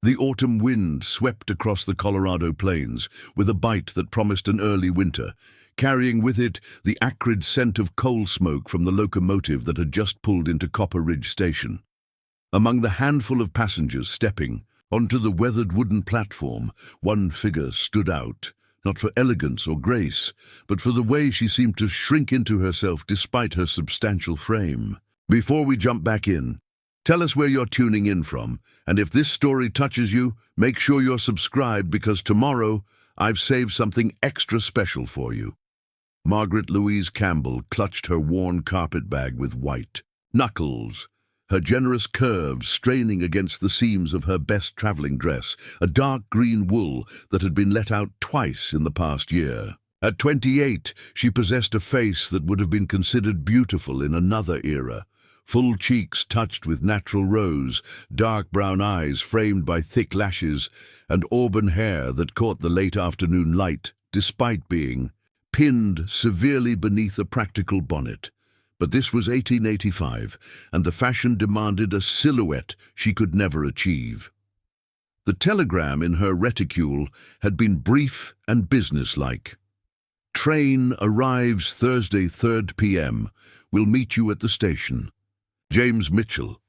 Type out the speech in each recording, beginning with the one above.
The autumn wind swept across the Colorado plains with a bite that promised an early winter, carrying with it the acrid scent of coal smoke from the locomotive that had just pulled into Copper Ridge Station. Among the handful of passengers stepping onto the weathered wooden platform, one figure stood out, not for elegance or grace, but for the way she seemed to shrink into herself despite her substantial frame. Before we jump back in, tell us where you're tuning in from, and if this story touches you, make sure you're subscribed because tomorrow I've saved something extra special for you. Margaret Louise Campbell clutched her worn carpet bag with white knuckles, her generous curves straining against the seams of her best traveling dress, a dark green wool that had been let out twice in the past year. At 28, she possessed a face that would have been considered beautiful in another era. Full cheeks touched with natural rose, dark brown eyes framed by thick lashes, and auburn hair that caught the late afternoon light, despite being pinned severely beneath a practical bonnet. But this was 1885, and the fashion demanded a silhouette she could never achieve. The telegram in her reticule had been brief and businesslike. Train arrives Thursday 3rd p.m. Will meet you at the station. James Mitchell.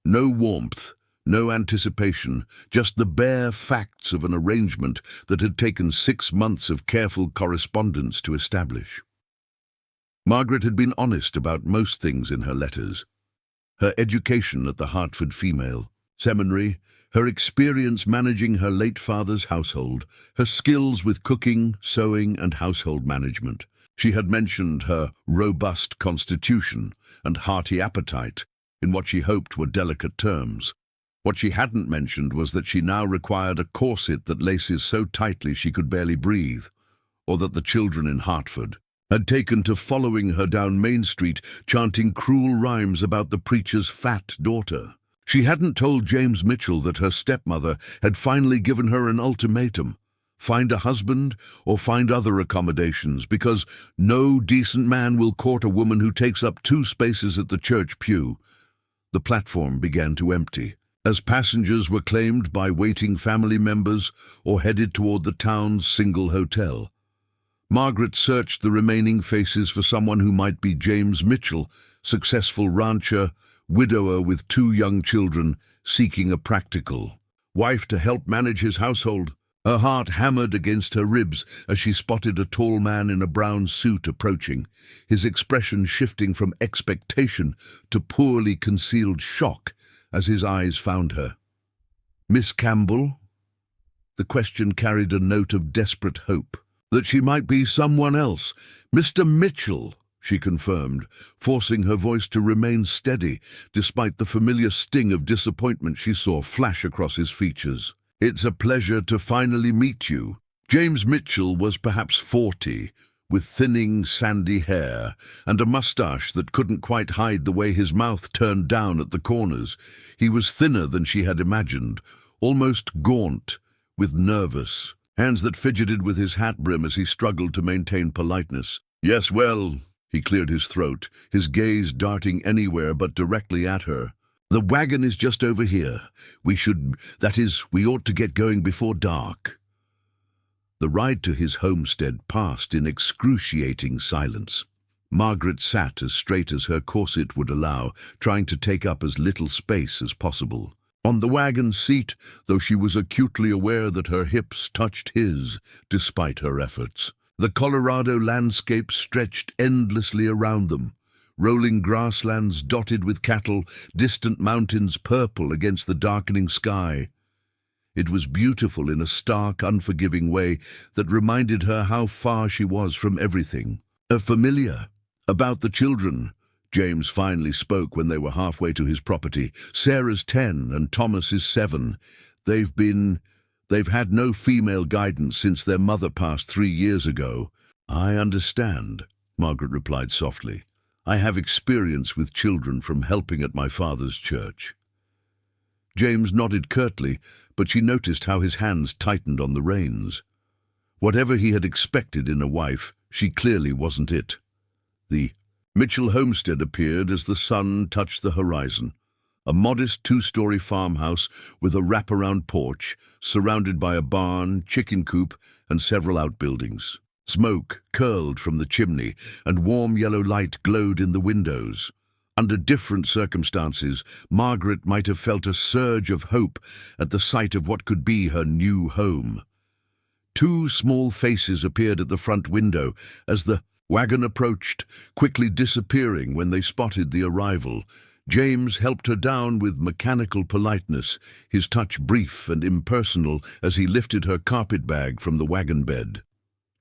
No warmth, no anticipation, just the bare facts of an arrangement that had taken 6 months of careful correspondence to establish. Margaret had been honest about most things in her letters. Her education at the Hartford Female Seminary, her experience managing her late father's household, her skills with cooking, sewing, and household management. She had mentioned her robust constitution and hearty appetite in what she hoped were delicate terms. What she hadn't mentioned was that she now required a corset that laces so tightly she could barely breathe, or that the children in Hartford had taken to following her down Main Street, chanting cruel rhymes about the preacher's fat daughter. She hadn't told James Mitchell that her stepmother had finally given her an ultimatum: find a husband or find other accommodations, because no decent man will court a woman who takes up 2 spaces at the church pew. The platform began to empty, as passengers were claimed by waiting family members or headed toward the town's single hotel. Margaret searched the remaining faces for someone who might be James Mitchell, successful rancher, widower with 2 young children, seeking a practical wife to help manage his household. Her heart hammered against her ribs as she spotted a tall man in a brown suit approaching, his expression shifting from expectation to poorly concealed shock as his eyes found her. "Miss Campbell?" The question carried a note of desperate hope that she might be someone else. "Mr. Mitchell," she confirmed, forcing her voice to remain steady despite the familiar sting of disappointment she saw flash across his features. "It's a pleasure to finally meet you." James Mitchell was perhaps 40, with thinning, sandy hair and a mustache that couldn't quite hide the way his mouth turned down at the corners. He was thinner than she had imagined, almost gaunt, with nervous hands that fidgeted with his hat brim as he struggled to maintain politeness. "Yes, well," he cleared his throat, his gaze darting anywhere but directly at her. "The wagon is just over here. We ought to get going before dark." The ride to his homestead passed in excruciating silence. Margaret sat as straight as her corset would allow, trying to take up as little space as possible. On the wagon seat, though she was acutely aware that her hips touched his, despite her efforts. The Colorado landscape stretched endlessly around them, rolling grasslands dotted with cattle, distant mountains purple against the darkening sky. It was beautiful in a stark, unforgiving way that reminded her how far she was from everything. Familiar. About the children, James finally spoke when they were halfway to his property. "Sarah's 10 and Thomas is 7. They've had no female guidance since their mother passed 3 years ago." "I understand," Margaret replied softly. "I have experience with children from helping at my father's church." James nodded curtly, but she noticed how his hands tightened on the reins. Whatever he had expected in a wife, she clearly wasn't it. The Mitchell homestead appeared as the sun touched the horizon, A modest two-story farmhouse with a wraparound porch, surrounded by a barn, chicken coop, and several outbuildings. Smoke curled from the chimney, and warm yellow light glowed in the windows. Under different circumstances, Margaret might have felt a surge of hope at the sight of what could be her new home. Two small faces appeared at the front window as the wagon approached, quickly disappearing when they spotted the arrival. James helped her down with mechanical politeness, his touch brief and impersonal as he lifted her carpet bag from the wagon bed.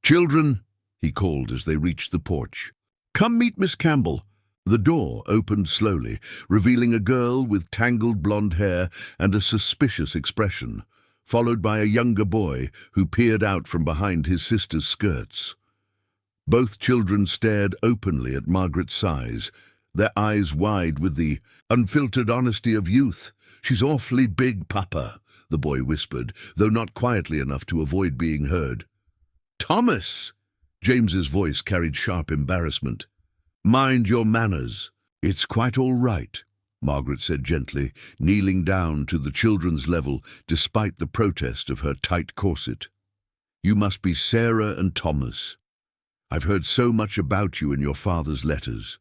"Children," he called as they reached the porch. "Come meet Miss Campbell." The door opened slowly, revealing a girl with tangled blonde hair and a suspicious expression, followed by a younger boy who peered out from behind his sister's skirts. Both children stared openly at Margaret's size, their eyes wide with the unfiltered honesty of youth. "She's awfully big, Papa," the boy whispered, though not quietly enough to avoid being heard. "Thomas!" James's voice carried sharp embarrassment. "Mind your manners." "It's quite all right," Margaret said gently, kneeling down to the children's level despite the protest of her tight corset. "You must be Sarah and Thomas. I've heard so much about you in your father's letters."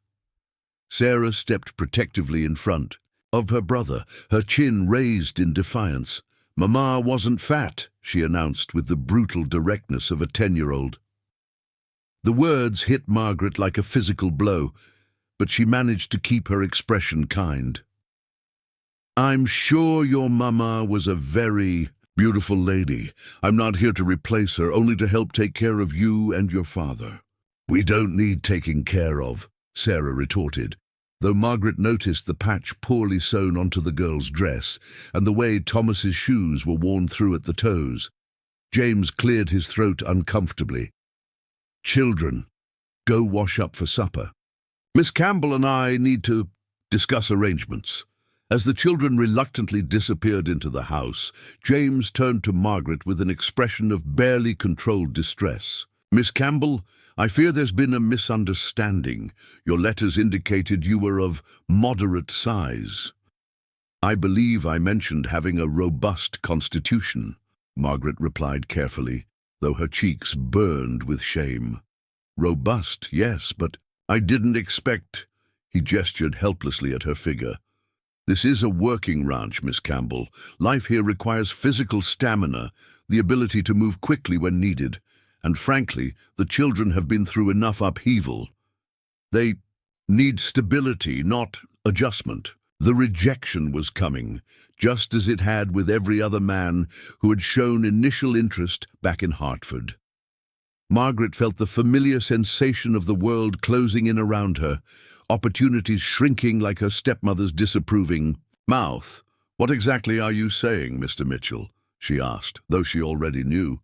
Sarah stepped protectively in front of her brother, her chin raised in defiance. "Mama wasn't fat," she announced with the brutal directness of a 10-year-old. The words hit Margaret like a physical blow, but she managed to keep her expression kind. "I'm sure your mama was a very beautiful lady. I'm not here to replace her, only to help take care of you and your father." "We don't need taking care of," Sarah retorted, though Margaret noticed the patch poorly sewn onto the girl's dress and the way Thomas's shoes were worn through at the toes. James cleared his throat uncomfortably. "Children, go wash up for supper. Miss Campbell and I need to discuss arrangements." As the children reluctantly disappeared into the house, James turned to Margaret with an expression of barely controlled distress. "Miss Campbell, I fear there's been a misunderstanding. Your letters indicated you were of moderate size." "I believe I mentioned having a robust constitution," Margaret replied carefully, though her cheeks burned with shame. "Robust, yes, but I didn't expect—" He gestured helplessly at her figure. "This is a working ranch, Miss Campbell. Life here requires physical stamina, the ability to move quickly when needed. And frankly, the children have been through enough upheaval. They need stability, not adjustment." The rejection was coming, just as it had with every other man who had shown initial interest back in Hartford. Margaret felt the familiar sensation of the world closing in around her, opportunities shrinking like her stepmother's disapproving mouth. "What exactly are you saying, Mr. Mitchell?" she asked, though she already knew.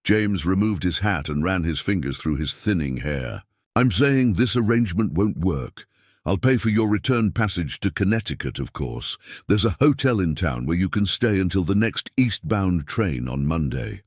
James removed his hat and ran his fingers through his thinning hair. "I'm saying this arrangement won't work. I'll pay for your return passage to Connecticut, of course. There's a hotel in town where you can stay until the next eastbound train on Monday."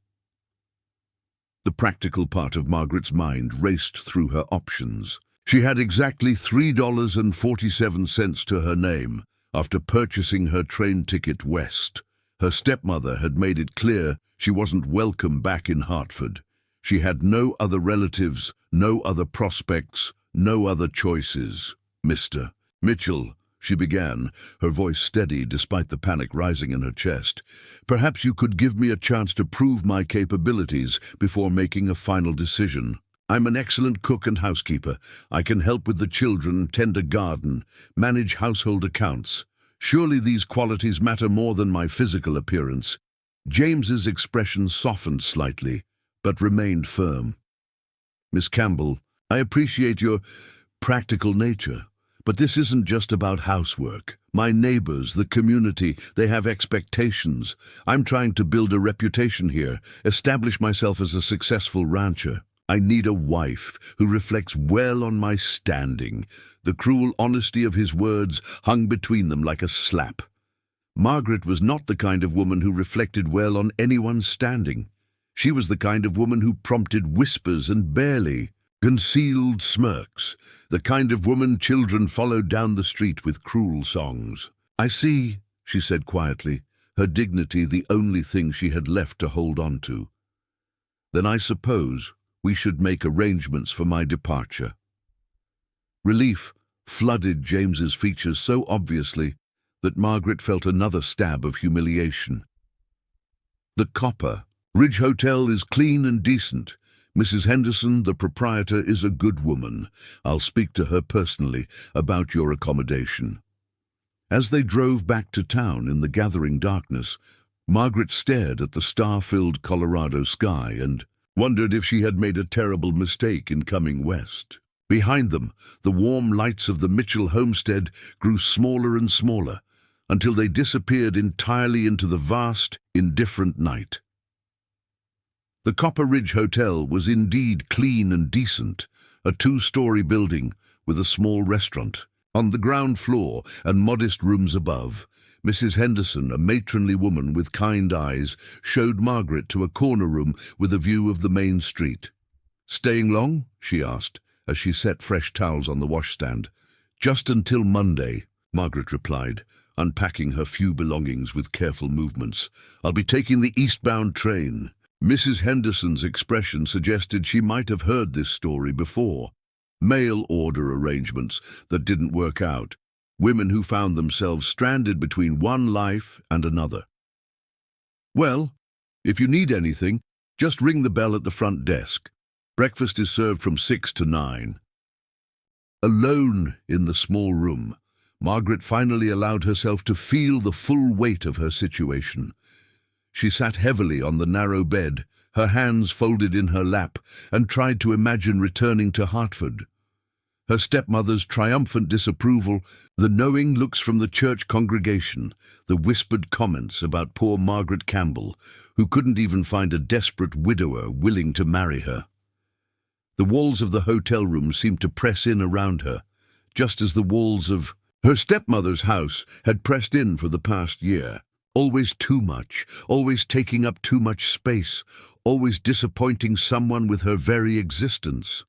The practical part of Margaret's mind raced through her options. She had exactly $3.47 to her name after purchasing her train ticket west. Her stepmother had made it clear she wasn't welcome back in Hartford. She had no other relatives, no other prospects, no other choices. "Mr. Mitchell," she began, her voice steady despite the panic rising in her chest, "perhaps you could give me a chance to prove my capabilities before making a final decision. I'm an excellent cook and housekeeper. I can help with the children, tend a garden, manage household accounts. Surely these qualities matter more than my physical appearance." James's expression softened slightly, but remained firm. "Miss Campbell, I appreciate your practical nature, but this isn't just about housework. My neighbors, the community, they have expectations. I'm trying to build a reputation here, establish myself as a successful rancher. I need a wife who reflects well on my standing." The cruel honesty of his words hung between them like a slap. Margaret was not the kind of woman who reflected well on anyone's standing. She was the kind of woman who prompted whispers and barely concealed smirks, the kind of woman children followed down the street with cruel songs. "I see," she said quietly, her dignity the only thing she had left to hold on to. "Then I suppose we should make arrangements for my departure." Relief flooded James's features so obviously that Margaret felt another stab of humiliation. "The Copper Ridge Hotel is clean and decent. Mrs. Henderson, the proprietor, is a good woman. I'll speak to her personally about your accommodation." As they drove back to town in the gathering darkness, Margaret stared at the star-filled Colorado sky and wondered if she had made a terrible mistake in coming west. Behind them, the warm lights of the Mitchell homestead grew smaller and smaller until they disappeared entirely into the vast, indifferent night. The Copper Ridge Hotel was indeed clean and decent, a two-story building with a small restaurant on the ground floor and modest rooms above. Mrs. Henderson, a matronly woman with kind eyes, showed Margaret to a corner room with a view of the main street. "Staying long?" she asked, as she set fresh towels on the washstand. "Just until Monday," Margaret replied, unpacking her few belongings with careful movements. "I'll be taking the eastbound train." Mrs. Henderson's expression suggested she might have heard this story before. Mail order arrangements that didn't work out. Women who found themselves stranded between one life and another. "Well, if you need anything, just ring the bell at the front desk. Breakfast is served from 6 to 9. Alone in the small room, Margaret finally allowed herself to feel the full weight of her situation. She sat heavily on the narrow bed, her hands folded in her lap, and tried to imagine returning to Hartford. Her stepmother's triumphant disapproval, the knowing looks from the church congregation, the whispered comments about poor Margaret Campbell, who couldn't even find a desperate widower willing to marry her. The walls of the hotel room seemed to press in around her, just as the walls of her stepmother's house had pressed in for the past year. Always too much, always taking up too much space, always disappointing someone with her very existence.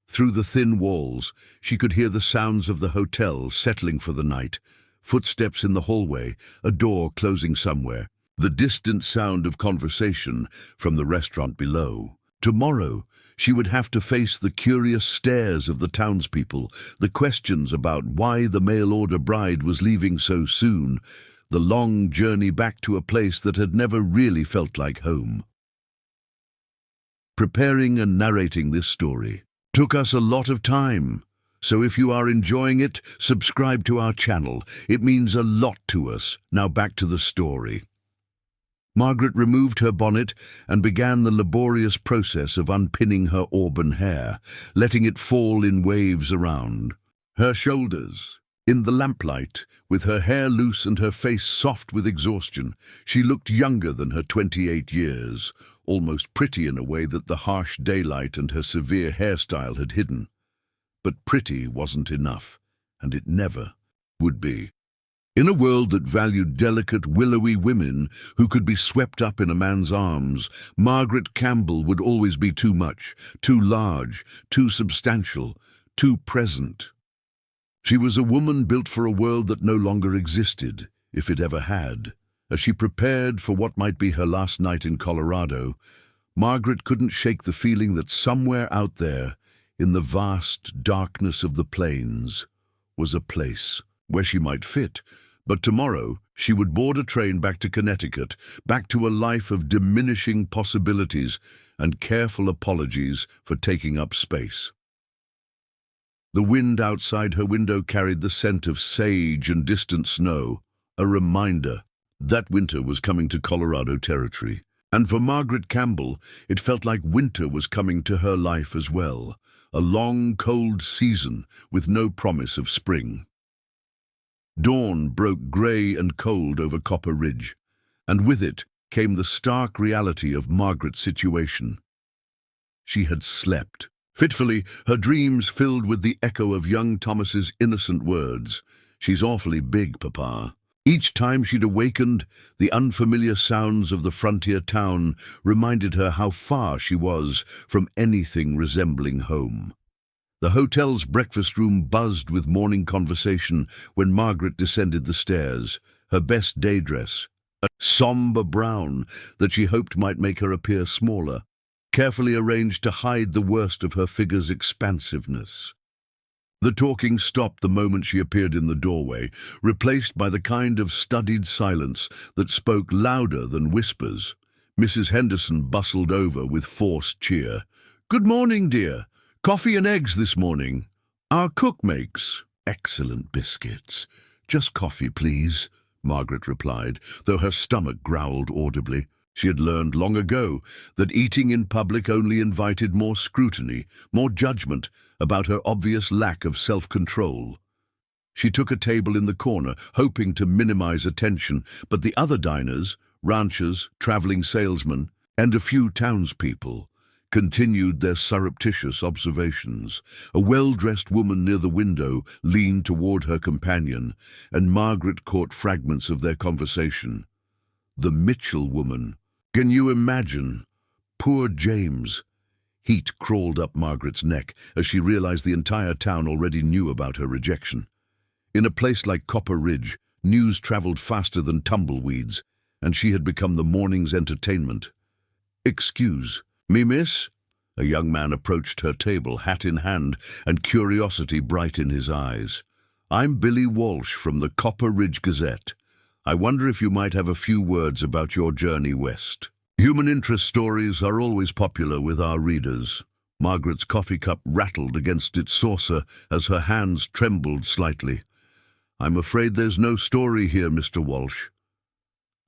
Through the thin walls, she could hear the sounds of the hotel settling for the night, footsteps in the hallway, a door closing somewhere, the distant sound of conversation from the restaurant below. Tomorrow, she would have to face the curious stares of the townspeople, the questions about why the mail-order bride was leaving so soon, the long journey back to a place that had never really felt like home. Preparing and narrating this story took us a lot of time, so if you are enjoying it, subscribe to our channel. It means a lot to us. Now back to the story. Margaret removed her bonnet and began the laborious process of unpinning her auburn hair, letting it fall in waves around her shoulders. In the lamplight, with her hair loose and her face soft with exhaustion, she looked younger than her 28 years, almost pretty in a way that the harsh daylight and her severe hairstyle had hidden. But pretty wasn't enough, and it never would be. In a world that valued delicate, willowy women who could be swept up in a man's arms, Margaret Campbell would always be too much, too large, too substantial, too present. She was a woman built for a world that no longer existed, if it ever had. As she prepared for what might be her last night in Colorado, Margaret couldn't shake the feeling that somewhere out there, in the vast darkness of the plains, was a place where she might fit. But tomorrow, she would board a train back to Connecticut, back to a life of diminishing possibilities and careful apologies for taking up space. The wind outside her window carried the scent of sage and distant snow, a reminder that winter was coming to Colorado territory. And for Margaret Campbell, it felt like winter was coming to her life as well, a long, cold season with no promise of spring. Dawn broke grey and cold over Copper Ridge, and with it came the stark reality of Margaret's situation. She had slept. Fitfully, her dreams filled with the echo of young Thomas's innocent words, "She's awfully big, Papa." Each time she'd awakened, the unfamiliar sounds of the frontier town reminded her how far she was from anything resembling home. The hotel's breakfast room buzzed with morning conversation when Margaret descended the stairs, her best day dress, a somber brown that she hoped might make her appear smaller, carefully arranged to hide the worst of her figure's expansiveness. The talking stopped the moment she appeared in the doorway, replaced by the kind of studied silence that spoke louder than whispers. Mrs. Henderson bustled over with forced cheer. "Good morning, dear. Coffee and eggs this morning. Our cook makes excellent biscuits." "Just coffee, please," Margaret replied, though her stomach growled audibly. She had learned long ago that eating in public only invited more scrutiny, more judgment about her obvious lack of self-control. She took a table in the corner, hoping to minimize attention, but the other diners, ranchers, traveling salesmen, and a few townspeople, continued their surreptitious observations. A well-dressed woman near the window leaned toward her companion, and Margaret caught fragments of their conversation. The Mitchell woman. Can you imagine? Poor James. Heat crawled up Margaret's neck as she realized the entire town already knew about her rejection. In a place like Copper Ridge, news traveled faster than tumbleweeds, and she had become the morning's entertainment. "Excuse me, miss?" A young man approached her table, hat in hand, and curiosity bright in his eyes. "I'm Billy Walsh from the Copper Ridge Gazette. I wonder if you might have a few words about your journey west." Human interest stories are always popular with our readers. Margaret's coffee cup rattled against its saucer as her hands trembled slightly. "I'm afraid there's no story here, Mr. Walsh."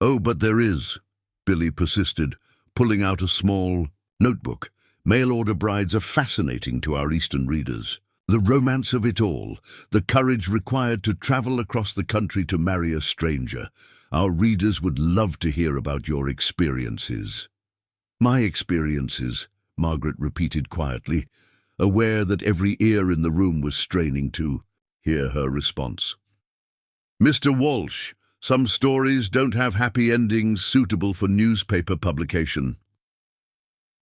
"Oh, but there is," Billy persisted, pulling out a small notebook. Mail-order brides are fascinating to our Eastern readers. The romance of it all, the courage required to travel across the country to marry a stranger. Our readers would love to hear about your experiences. "My experiences," Margaret repeated quietly, aware that every ear in the room was straining to hear her response. "Mr. Walsh, some stories don't have happy endings suitable for newspaper publication."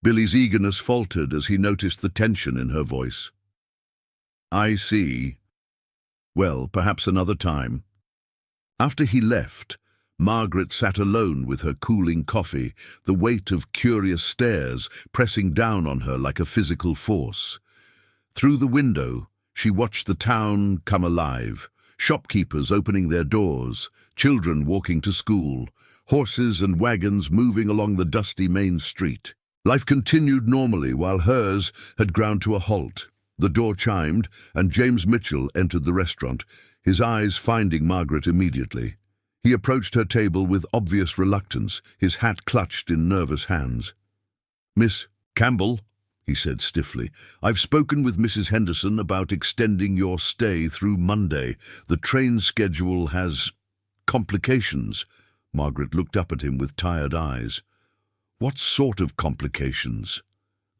Billy's eagerness faltered as he noticed the tension in her voice. "I see. Well, perhaps another time." After he left, Margaret sat alone with her cooling coffee, the weight of curious stares pressing down on her like a physical force. Through the window, she watched the town come alive, shopkeepers opening their doors, children walking to school, horses and wagons moving along the dusty main street. Life continued normally while hers had ground to a halt. The door chimed, and James Mitchell entered the restaurant, his eyes finding Margaret immediately. He approached her table with obvious reluctance, his hat clutched in nervous hands. "Miss Campbell," he said stiffly, "I've spoken with Mrs. Henderson about extending your stay through Monday. The train schedule has complications." Margaret looked up at him with tired eyes. "What sort of complications?"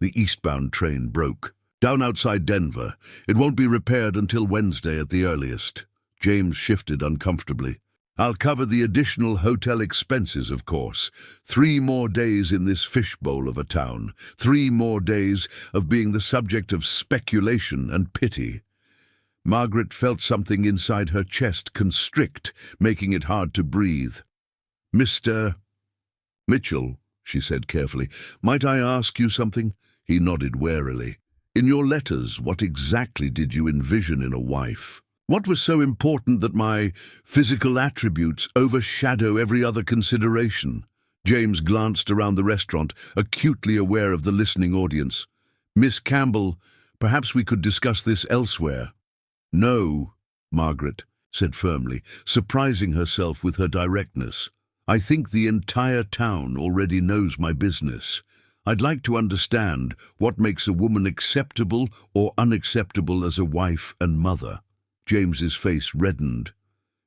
"The eastbound train broke. Down outside Denver. It won't be repaired until Wednesday at the earliest." James shifted uncomfortably. "I'll cover the additional hotel expenses, of course. 3 more days in this fishbowl of a town. 3 more days of being the subject of speculation and pity." Margaret felt something inside her chest constrict, making it hard to breathe. "Mr. Mitchell," she said carefully, "might I ask you something?" He nodded warily. "In your letters, what exactly did you envision in a wife? What was so important that my physical attributes overshadow every other consideration?" James glanced around the restaurant, acutely aware of the listening audience. "Miss Campbell, perhaps we could discuss this elsewhere." "No," Margaret said firmly, surprising herself with her directness. "I think the entire town already knows my business. I'd like to understand what makes a woman acceptable or unacceptable as a wife and mother." James's face reddened.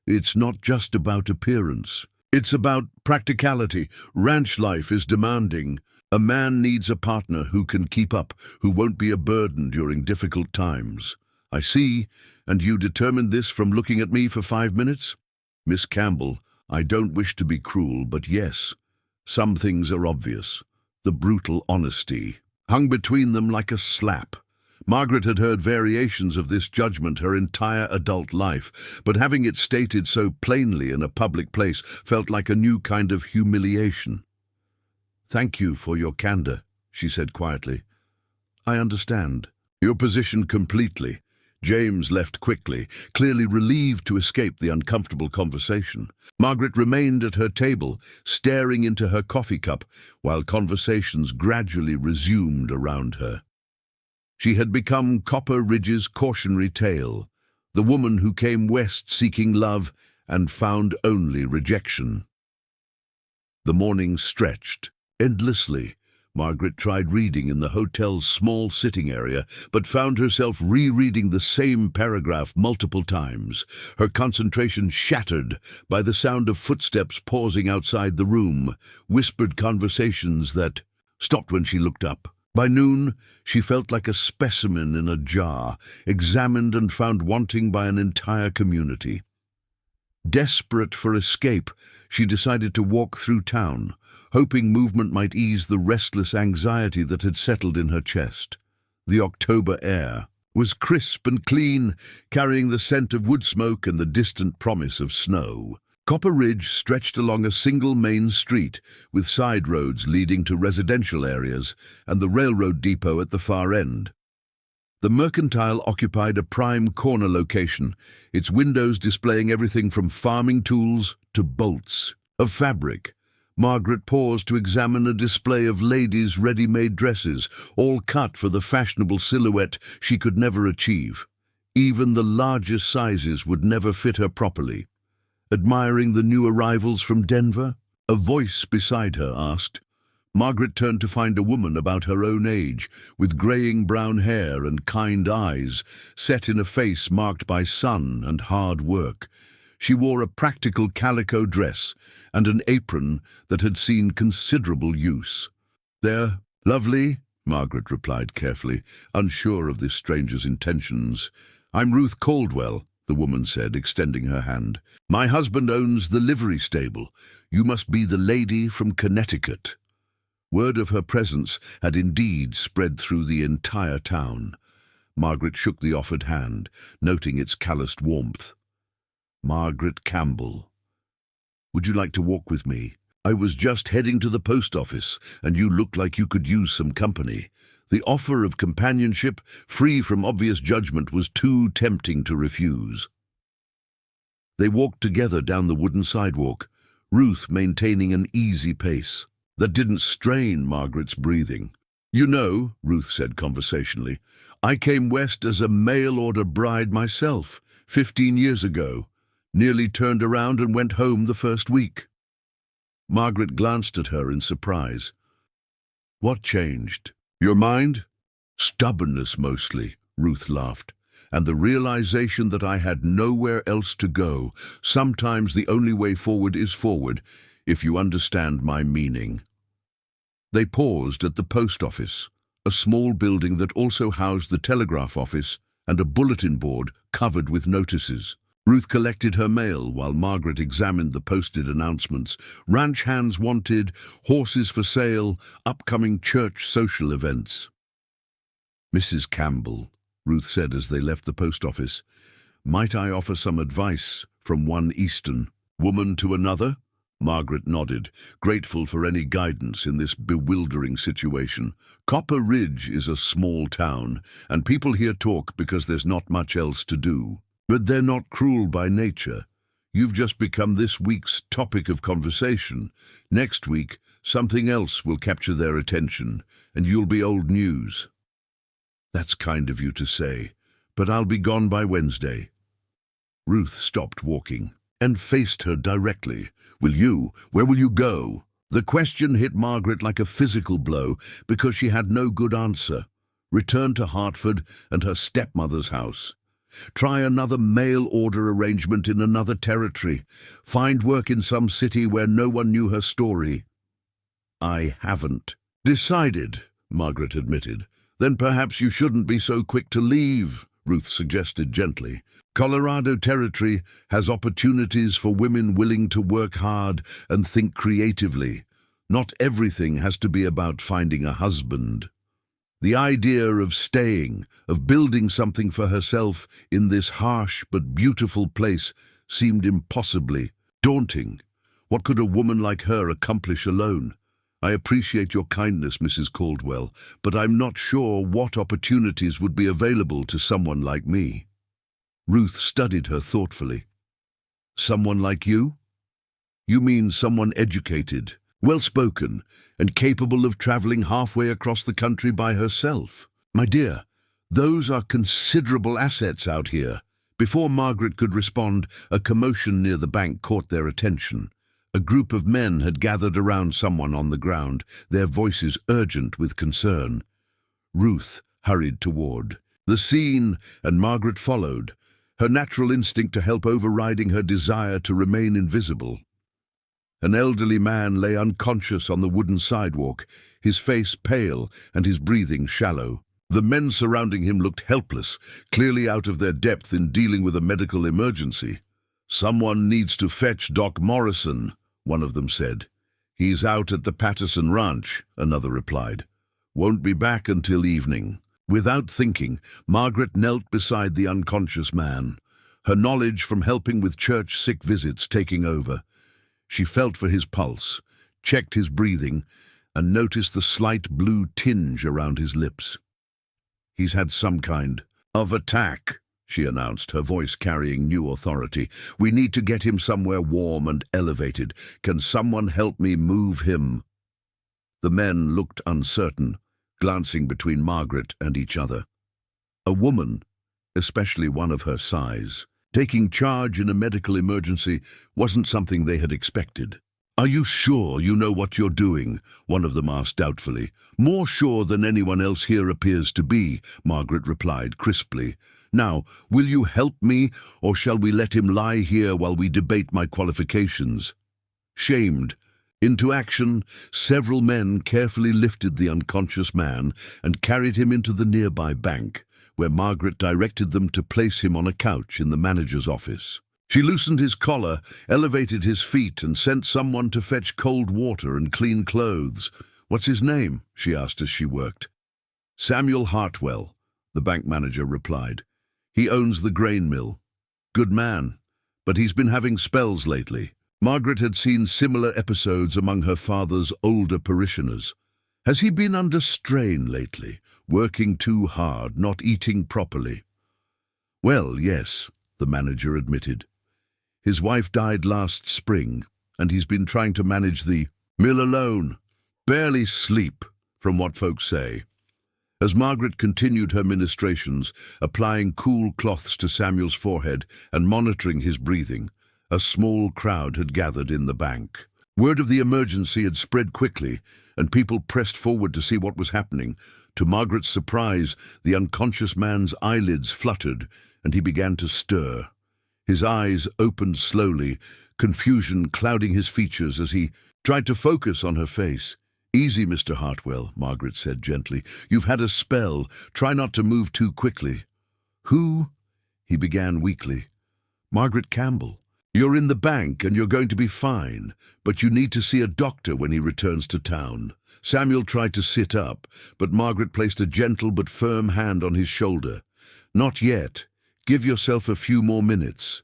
"It's not just about appearance. It's about practicality. Ranch life is demanding. A man needs a partner who can keep up, who won't be a burden during difficult times." "I see, and you determined this from looking at me for 5 minutes?" "Miss Campbell, I don't wish to be cruel, but yes, some things are obvious. The brutal honesty hung between them like a slap. Margaret had heard variations of this judgment her entire adult life, but having it stated so plainly in a public place felt like a new kind of humiliation. "Thank you for your candor," she said quietly. "I understand your position completely." James left quickly, clearly relieved to escape the uncomfortable conversation. Margaret remained at her table, staring into her coffee cup, while conversations gradually resumed around her. She had become Copper Ridge's cautionary tale, the woman who came west seeking love and found only rejection. The morning stretched endlessly. Margaret tried reading in the hotel's small sitting area, but found herself rereading the same paragraph multiple times, her concentration shattered by the sound of footsteps pausing outside the room, whispered conversations that stopped when she looked up. By noon, she felt like a specimen in a jar, examined and found wanting by an entire community. Desperate for escape, she decided to walk through town, hoping movement might ease the restless anxiety that had settled in her chest. The October air was crisp and clean, carrying the scent of wood smoke and the distant promise of snow. Copper Ridge stretched along a single main street, with side roads leading to residential areas and the railroad depot at the far end. The Mercantile occupied a prime corner location, its windows displaying everything from farming tools to bolts of fabric. Margaret paused to examine a display of ladies' ready-made dresses, all cut for the fashionable silhouette she could never achieve. Even the largest sizes would never fit her properly. Admiring the new arrivals from Denver, a voice beside her asked. Margaret turned to find a woman about her own age, with graying brown hair and kind eyes, set in a face marked by sun and hard work. She wore a practical calico dress and an apron that had seen considerable use. "They're lovely," Margaret replied carefully, unsure of this stranger's intentions. "I'm Ruth Caldwell," the woman said, extending her hand. "My husband owns the livery stable. You must be the lady from Connecticut." Word of her presence had indeed spread through the entire town. Margaret shook the offered hand, noting its calloused warmth. "Margaret Campbell. Would you like to walk with me? I was just heading to the post office, and you look like you could use some company." The offer of companionship, free from obvious judgment, was too tempting to refuse. They walked together down the wooden sidewalk, Ruth maintaining an easy pace that didn't strain Margaret's breathing. "You know," Ruth said conversationally, "I came west as a mail-order bride myself, 15 years ago. Nearly turned around and went home the first week." Margaret glanced at her in surprise. "What changed? Your mind?" "Stubbornness mostly," Ruth laughed, "and the realization that I had nowhere else to go. Sometimes the only way forward is forward, if you understand my meaning." They paused at the post office, a small building that also housed the telegraph office and a bulletin board covered with notices. Ruth collected her mail while Margaret examined the posted announcements. Ranch hands wanted, horses for sale, upcoming church social events. "Mrs. Campbell," Ruth said as they left the post office, "might I offer some advice from one Eastern woman to another?" Margaret nodded, grateful for any guidance in this bewildering situation. Copper Ridge is a small town, and people here talk because there's not much else to do. But they're not cruel by nature. You've just become this week's topic of conversation. Next week, something else will capture their attention, and you'll be old news. "That's kind of you to say, but I'll be gone by Wednesday." Ruth stopped walking and faced her directly. "Will you? Where will you go?" The question hit Margaret like a physical blow because she had no good answer. Return to Hartford and her stepmother's house. Try another mail order arrangement in another territory. Find work in some city where no one knew her story. "I haven't decided," Margaret admitted. "Then perhaps you shouldn't be so quick to leave," Ruth suggested gently. "Colorado Territory has opportunities for women willing to work hard and think creatively. Not everything has to be about finding a husband." The idea of staying, of building something for herself in this harsh but beautiful place seemed impossibly daunting. What could a woman like her accomplish alone? I appreciate your kindness, Mrs. Caldwell, but I'm not sure what opportunities would be available to someone like me. Ruth studied her thoughtfully. Someone like you? You mean someone educated, well-spoken, and capable of traveling halfway across the country by herself? My dear, those are considerable assets out here. Before Margaret could respond, a commotion near the bank caught their attention. A group of men had gathered around someone on the ground, their voices urgent with concern. Ruth hurried toward the scene, and Margaret followed, her natural instinct to help overriding her desire to remain invisible. An elderly man lay unconscious on the wooden sidewalk, his face pale and his breathing shallow. The men surrounding him looked helpless, clearly out of their depth in dealing with a medical emergency. "Someone needs to fetch Doc Morrison," one of them said. "He's out at the Patterson Ranch," another replied. "Won't be back until evening." Without thinking, Margaret knelt beside the unconscious man, her knowledge from helping with church sick visits taking over. She felt for his pulse, checked his breathing, and noticed the slight blue tinge around his lips. "He's had some kind of attack," she announced, her voice carrying new authority. "We need to get him somewhere warm and elevated. Can someone help me move him?" The men looked uncertain, glancing between Margaret and each other. A woman, especially one of her size, taking charge in a medical emergency wasn't something they had expected. "Are you sure you know what you're doing?" one of them asked doubtfully. "More sure than anyone else here appears to be," Margaret replied crisply. "Now, will you help me, or shall we let him lie here while we debate my qualifications?" Shamed into action, several men carefully lifted the unconscious man and carried him into the nearby bank, where Margaret directed them to place him on a couch in the manager's office. She loosened his collar, elevated his feet, and sent someone to fetch cold water and clean clothes. "What's his name?" she asked as she worked. "Samuel Hartwell," the bank manager replied. "He owns the grain mill. Good man, but he's been having spells lately." Margaret had seen similar episodes among her father's older parishioners. "Has he been under strain lately, working too hard, not eating properly?" "Well, yes," the manager admitted. "His wife died last spring, and he's been trying to manage the mill alone. Barely sleep, from what folks say." As Margaret continued her ministrations, applying cool cloths to Samuel's forehead and monitoring his breathing, a small crowd had gathered in the bank. Word of the emergency had spread quickly, and people pressed forward to see what was happening. To Margaret's surprise, the unconscious man's eyelids fluttered, and he began to stir. His eyes opened slowly, confusion clouding his features as he tried to focus on her face. "Easy, Mr. Hartwell," Margaret said gently. "You've had a spell. Try not to move too quickly." "Who?" he began weakly. "Margaret Campbell. You're in the bank and you're going to be fine, but you need to see a doctor when he returns to town." Samuel tried to sit up, but Margaret placed a gentle but firm hand on his shoulder. "Not yet. Give yourself a few more minutes."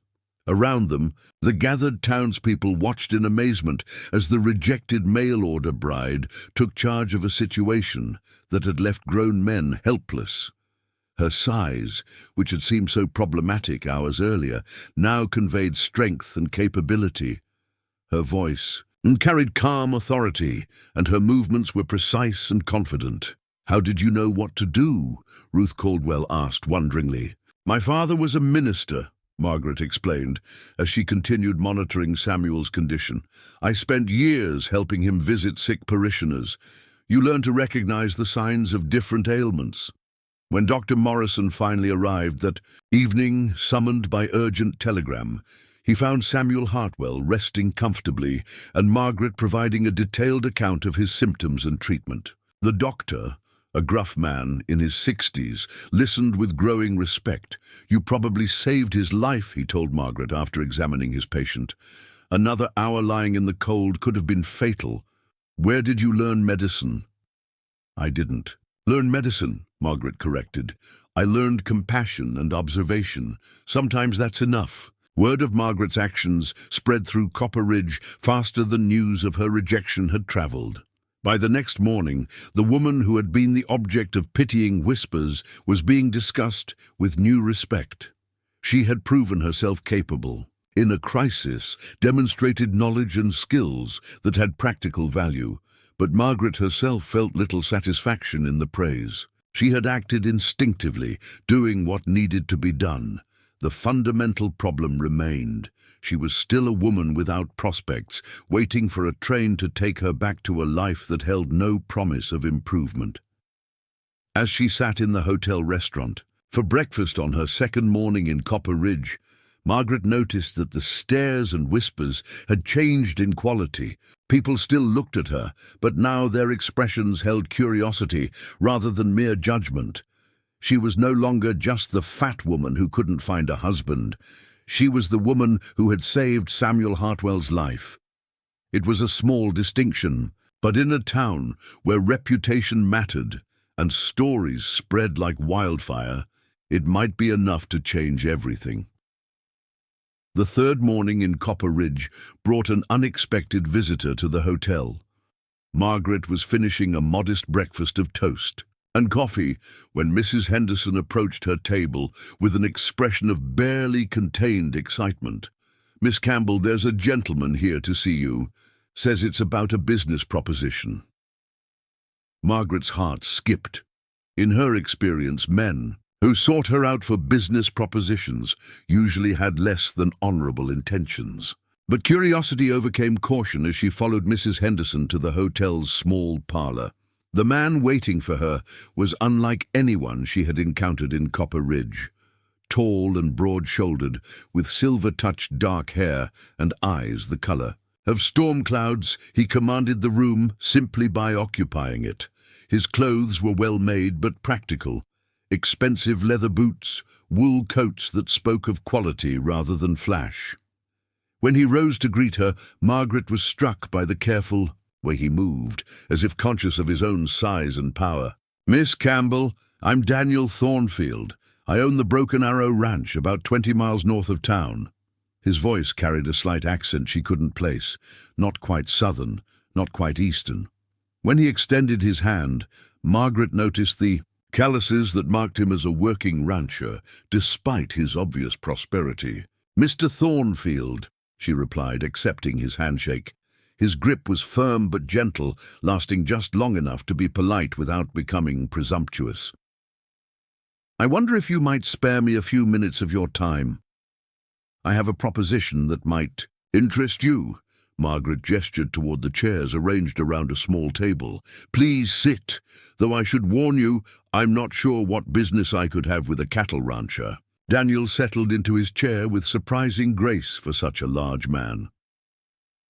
Around them, the gathered townspeople watched in amazement as the rejected mail-order bride took charge of a situation that had left grown men helpless. Her size, which had seemed so problematic hours earlier, now conveyed strength and capability. Her voice carried calm authority, and her movements were precise and confident. "How did you know what to do?" Ruth Caldwell asked wonderingly. "My father was a minister," Margaret explained, as she continued monitoring Samuel's condition. "I spent years helping him visit sick parishioners. You learn to recognize the signs of different ailments." When Dr. Morrison finally arrived that evening, summoned by urgent telegram, he found Samuel Hartwell resting comfortably and Margaret providing a detailed account of his symptoms and treatment. The doctor, a gruff man in his 60s, listened with growing respect. "You probably saved his life," he told Margaret after examining his patient. "Another hour lying in the cold could have been fatal. Where did you learn medicine?" "I didn't," Learn medicine, Margaret corrected. I learned compassion and observation. Sometimes that's enough. Word of Margaret's actions spread through Copper Ridge faster than news of her rejection had travelled. By the next morning, the woman who had been the object of pitying whispers was being discussed with new respect. She had proven herself capable. In a crisis, demonstrated knowledge and skills that had practical value, but Margaret herself felt little satisfaction in the praise. She had acted instinctively, doing what needed to be done. The fundamental problem remained. She was still a woman without prospects, waiting for a train to take her back to a life that held no promise of improvement. As she sat in the hotel restaurant, for breakfast on her second morning in Copper Ridge, Margaret noticed that the stares and whispers had changed in quality. People still looked at her, but now their expressions held curiosity rather than mere judgment. She was no longer just the fat woman who couldn't find a husband. She was the woman who had saved Samuel Hartwell's life. It was a small distinction, but in a town where reputation mattered and stories spread like wildfire, it might be enough to change everything. The third morning in Copper Ridge brought an unexpected visitor to the hotel. Margaret was finishing a modest breakfast of toast and coffee when Mrs. Henderson approached her table with an expression of barely contained excitement. "Miss Campbell, there's a gentleman here to see you. Says it's about a business proposition." Margaret's heart skipped. In her experience, men who sought her out for business propositions usually had less than honorable intentions. But curiosity overcame caution as she followed Mrs. Henderson to the hotel's small parlor. The man waiting for her was unlike anyone she had encountered in Copper Ridge. Tall and broad-shouldered, with silver-touched dark hair and eyes the color of storm clouds, he commanded the room simply by occupying it. His clothes were well-made but practical. Expensive leather boots, wool coats that spoke of quality rather than flash. When he rose to greet her, Margaret was struck by the careful way he moved, as if conscious of his own size and power. "Miss Campbell, I'm Daniel Thornfield. I own the Broken Arrow Ranch, about 20 miles north of town." His voice carried a slight accent she couldn't place, not quite southern, not quite eastern. When he extended his hand, Margaret noticed the calluses that marked him as a working rancher, despite his obvious prosperity. "Mr. Thornfield," she replied, accepting his handshake. His grip was firm but gentle, lasting just long enough to be polite without becoming presumptuous. "I wonder if you might spare me a few minutes of your time. I have a proposition that might interest you." Margaret gestured toward the chairs arranged around a small table. "Please sit, though I should warn you, I'm not sure what business I could have with a cattle rancher." Daniel settled into his chair with surprising grace for such a large man.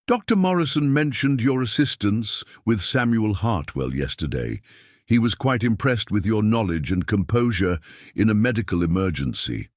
"Dr. Morrison mentioned your assistance with Samuel Hartwell yesterday. He was quite impressed with your knowledge and composure in a medical emergency."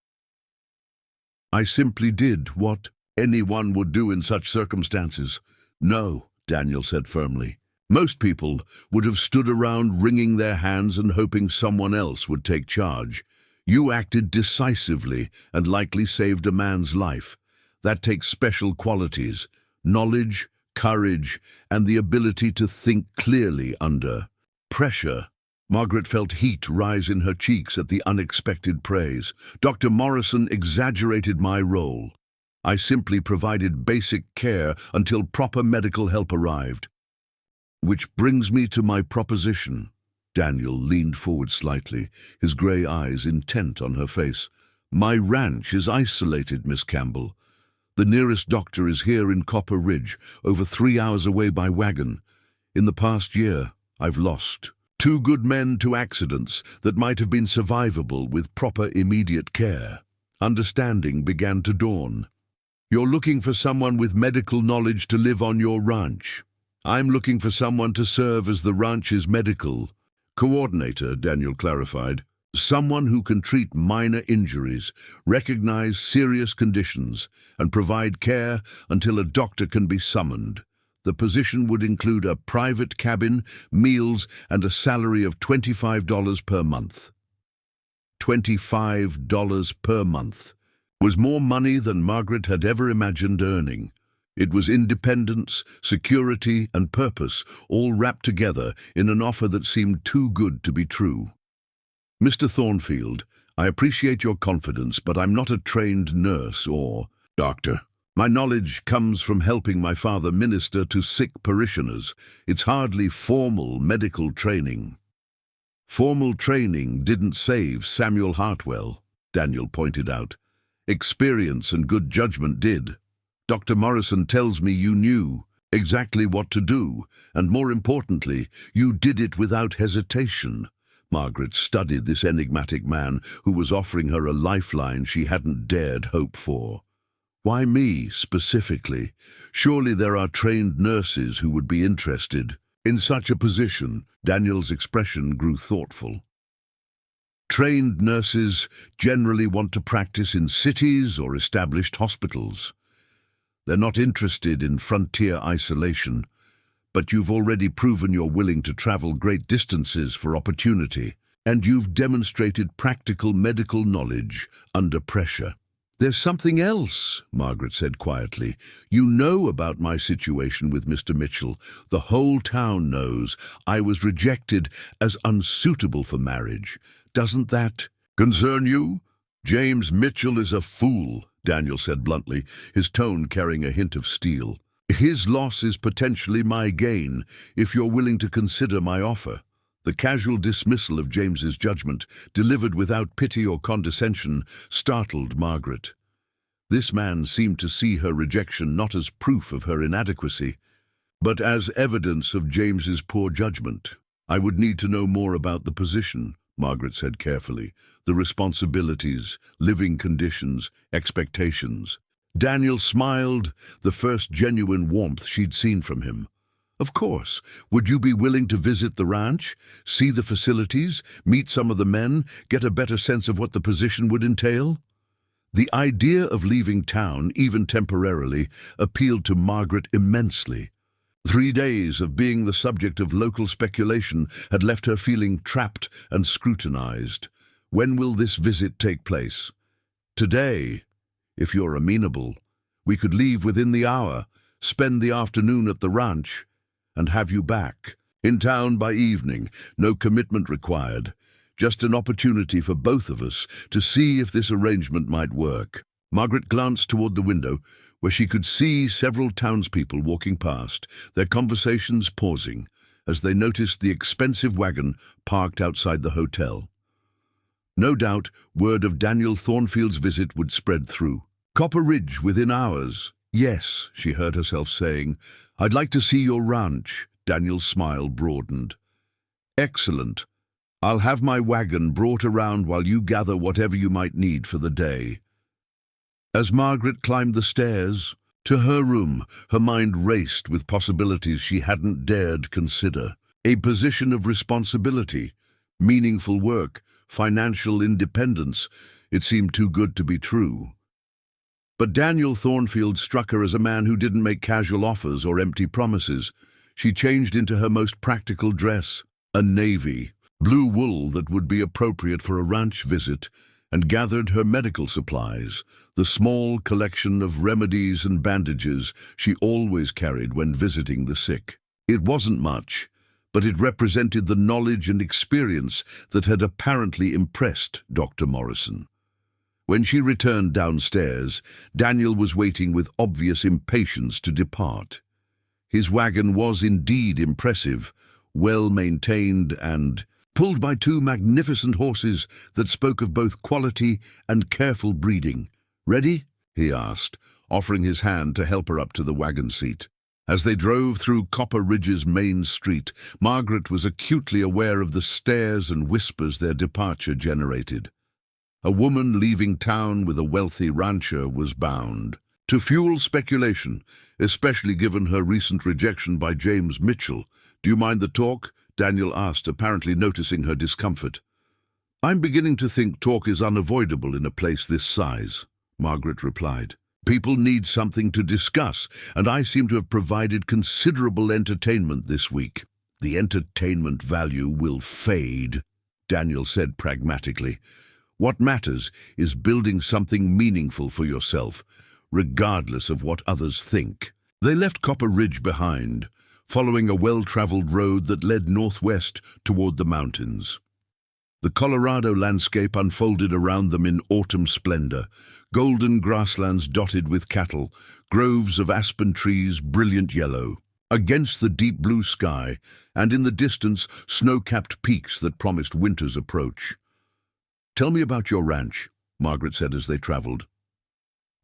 "I simply did what anyone would do in such circumstances." "No," Daniel said firmly. "Most people would have stood around wringing their hands and hoping someone else would take charge. You acted decisively and likely saved a man's life. That takes special qualities: knowledge, courage, and the ability to think clearly under pressure." Margaret felt heat rise in her cheeks at the unexpected praise. "Dr. Morrison exaggerated my role. I simply provided basic care until proper medical help arrived." "Which brings me to my proposition." Daniel leaned forward slightly, his grey eyes intent on her face. "My ranch is isolated, Miss Campbell. The nearest doctor is here in Copper Ridge, over 3 hours away by wagon. In the past year, I've lost 2 good men to accidents that might have been survivable with proper immediate care." Understanding began to dawn. "You're looking for someone with medical knowledge to live on your ranch. I'm looking for someone to serve as the ranch's medical coordinator," Daniel clarified. "Someone who can treat minor injuries, recognize serious conditions, and provide care until a doctor can be summoned. The position would include a private cabin, meals, and a salary of $25 per month. $25 per month was more money than Margaret had ever imagined earning. It was independence, security, and purpose, all wrapped together in an offer that seemed too good to be true. "Mr. Thornfield, I appreciate your confidence, but I'm not a trained nurse or doctor. My knowledge comes from helping my father minister to sick parishioners. It's hardly formal medical training." "Formal training didn't save Samuel Hartwell," Daniel pointed out. "Experience and good judgment did. Dr. Morrison tells me you knew exactly what to do, and more importantly, you did it without hesitation." Margaret studied this enigmatic man who was offering her a lifeline she hadn't dared hope for. "Why me, specifically? Surely there are trained nurses who would be interested." In such a position, Daniel's expression grew thoughtful. "Trained nurses generally want to practice in cities or established hospitals. They're not interested in frontier isolation, but you've already proven you're willing to travel great distances for opportunity, and you've demonstrated practical medical knowledge under pressure." "There's something else," Margaret said quietly. "You know about my situation with Mr. Mitchell. The whole town knows. I was rejected as unsuitable for marriage. Doesn't that concern you?" "James Mitchell is a fool," Daniel said bluntly, his tone carrying a hint of steel. "His loss is potentially my gain, if you're willing to consider my offer." The casual dismissal of James's judgment, delivered without pity or condescension, startled Margaret. This man seemed to see her rejection not as proof of her inadequacy, but as evidence of James's poor judgment. "I would need to know more about the position," Margaret said carefully. "The responsibilities, living conditions, expectations." Daniel smiled, the first genuine warmth she'd seen from him. "Of course. Would you be willing to visit the ranch, see the facilities, meet some of the men, get a better sense of what the position would entail?" The idea of leaving town, even temporarily, appealed to Margaret immensely. 3 days of being the subject of local speculation had left her feeling trapped and scrutinized. "When will this visit take place?" "Today, if you're amenable. We could leave within the hour, spend the afternoon at the ranch, and have you back. In town by evening, no commitment required. Just an opportunity for both of us to see if this arrangement might work." Margaret glanced toward the window, where she could see several townspeople walking past, their conversations pausing, as they noticed the expensive wagon parked outside the hotel. No doubt, word of Daniel Thornfield's visit would spread through. "Copper Ridge within hours." "Yes," she heard herself saying. "I'd like to see your ranch." Daniel's smile broadened. "Excellent. I'll have my wagon brought around while you gather whatever you might need for the day." As Margaret climbed the stairs to her room, her mind raced with possibilities she hadn't dared consider. A position of responsibility, meaningful work, financial independence. It seemed too good to be true. But Daniel Thornfield struck her as a man who didn't make casual offers or empty promises. She changed into her most practical dress, a navy blue wool that would be appropriate for a ranch visit, and gathered her medical supplies, the small collection of remedies and bandages she always carried when visiting the sick. It wasn't much, but it represented the knowledge and experience that had apparently impressed Dr. Morrison. When she returned downstairs, Daniel was waiting with obvious impatience to depart. His wagon was indeed impressive, well-maintained and pulled by 2 magnificent horses that spoke of both quality and careful breeding. "Ready?" he asked, offering his hand to help her up to the wagon seat. As they drove through Copper Ridge's main street, Margaret was acutely aware of the stares and whispers their departure generated. A woman leaving town with a wealthy rancher was bound to fuel speculation, especially given her recent rejection by James Mitchell. "Do you mind the talk?" Daniel asked, apparently noticing her discomfort. "I'm beginning to think talk is unavoidable in a place this size," Margaret replied. People need something to discuss, and I seem to have provided considerable entertainment this week. The entertainment value will fade, Daniel said pragmatically. What matters is building something meaningful for yourself, regardless of what others think. They left Copper Ridge behind, following a well-traveled road that led northwest toward the mountains. The Colorado landscape unfolded around them in autumn splendor, golden grasslands dotted with cattle, groves of aspen trees brilliant yellow. Against the deep blue sky, and in the distance, snow-capped peaks that promised winter's approach. "Tell me about your ranch," Margaret said as they traveled.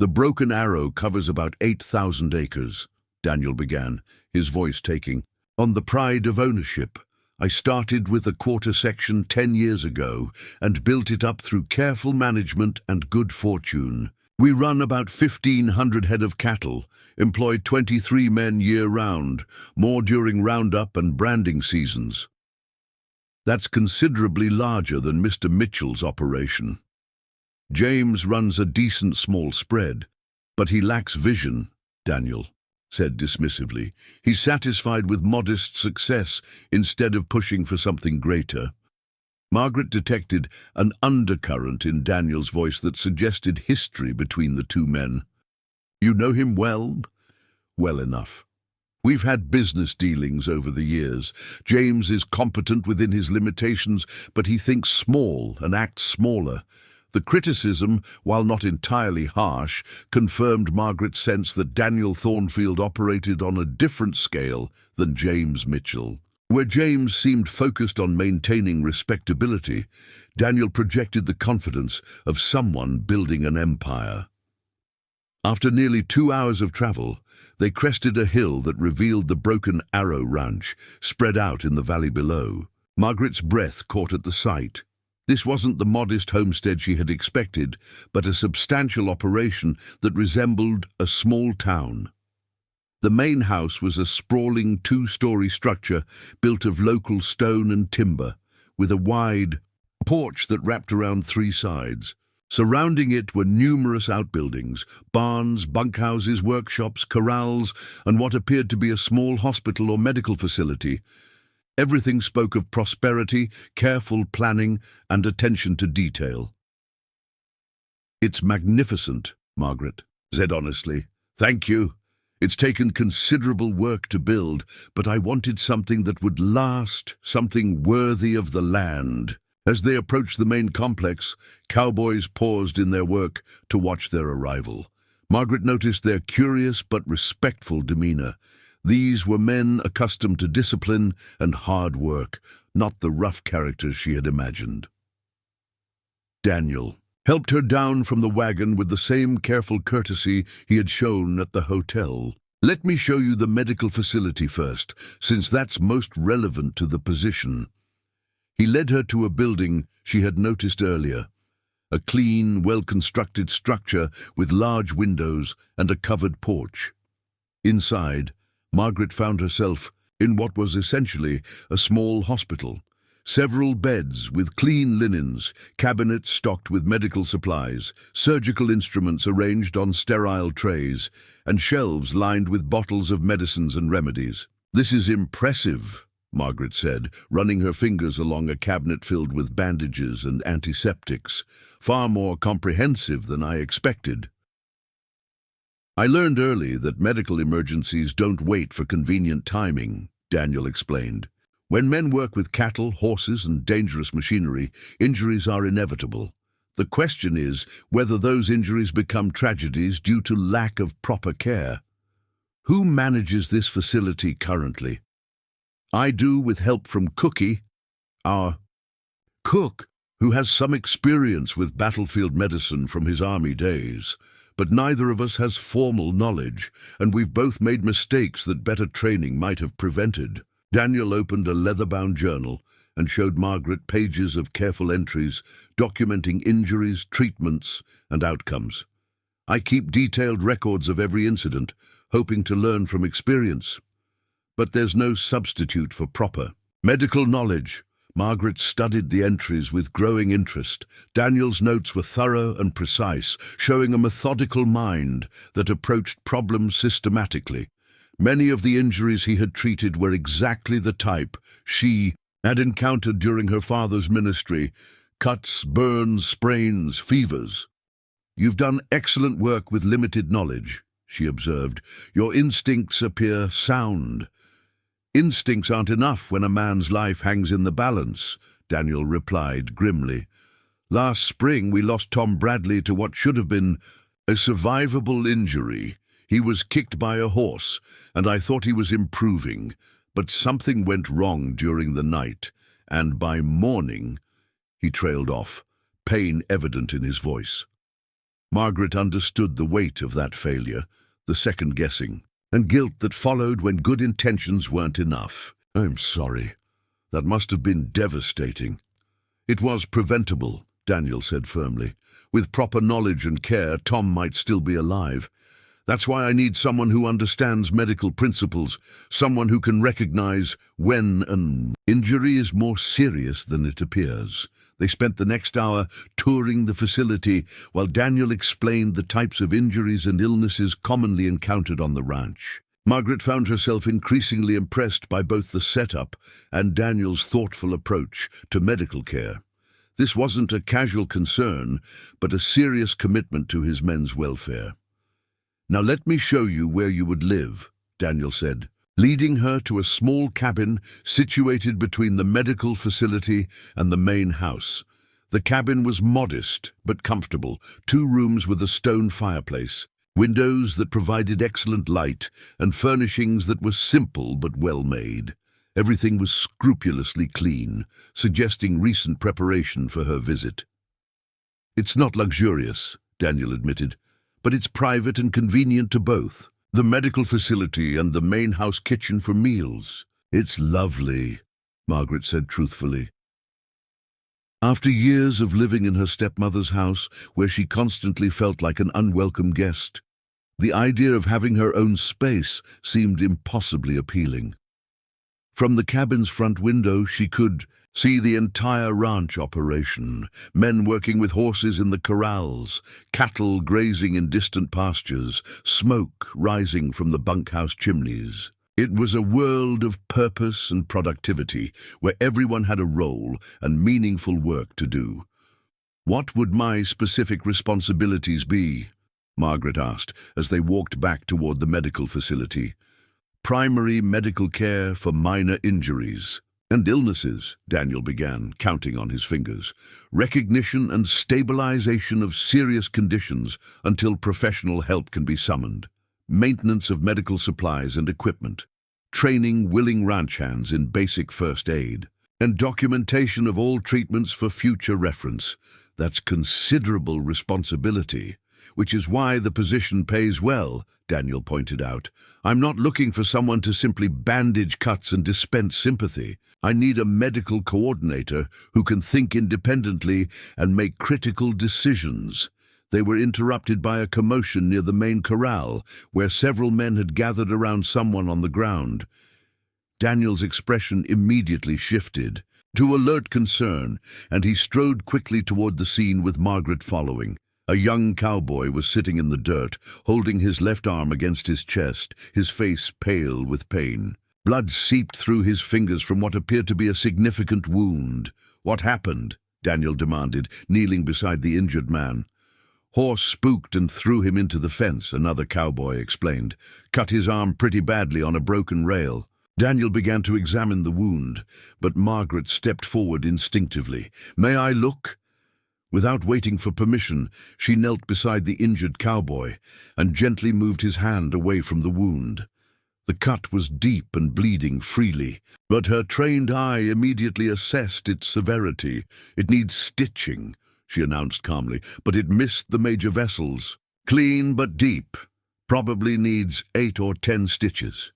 "The Broken Arrow covers about 8,000 acres, Daniel began, his voice taking. "On the pride of ownership. I started with a quarter section 10 years ago and built it up through careful management and good fortune. We run about 1,500 head of cattle, employ 23 men year-round, more during roundup and branding seasons. That's considerably larger than Mr. Mitchell's operation. James runs a decent small spread, but he lacks vision," Daniel said dismissively. "He's satisfied with modest success instead of pushing for something greater." Margaret detected an undercurrent in Daniel's voice that suggested history between the two men. "You know him well?" "Well enough. We've had business dealings over the years. James is competent within his limitations, but he thinks small and acts smaller." The criticism, while not entirely harsh, confirmed Margaret's sense that Daniel Thornfield operated on a different scale than James Mitchell. Where James seemed focused on maintaining respectability, Daniel projected the confidence of someone building an empire. After nearly 2 hours of travel, they crested a hill that revealed the Broken Arrow Ranch, spread out in the valley below. Margaret's breath caught at the sight. This wasn't the modest homestead she had expected, but a substantial operation that resembled a small town. The main house was a sprawling 2-story structure built of local stone and timber, with a wide porch that wrapped around 3 sides. Surrounding it were numerous outbuildings, barns, bunkhouses, workshops, corrals, and what appeared to be a small hospital or medical facility. Everything spoke of prosperity, careful planning, and attention to detail. "It's magnificent," Margaret said honestly. "Thank you. It's taken considerable work to build, but I wanted something that would last, something worthy of the land." As they approached the main complex, cowboys paused in their work to watch their arrival. Margaret noticed their curious but respectful demeanor. These were men accustomed to discipline and hard work, not the rough characters she had imagined. Daniel helped her down from the wagon with the same careful courtesy he had shown at the hotel. "Let me show you the medical facility first, since that's most relevant to the position." He led her to a building she had noticed earlier, a clean, well-constructed structure with large windows and a covered porch. Inside, Margaret found herself in what was essentially a small hospital. Several beds with clean linens, cabinets stocked with medical supplies, surgical instruments arranged on sterile trays, and shelves lined with bottles of medicines and remedies. "This is impressive," Margaret said, running her fingers along a cabinet filled with bandages and antiseptics. "Far more comprehensive than I expected." "I learned early that medical emergencies don't wait for convenient timing," Daniel explained. "When men work with cattle, horses, and dangerous machinery, injuries are inevitable. The question is whether those injuries become tragedies due to lack of proper care. Who manages this facility currently?" "I do, with help from Cookie, our cook, who has some experience with battlefield medicine from his army days. But neither of us has formal knowledge, and we've both made mistakes that better training might have prevented." Daniel opened a leather-bound journal and showed Margaret pages of careful entries documenting injuries, treatments, and outcomes. "I keep detailed records of every incident, hoping to learn from experience. But there's no substitute for proper medical knowledge. Margaret studied the entries with growing interest. Daniel's notes were thorough and precise, showing a methodical mind that approached problems systematically. Many of the injuries he had treated were exactly the type she had encountered during her father's ministry: cuts, burns, sprains, fevers. "You've done excellent work with limited knowledge," she observed. "Your instincts appear sound." "Instincts aren't enough when a man's life hangs in the balance," Daniel replied grimly. "Last spring we lost Tom Bradley to what should have been a survivable injury. He was kicked by a horse, and I thought he was improving, but something went wrong during the night, and by morning—" He trailed off, pain evident in his voice. Margaret understood the weight of that failure, the second-guessing, and guilt that followed when good intentions weren't enough. "I'm sorry. That must have been devastating." "It was preventable," Daniel said firmly. "With proper knowledge and care, Tom might still be alive. That's why I need someone who understands medical principles, someone who can recognize when an injury is more serious than it appears." They spent the next hour touring the facility while Daniel explained the types of injuries and illnesses commonly encountered on the ranch. Margaret found herself increasingly impressed by both the setup and Daniel's thoughtful approach to medical care. This wasn't a casual concern, but a serious commitment to his men's welfare. "Now let me show you where you would live," Daniel said, leading her to a small cabin situated between the medical facility and the main house. The cabin was modest but comfortable, 2 rooms with a stone fireplace, windows that provided excellent light, and furnishings that were simple but well made. Everything was scrupulously clean, suggesting recent preparation for her visit. "It's not luxurious," Daniel admitted, "but it's private and convenient to both. The medical facility and the main house kitchen for meals. It's lovely," Margaret said truthfully. After years of living in her stepmother's house, where she constantly felt like an unwelcome guest, the idea of having her own space seemed impossibly appealing. From the cabin's front window, she could see the entire ranch operation: men working with horses in the corrals, cattle grazing in distant pastures, smoke rising from the bunkhouse chimneys. It was a world of purpose and productivity, where everyone had a role and meaningful work to do. "What would my specific responsibilities be?" Margaret asked as they walked back toward the medical facility. "Primary medical care for minor injuries and illnesses," Daniel began, counting on his fingers. "Recognition and stabilization of serious conditions until professional help can be summoned. Maintenance of medical supplies and equipment. Training willing ranch hands in basic first aid. And documentation of all treatments for future reference. That's considerable responsibility, which is why the position pays well," Daniel pointed out. "I'm not looking for someone to simply bandage cuts and dispense sympathy. I need a medical coordinator who can think independently and make critical decisions." They were interrupted by a commotion near the main corral, where several men had gathered around someone on the ground. Daniel's expression immediately shifted to alert concern, and he strode quickly toward the scene with Margaret following. A young cowboy was sitting in the dirt, holding his left arm against his chest, his face pale with pain. Blood seeped through his fingers from what appeared to be a significant wound. "What happened?" Daniel demanded, kneeling beside the injured man. "Horse spooked and threw him into the fence," another cowboy explained. "Cut his arm pretty badly on a broken rail." Daniel began to examine the wound, but Margaret stepped forward instinctively. "May I look?" Without waiting for permission, she knelt beside the injured cowboy and gently moved his hand away from the wound. The cut was deep and bleeding freely, but her trained eye immediately assessed its severity. "It needs stitching," she announced calmly, "but it missed the major vessels. Clean but deep. Probably needs 8 or 10 stitches."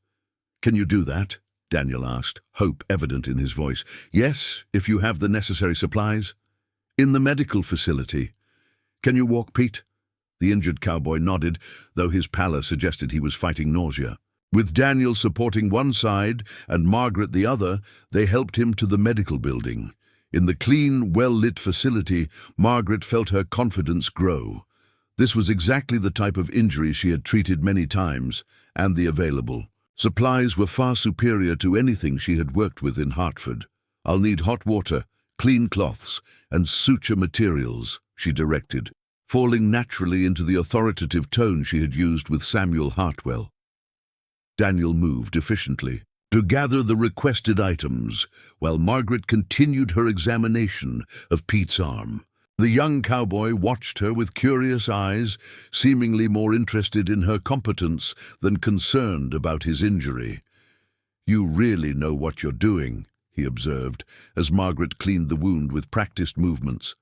"Can you do that?" Daniel asked, hope evident in his voice. "Yes, if you have the necessary supplies." "In the medical facility. Can you walk, Pete?" The injured cowboy nodded, though his pallor suggested he was fighting nausea. With Daniel supporting one side and Margaret the other, they helped him to the medical building. In the clean, well-lit facility, Margaret felt her confidence grow. This was exactly the type of injury she had treated many times, and the available. Supplies were far superior to anything she had worked with in Hartford. "I'll need hot water, clean cloths, and suture materials," she directed, falling naturally into the authoritative tone she had used with Samuel Hartwell. Daniel moved efficiently to gather the requested items, while Margaret continued her examination of Pete's arm. The young cowboy watched her with curious eyes, seemingly more interested in her competence than concerned about his injury. "You really know what you're doing," he observed, as Margaret cleaned the wound with practiced movements.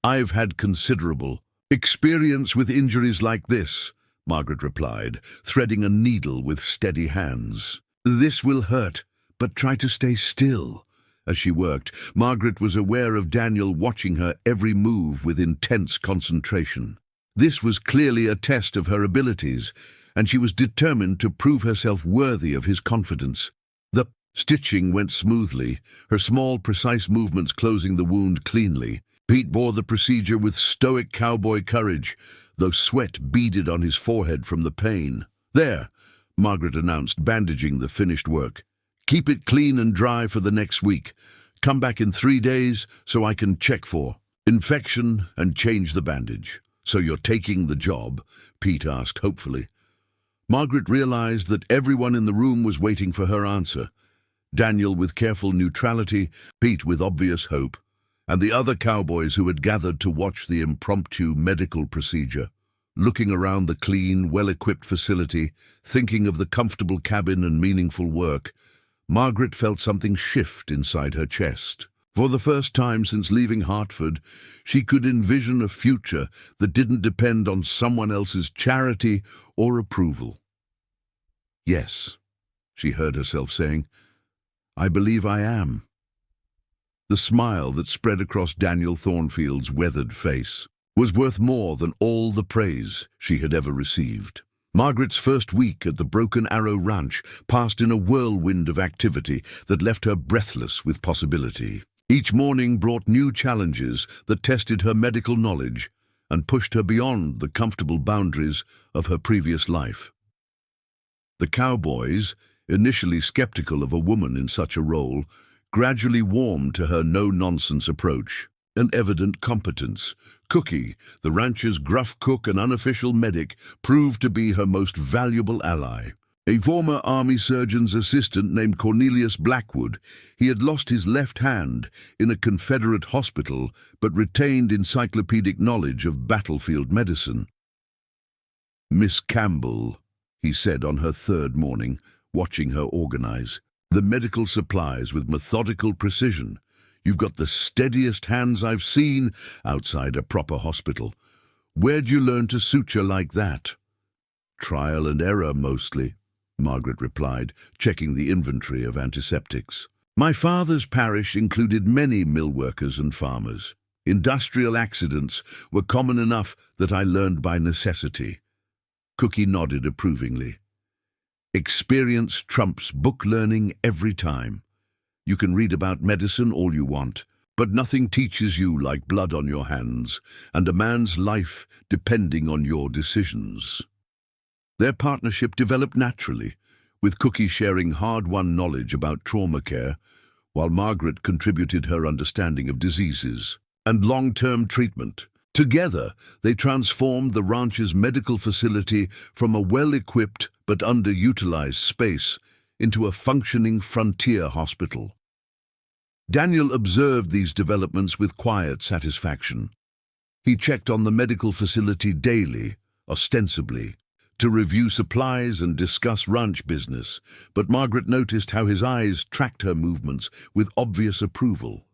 "I've had considerable experience with injuries like this," Margaret replied, threading a needle with steady hands. "This will hurt, but try to stay still." As she worked, Margaret was aware of Daniel watching her every move with intense concentration. This was clearly a test of her abilities, and she was determined to prove herself worthy of his confidence. The stitching went smoothly, her small, precise movements closing the wound cleanly. Pete bore the procedure with stoic cowboy courage, though sweat beaded on his forehead from the pain. "There," Margaret announced, bandaging the finished work. "Keep it clean and dry for the next week. Come back in 3 days so I can check for infection and change the bandage." "So you're taking the job?" Pete asked hopefully. Margaret realized that everyone in the room was waiting for her answer. Daniel with careful neutrality, Pete with obvious hope, and the other cowboys who had gathered to watch the impromptu medical procedure. Looking around the clean, well-equipped facility, thinking of the comfortable cabin and meaningful work, Margaret felt something shift inside her chest. For the first time since leaving Hartford, she could envision a future that didn't depend on someone else's charity or approval. "Yes," she heard herself saying, "I believe I am." The smile that spread across Daniel Thornfield's weathered face was worth more than all the praise she had ever received. Margaret's first week at the Broken Arrow Ranch passed in a whirlwind of activity that left her breathless with possibility. Each morning brought new challenges that tested her medical knowledge and pushed her beyond the comfortable boundaries of her previous life. The cowboys, initially skeptical of a woman in such a role, gradually warmed to her no-nonsense approach and evident competence. Cookie, the rancher's gruff cook and unofficial medic, proved to be her most valuable ally. A former Army surgeon's assistant named Cornelius Blackwood, he had lost his left hand in a Confederate hospital but retained encyclopedic knowledge of battlefield medicine. "Miss Campbell," he said on her third morning, watching her organize the medical supplies with methodical precision. "You've got the steadiest hands I've seen outside a proper hospital. Where'd you learn to suture like that?" "Trial and error, mostly," Margaret replied, checking the inventory of antiseptics. "My father's parish included many mill workers and farmers. Industrial accidents were common enough that I learned by necessity." Cookie nodded approvingly. "Experience trumps book learning every time. You can read about medicine all you want, but nothing teaches you like blood on your hands and a man's life depending on your decisions." Their partnership developed naturally, with Cookie sharing hard-won knowledge about trauma care, while Margaret contributed her understanding of diseases and long-term treatment. Together, they transformed the ranch's medical facility from a well-equipped but underutilized space into a functioning frontier hospital. Daniel observed these developments with quiet satisfaction. He checked on the medical facility daily, ostensibly, to review supplies and discuss ranch business, but Margaret noticed how his eyes tracked her movements with obvious approval.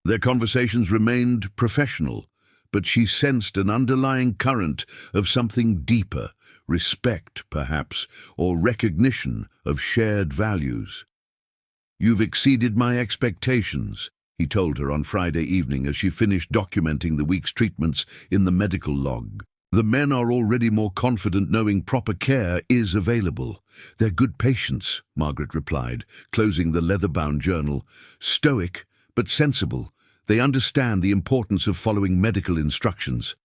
Their conversations remained professional, but she sensed an underlying current of something deeper, respect, perhaps, or recognition of shared values. "You've exceeded my expectations," he told her on Friday evening as she finished documenting the week's treatments in the medical log. The men are already more confident knowing proper care is available. They're good patients, Margaret replied, closing the leather-bound journal. Stoic, but sensible. They understand the importance of following medical instructions.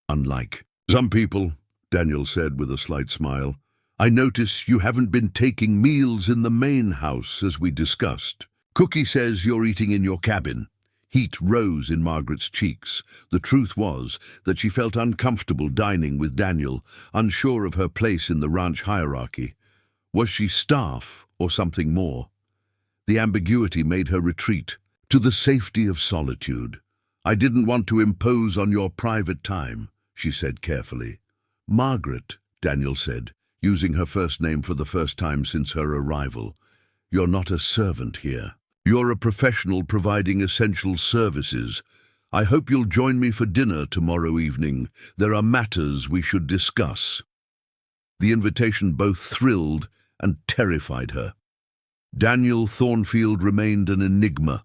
Unlike some people, Daniel said with a slight smile. I notice you haven't been taking meals in the main house as we discussed. Cookie says you're eating in your cabin. Heat rose in Margaret's cheeks. The truth was that she felt uncomfortable dining with Daniel, unsure of her place in the ranch hierarchy. Was she staff or something more? The ambiguity made her retreat to the safety of solitude. I didn't want to impose on your private time, she said carefully. Margaret, Daniel said, using her first name for the first time since her arrival. You're not a servant here. You're a professional providing essential services. I hope you'll join me for dinner tomorrow evening. There are matters we should discuss. The invitation both thrilled and terrified her. Daniel Thornfield remained an enigma,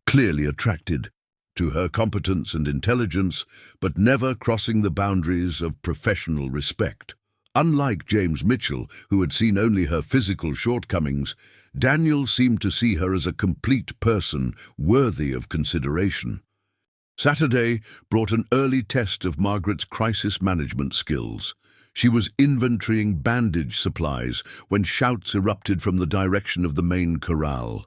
clearly attracted to her competence and intelligence, but never crossing the boundaries of professional respect. Unlike James Mitchell, who had seen only her physical shortcomings, Daniel seemed to see her as a complete person worthy of consideration. Saturday brought an early test of Margaret's crisis management skills. She was inventorying bandage supplies when shouts erupted from the direction of the main corral.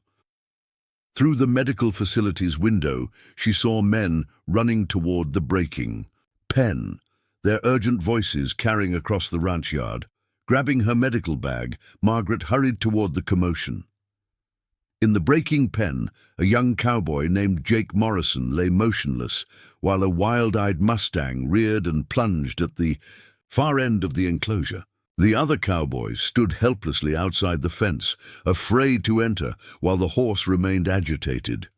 Through the medical facility's window, she saw men running toward the breaking pen, their urgent voices carrying across the ranch yard. Grabbing her medical bag, Margaret hurried toward the commotion. In the breaking pen, a young cowboy named Jake Morrison lay motionless, while a wild-eyed Mustang reared and plunged at the far end of the enclosure. The other cowboys stood helplessly outside the fence, afraid to enter, while the horse remained agitated.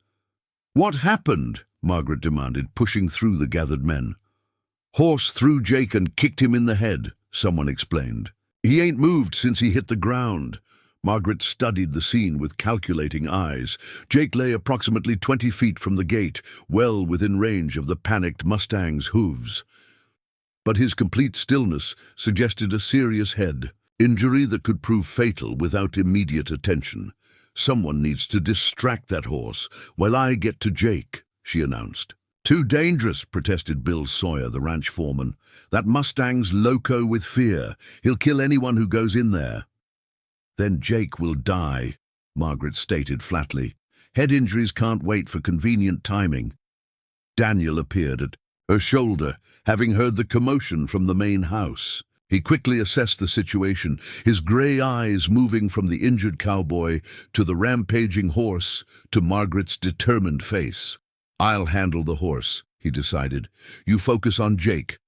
"What happened?" Margaret demanded, pushing through the gathered men. "Horse threw Jake and kicked him in the head," someone explained. "He ain't moved since he hit the ground." Margaret studied the scene with calculating eyes. Jake lay approximately 20 feet from the gate, well within range of the panicked Mustang's hooves. But his complete stillness suggested a serious head injury that could prove fatal without immediate attention. "Someone needs to distract that horse while I get to Jake," she announced. "Too dangerous," protested Bill Sawyer, the ranch foreman. "That Mustang's loco with fear. He'll kill anyone who goes in there." "Then Jake will die," Margaret stated flatly. "Head injuries can't wait for convenient timing." Daniel appeared at her shoulder, having heard the commotion from the main house. He quickly assessed the situation, his gray eyes moving from the injured cowboy to the rampaging horse to Margaret's determined face. "I'll handle the horse," he decided. "You focus on Jake."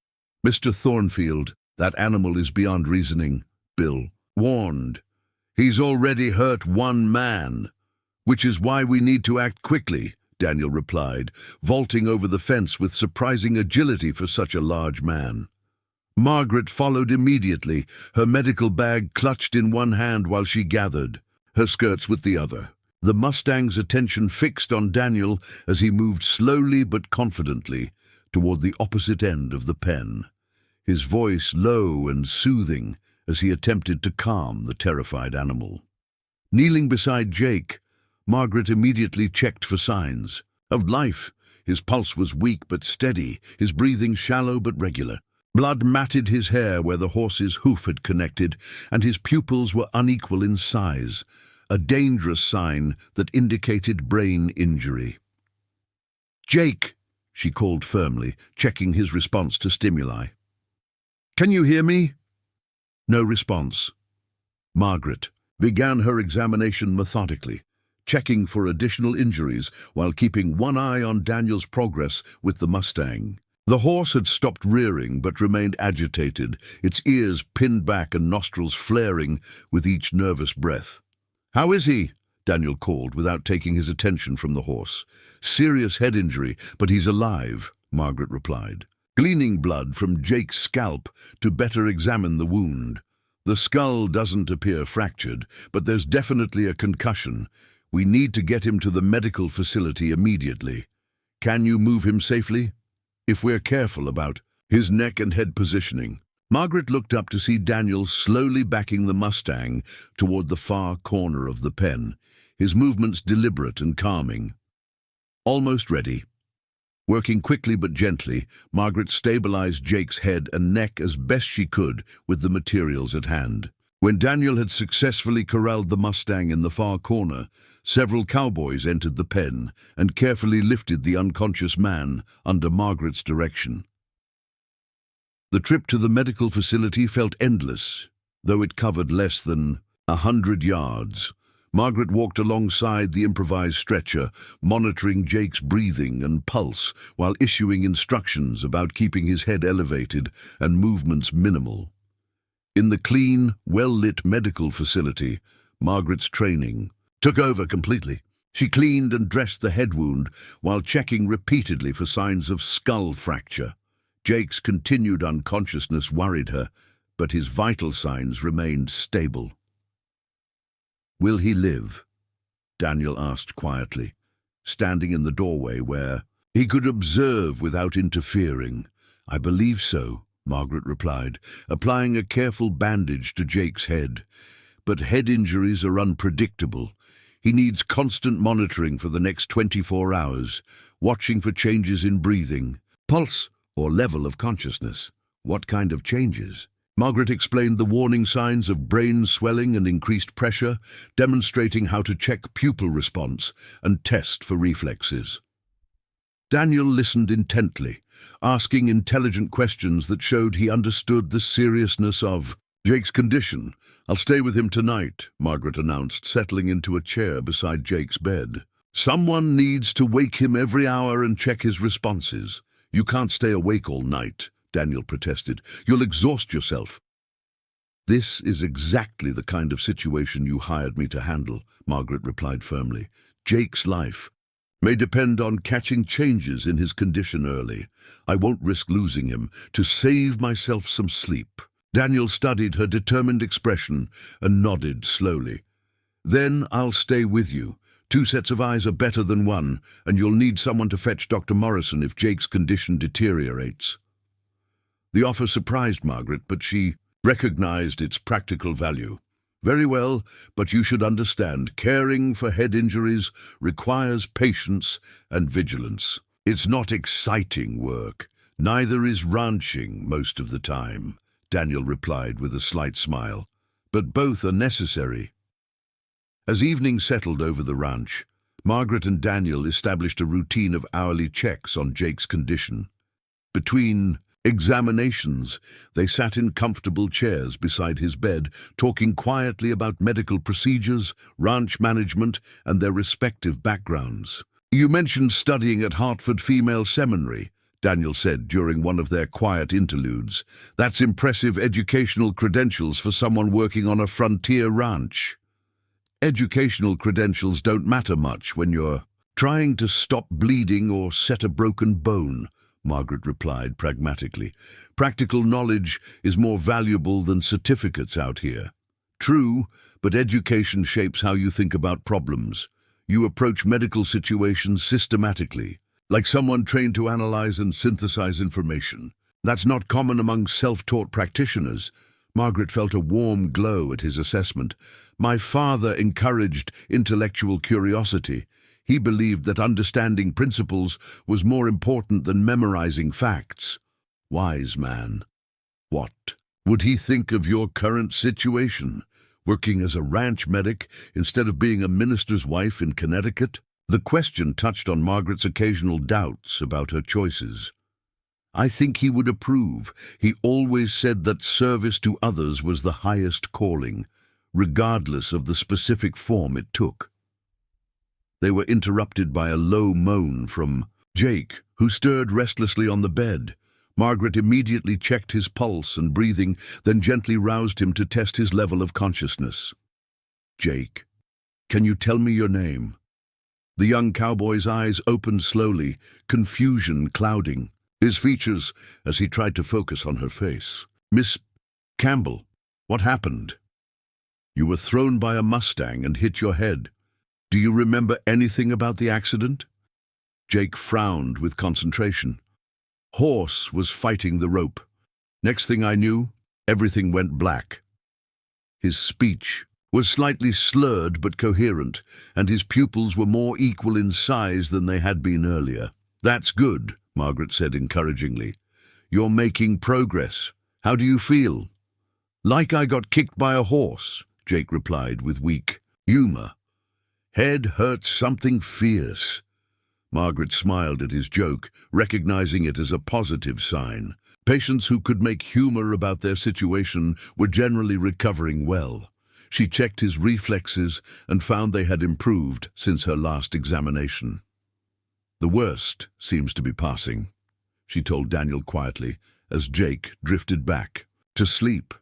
"Mr. Thornfield, that animal is beyond reasoning," Bill warned. "He's already hurt one man." "Which is why we need to act quickly," Daniel replied, vaulting over the fence with surprising agility for such a large man. Margaret followed immediately, her medical bag clutched in one hand while she gathered her skirts with the other. The Mustang's attention fixed on Daniel as he moved slowly but confidently toward the opposite end of the pen, his voice low and soothing as he attempted to calm the terrified animal. Kneeling beside Jake, Margaret immediately checked for signs of life. His pulse was weak but steady, his breathing shallow but regular. Blood matted his hair where the horse's hoof had connected, and his pupils were unequal in size, a dangerous sign that indicated brain injury. "Jake," she called firmly, checking his response to stimuli. "Can you hear me?" No response. Margaret began her examination methodically, checking for additional injuries while keeping one eye on Daniel's progress with the Mustang. The horse had stopped rearing but remained agitated, its ears pinned back and nostrils flaring with each nervous breath. "How is he?" Daniel called without taking his attention from the horse. "Serious head injury, but he's alive," Margaret replied, gleaning blood from Jake's scalp to better examine the wound. "The skull doesn't appear fractured, but there's definitely a concussion. We need to get him to the medical facility immediately. Can you move him safely?" "If we're careful about his neck and head positioning. Margaret looked up to see Daniel slowly backing the Mustang toward the far corner of the pen, his movements deliberate and calming. Almost ready. Working quickly but gently, Margaret stabilized Jake's head and neck as best she could with the materials at hand. When Daniel had successfully corralled the Mustang in the far corner, several cowboys entered the pen and carefully lifted the unconscious man under Margaret's direction. The trip to the medical facility felt endless, though it covered less than 100 yards. Margaret walked alongside the improvised stretcher, monitoring Jake's breathing and pulse while issuing instructions about keeping his head elevated and movements minimal. In the clean, well-lit medical facility, Margaret's training took over completely. She cleaned and dressed the head wound while checking repeatedly for signs of skull fracture. Jake's continued unconsciousness worried her, but his vital signs remained stable. "Will he live?" Daniel asked quietly, standing in the doorway where he could observe without interfering. "I believe so," Margaret replied, applying a careful bandage to Jake's head. "But head injuries are unpredictable. He needs constant monitoring for the next 24 hours, watching for changes in breathing, pulse, or level of consciousness." "What kind of changes?" Margaret explained the warning signs of brain swelling and increased pressure, demonstrating how to check pupil response and test for reflexes. Daniel listened intently, asking intelligent questions that showed he understood the seriousness of Jake's condition. "I'll stay with him tonight," Margaret announced, settling into a chair beside Jake's bed. "Someone needs to wake him every hour and check his responses." "You can't stay awake all night," Daniel protested. "You'll exhaust yourself." "This is exactly the kind of situation you hired me to handle," Margaret replied firmly. "Jake's life may depend on catching changes in his condition early. I won't risk losing him to save myself some sleep." Daniel studied her determined expression and nodded slowly. "Then I'll stay with you. 2 sets of eyes are better than 1, and you'll need someone to fetch Dr. Morrison if Jake's condition deteriorates." The offer surprised Margaret, but she recognized its practical value. "Very well, but you should understand, caring for head injuries requires patience and vigilance. It's not exciting work. Neither is ranching most of the time," Daniel replied with a slight smile. "But both are necessary." As evening settled over the ranch, Margaret and Daniel established a routine of hourly checks on Jake's condition. Between examinations, they sat in comfortable chairs beside his bed, talking quietly about medical procedures, ranch management, and their respective backgrounds. "You mentioned studying at Hartford Female Seminary," Daniel said during one of their quiet interludes. "That's impressive educational credentials for someone working on a frontier ranch." "Educational credentials don't matter much when you're trying to stop bleeding or set a broken bone," Margaret replied pragmatically. "Practical knowledge is more valuable than certificates out here." "True, but education shapes how you think about problems. You approach medical situations systematically, like someone trained to analyze and synthesize information. That's not common among self-taught practitioners." Margaret felt a warm glow at his assessment. "My father encouraged intellectual curiosity. He believed that understanding principles was more important than memorizing facts." "Wise man. What would he think of your current situation, working as a ranch medic instead of being a minister's wife in Connecticut?" The question touched on Margaret's occasional doubts about her choices. "I think he would approve. He always said that service to others was the highest calling, regardless of the specific form it took." They were interrupted by a low moan from Jake, who stirred restlessly on the bed. Margaret immediately checked his pulse and breathing, then gently roused him to test his level of consciousness. "Jake, can you tell me your name?" The young cowboy's eyes opened slowly, confusion clouding his features as he tried to focus on her face. "Miss Campbell, what happened?" "You were thrown by a Mustang and hit your head. Do you remember anything about the accident?" Jake frowned with concentration. horse was fighting the rope. Next thing I knew, everything went black. His speech was slightly slurred but coherent, and his pupils were more equal in size than they had been earlier. "That's good," Margaret said encouragingly. "You're making progress. How do you feel?" "Like I got kicked by a horse," Jake replied with weak humor. "Head hurts something fierce." Margaret smiled at his joke, recognizing it as a positive sign. Patients who could make humor about their situation were generally recovering well. She checked his reflexes and found they had improved since her last examination. "The worst seems to be passing," she told Daniel quietly, as Jake drifted back to sleep.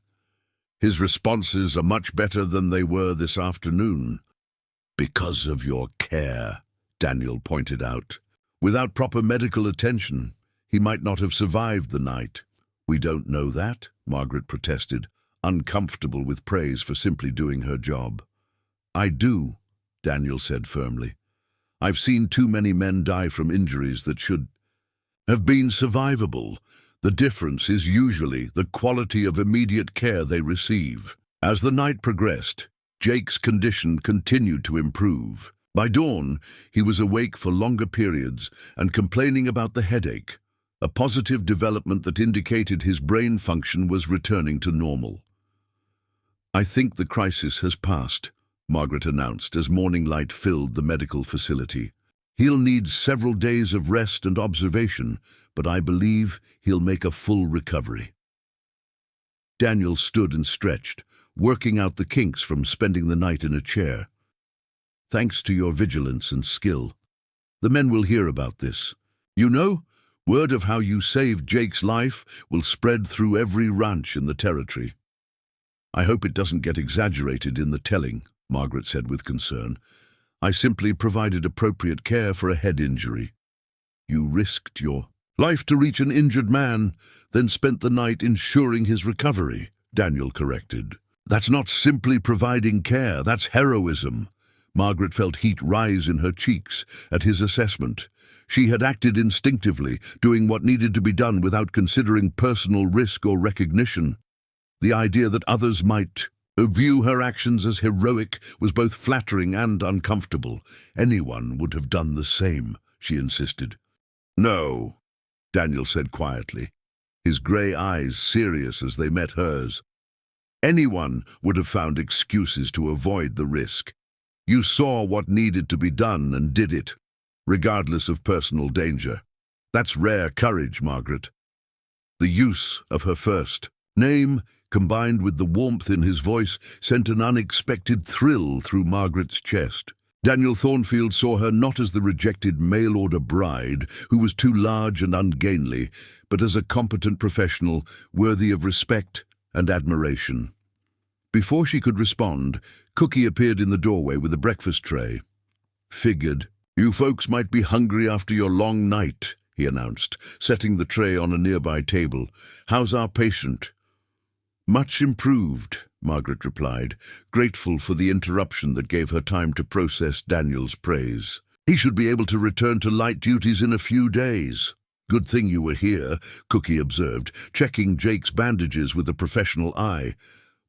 "His responses are much better than they were this afternoon." "Because of your care," Daniel pointed out. "Without proper medical attention, he might not have survived the night." "We don't know that," Margaret protested, uncomfortable with praise for simply doing her job. "I do," Daniel said firmly. "I've seen too many men die from injuries that should have been survivable. The difference is usually the quality of immediate care they receive." As the night progressed, Jake's condition continued to improve. By dawn, he was awake for longer periods and complaining about the headache, a positive development that indicated his brain function was returning to normal. "I think the crisis has passed," Margaret announced as morning light filled the medical facility. "He'll need several days of rest and observation, but I believe he'll make a full recovery." Daniel stood and stretched, working out the kinks from spending the night in a chair. "Thanks to your vigilance and skill. The men will hear about this. You know, word of how you saved Jake's life will spread through every ranch in the territory." "I hope it doesn't get exaggerated in the telling," Margaret said with concern. "I simply provided appropriate care for a head injury." "You risked your life to reach an injured man, then spent the night ensuring his recovery," Daniel corrected. "That's not simply providing care, that's heroism." Margaret felt heat rise in her cheeks at his assessment. She had acted instinctively, doing what needed to be done without considering personal risk or recognition. The idea that others might view her actions as heroic was both flattering and uncomfortable. "Anyone would have done the same," she insisted. "No," Daniel said quietly, his grey eyes serious as they met hers. "Anyone would have found excuses to avoid the risk. You saw what needed to be done and did it, regardless of personal danger. That's rare courage, Margaret." The use of her first name, combined with the warmth in his voice, sent an unexpected thrill through Margaret's chest. Daniel Thornfield saw her not as the rejected mail-order bride who was too large and ungainly, but as a competent professional worthy of respect and admiration. Before she could respond, Cookie appeared in the doorway with a breakfast tray. "Figured you folks might be hungry after your long night," he announced, setting the tray on a nearby table. "How's our patient?" "Much improved," Margaret replied, grateful for the interruption that gave her time to process Daniel's praise. "He should be able to return to light duties in a few days." "Good thing you were here," Cookie observed, checking Jake's bandages with a professional eye.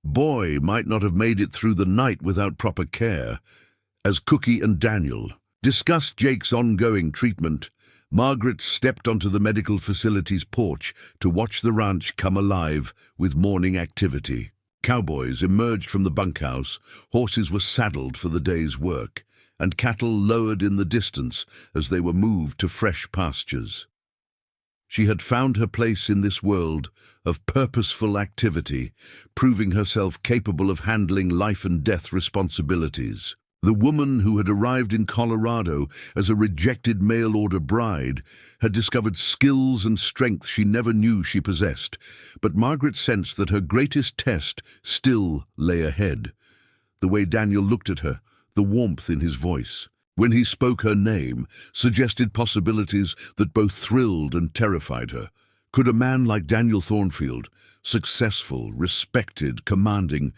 "Boy might not have made it through the night without proper care." As Cookie and Daniel discussed Jake's ongoing treatment, Margaret stepped onto the medical facility's porch to watch the ranch come alive with morning activity. Cowboys emerged from the bunkhouse, horses were saddled for the day's work, and cattle lowered in the distance as they were moved to fresh pastures. She had found her place in this world of purposeful activity, proving herself capable of handling life and death responsibilities. The woman who had arrived in Colorado as a rejected mail-order bride had discovered skills and strength she never knew she possessed, but Margaret sensed that her greatest test still lay ahead. The way Daniel looked at her, the warmth in his voice, when he spoke her name, suggested possibilities that both thrilled and terrified her. Could a man like Daniel Thornfield, successful, respected, commanding,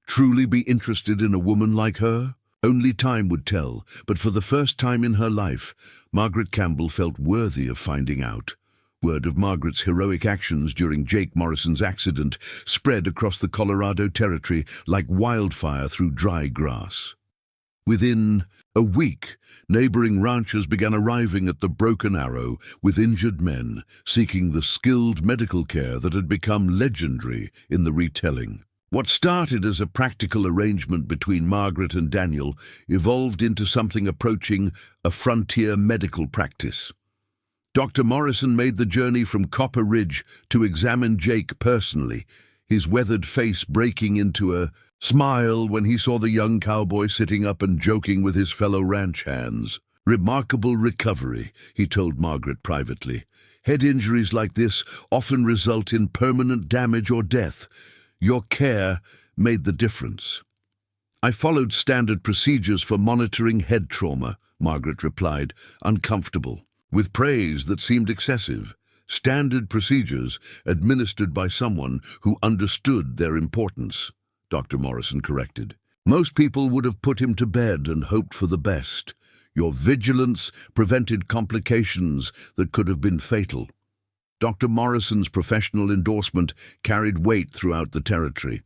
truly be interested in a woman like her? Only time would tell, but for the first time in her life, Margaret Campbell felt worthy of finding out. Word of Margaret's heroic actions during Jake Morrison's accident spread across the Colorado Territory like wildfire through dry grass. Within a week, neighboring ranchers began arriving at the Broken Arrow with injured men, seeking the skilled medical care that had become legendary in the retelling. What started as a practical arrangement between Margaret and Daniel evolved into something approaching a frontier medical practice. Dr. Morrison made the journey from Copper Ridge to examine Jake personally, his weathered face breaking into a smile when he saw the young cowboy sitting up and joking with his fellow ranch hands. "Remarkable recovery," he told Margaret privately. "Head injuries like this often result in permanent damage or death. Your care made the difference." "I followed standard procedures for monitoring head trauma," Margaret replied, uncomfortable, with praise that seemed excessive. "Standard procedures administered by someone who understood their importance," Dr. Morrison corrected. "Most people would have put him to bed and hoped for the best. Your vigilance prevented complications that could have been fatal." Dr. Morrison's professional endorsement carried weight throughout the territory.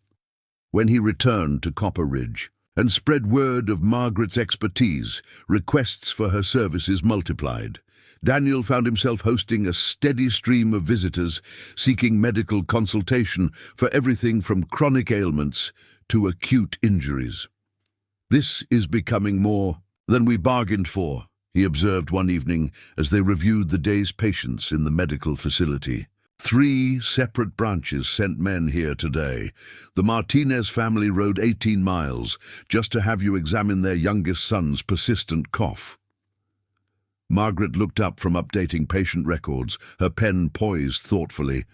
When he returned to Copper Ridge and spread word of Margaret's expertise, requests for her services multiplied. Daniel found himself hosting a steady stream of visitors seeking medical consultation for everything from chronic ailments to acute injuries. "This is becoming more than we bargained for," he observed one evening as they reviewed the day's patients in the medical facility. "3 separate branches sent men here today. The Martinez family rode 18 miles just to have you examine their youngest son's persistent cough." Margaret looked up from updating patient records, her pen poised thoughtfully.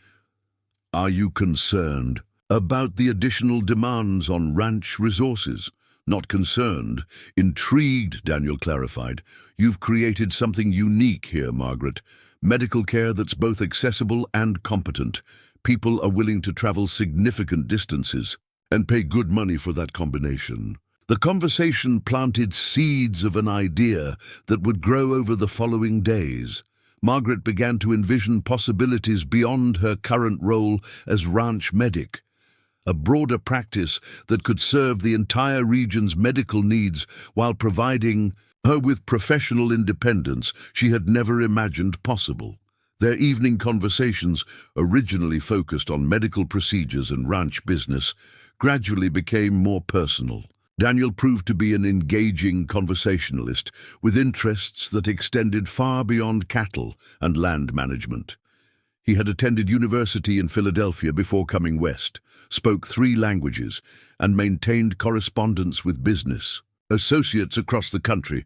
"Are you concerned about the additional demands on ranch resources?" "Not concerned. Intrigued," Daniel clarified. "You've created something unique here, Margaret. Medical care that's both accessible and competent. People are willing to travel significant distances and pay good money for that combination." The conversation planted seeds of an idea that would grow over the following days. Margaret began to envision possibilities beyond her current role as ranch medic. A broader practice that could serve the entire region's medical needs while providing her with professional independence she had never imagined possible. Their evening conversations, originally focused on medical procedures and ranch business, gradually became more personal. Daniel proved to be an engaging conversationalist with interests that extended far beyond cattle and land management. He had attended university in Philadelphia before coming west, spoke 3 languages, and maintained correspondence with business associates across the country.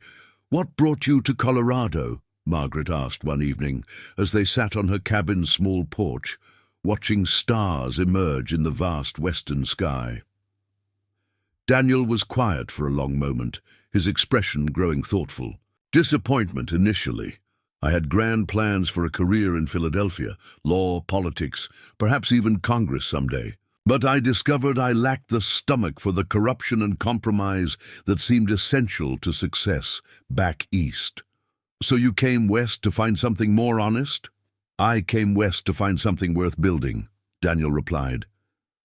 "What brought you to Colorado?" Margaret asked one evening as they sat on her cabin's small porch, watching stars emerge in the vast western sky. Daniel was quiet for a long moment, his expression growing thoughtful. "Disappointment initially. I had grand plans for a career in Philadelphia, law, politics, perhaps even Congress someday. But I discovered I lacked the stomach for the corruption and compromise that seemed essential to success back east." "So you came west to find something more honest?" "I came west to find something worth building," Daniel replied.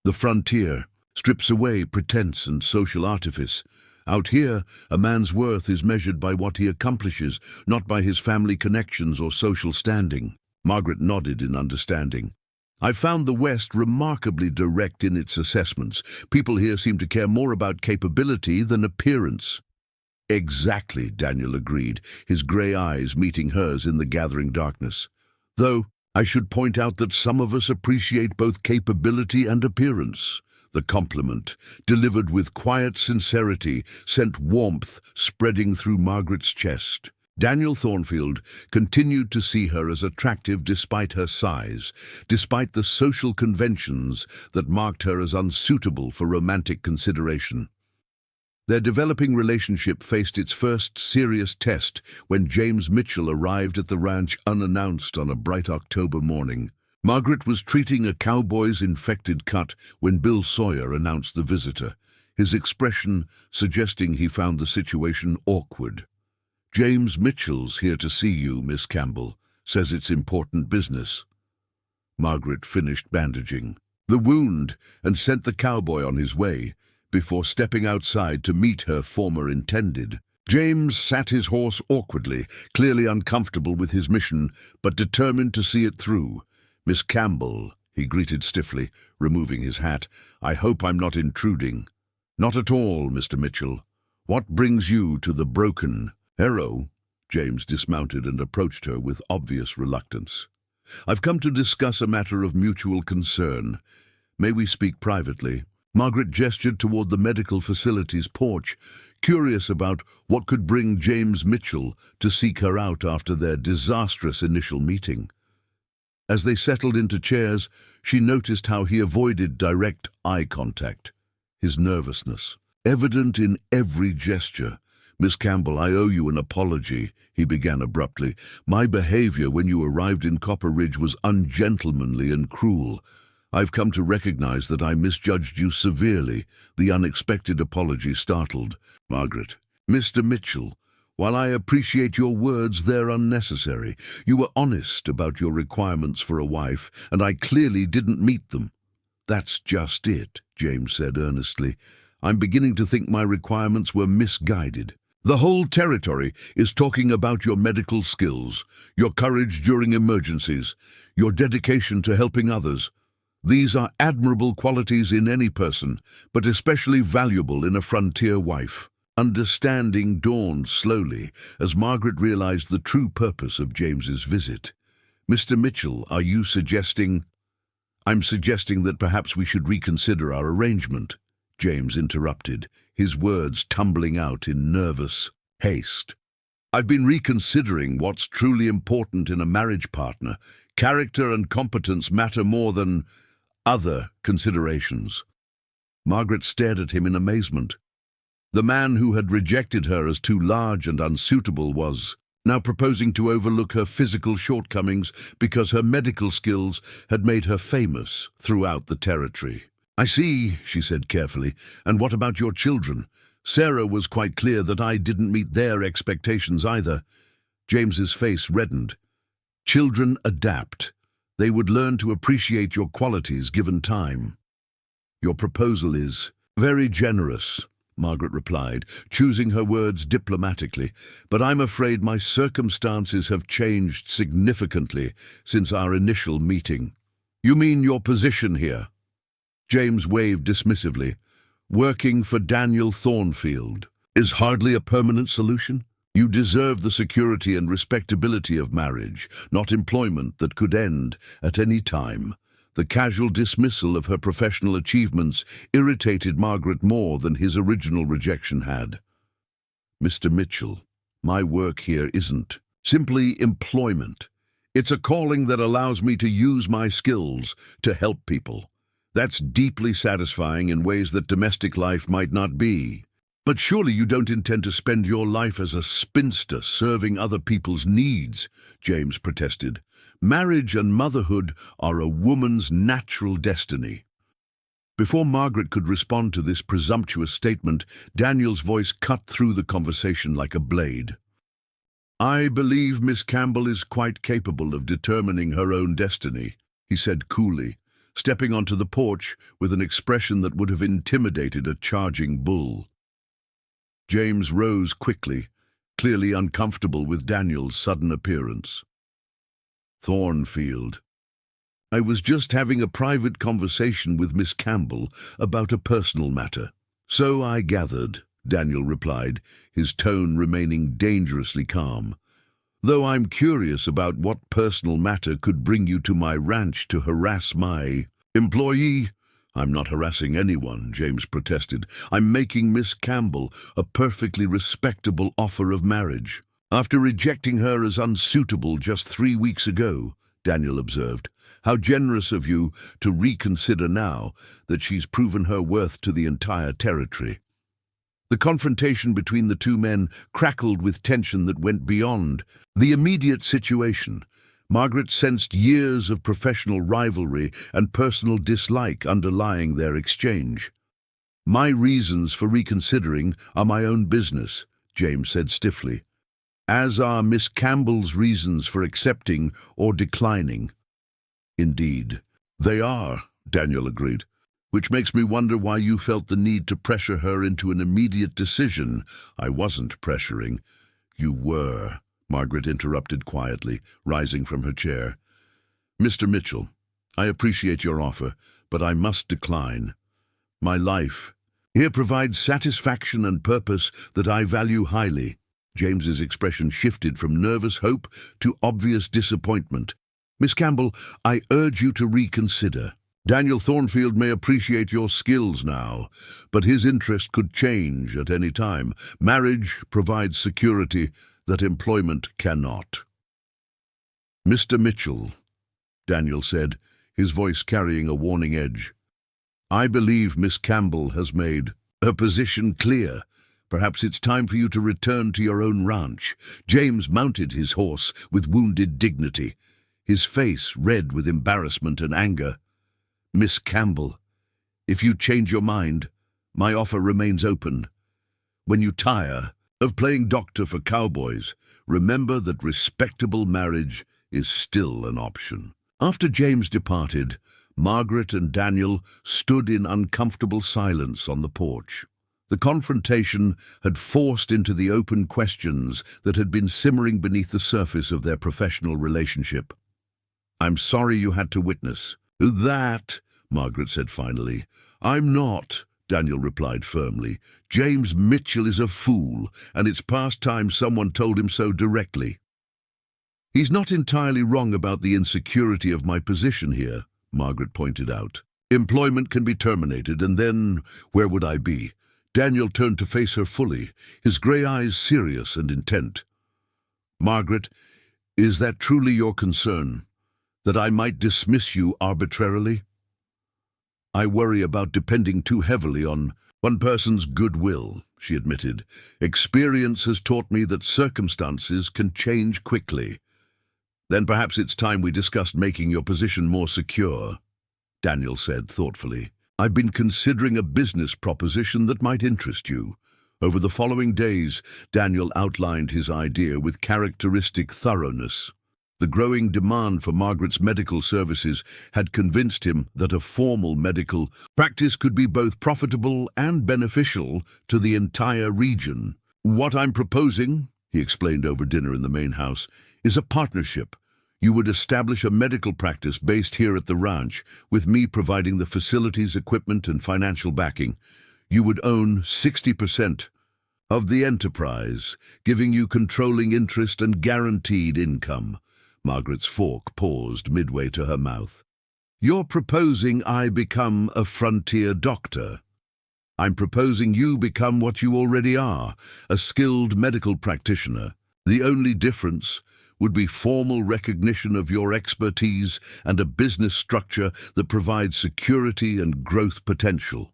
"The frontier strips away pretense and social artifice. Out here, a man's worth is measured by what he accomplishes, not by his family connections or social standing." Margaret nodded in understanding. "I found the West remarkably direct in its assessments. People here seem to care more about capability than appearance." "Exactly," Daniel agreed, his grey eyes meeting hers in the gathering darkness. "Though I should point out that some of us appreciate both capability and appearance." The compliment, delivered with quiet sincerity, sent warmth spreading through Margaret's chest. Daniel Thornfield continued to see her as attractive despite her size, despite the social conventions that marked her as unsuitable for romantic consideration. Their developing relationship faced its first serious test when James Mitchell arrived at the ranch unannounced on a bright October morning. Margaret was treating a cowboy's infected cut when Bill Sawyer announced the visitor, his expression suggesting he found the situation awkward. "James Mitchell's here to see you, Miss Campbell," Says it's important business. Margaret finished bandaging the wound and sent the cowboy on his way before stepping outside to meet her former intended. James sat his horse awkwardly, clearly uncomfortable with his mission, but determined to see it through. "Miss Campbell," he greeted stiffly, removing his hat. "I hope I'm not intruding." "Not at all, Mr. Mitchell. What brings you to the Broken Arrow?" James dismounted and approached her with obvious reluctance. "I've come to discuss a matter of mutual concern. May we speak privately?" Margaret gestured toward the medical facility's porch, curious about what could bring James Mitchell to seek her out after their disastrous initial meeting. As they settled into chairs, she noticed how he avoided direct eye contact, his nervousness evident in every gesture. "Miss Campbell, I owe you an apology," he began abruptly. "My behavior when you arrived in Copper Ridge was ungentlemanly and cruel. I've come to recognize that I misjudged you severely." The unexpected apology startled Margaret. "Mr. Mitchell, while I appreciate your words, they're unnecessary. You were honest about your requirements for a wife, and I clearly didn't meet them." "That's just it," James said earnestly. "I'm beginning to think my requirements were misguided. The whole territory is talking about your medical skills, your courage during emergencies, your dedication to helping others. These are admirable qualities in any person, but especially valuable in a frontier wife." Understanding dawned slowly as Margaret realized the true purpose of James's visit. "Mr. Mitchell, are you suggesting—" "I'm suggesting that perhaps we should reconsider our arrangement," James interrupted, his words tumbling out in nervous haste. "I've been reconsidering what's truly important in a marriage partner. Character and competence matter more than other considerations." Margaret stared at him in amazement. The man who had rejected her as too large and unsuitable was now proposing to overlook her physical shortcomings because her medical skills had made her famous throughout the territory. "I see," she said carefully. "And what about your children? Sarah was quite clear that I didn't meet their expectations either." James's face reddened. "Children adapt. They would learn to appreciate your qualities given time." "Your proposal is very generous," Margaret replied, choosing her words diplomatically, "but I'm afraid my circumstances have changed significantly since our initial meeting." "You mean your position here?" James waved dismissively. "Working for Daniel Thornfield is hardly a permanent solution. You deserve the security and respectability of marriage, not employment that could end at any time." The casual dismissal of her professional achievements irritated Margaret more than his original rejection had. "Mr. Mitchell, my work here isn't simply employment. It's a calling that allows me to use my skills to help people. That's deeply satisfying in ways that domestic life might not be." "But surely you don't intend to spend your life as a spinster serving other people's needs," James protested. "Marriage and motherhood are a woman's natural destiny." Before Margaret could respond to this presumptuous statement, Daniel's voice cut through the conversation like a blade. "I believe Miss Campbell is quite capable of determining her own destiny," he said coolly, stepping onto the porch with an expression that would have intimidated a charging bull. James rose quickly, clearly uncomfortable with Daniel's sudden appearance. "Thornfield. I was just having a private conversation with Miss Campbell about a personal matter." "So I gathered," Daniel replied, his tone remaining dangerously calm. "Though I'm curious about what personal matter could bring you to my ranch to harass my employee." "I'm not harassing anyone," James protested. "I'm making Miss Campbell a perfectly respectable offer of marriage." "After rejecting her as unsuitable just 3 weeks ago," Daniel observed. "How generous of you to reconsider now that she's proven her worth to the entire territory." The confrontation between the two men crackled with tension that went beyond the immediate situation. Margaret sensed years of professional rivalry and personal dislike underlying their exchange. "My reasons for reconsidering are my own business," James said stiffly. as are Miss Campbell's reasons for accepting or declining. Indeed, they are, Daniel agreed, which makes me wonder why you felt the need to pressure her into an immediate decision. I wasn't pressuring. You were, Margaret interrupted quietly, rising from her chair. Mr. Mitchell, I appreciate your offer, but I must decline. My life here provides satisfaction and purpose that I value highly. James's expression shifted from nervous hope to obvious disappointment. Miss Campbell, I urge you to reconsider. Daniel Thornfield may appreciate your skills now, but his interest could change at any time. Marriage provides security that employment cannot. Mr. Mitchell, Daniel said, his voice carrying a warning edge, I believe Miss Campbell has made her position clear. Perhaps it's time for you to return to your own ranch. James mounted his horse with wounded dignity, his face red with embarrassment and anger. Miss Campbell, if you change your mind, my offer remains open. When you tire of playing doctor for cowboys, remember that respectable marriage is still an option. After James departed, Margaret and Daniel stood in uncomfortable silence on the porch. The confrontation had forced into the open questions that had been simmering beneath the surface of their professional relationship. I'm sorry you had to witness that, Margaret said finally. I'm not, Daniel replied firmly. James Mitchell is a fool, and it's past time someone told him so directly. He's not entirely wrong about the insecurity of my position here, Margaret pointed out. Employment can be terminated, and then where would I be? Daniel turned to face her fully, his grey eyes serious and intent. Margaret, is that truly your concern? That I might dismiss you arbitrarily? I worry about depending too heavily on one person's goodwill, she admitted. Experience has taught me that circumstances can change quickly. Then perhaps it's time we discussed making your position more secure, Daniel said thoughtfully. I've been considering a business proposition that might interest you. Over the following days, Daniel outlined his idea with characteristic thoroughness. The growing demand for Margaret's medical services had convinced him that a formal medical practice could be both profitable and beneficial to the entire region. What I'm proposing, he explained over dinner in the main house, is a partnership. You would establish a medical practice based here at the ranch, with me providing the facilities, equipment, and financial backing. You would own 60% of the enterprise, giving you controlling interest and guaranteed income. Margaret's fork paused midway to her mouth. You're proposing I become a frontier doctor. I'm proposing you become what you already are, a skilled medical practitioner. The only difference would be formal recognition of your expertise and a business structure that provides security and growth potential.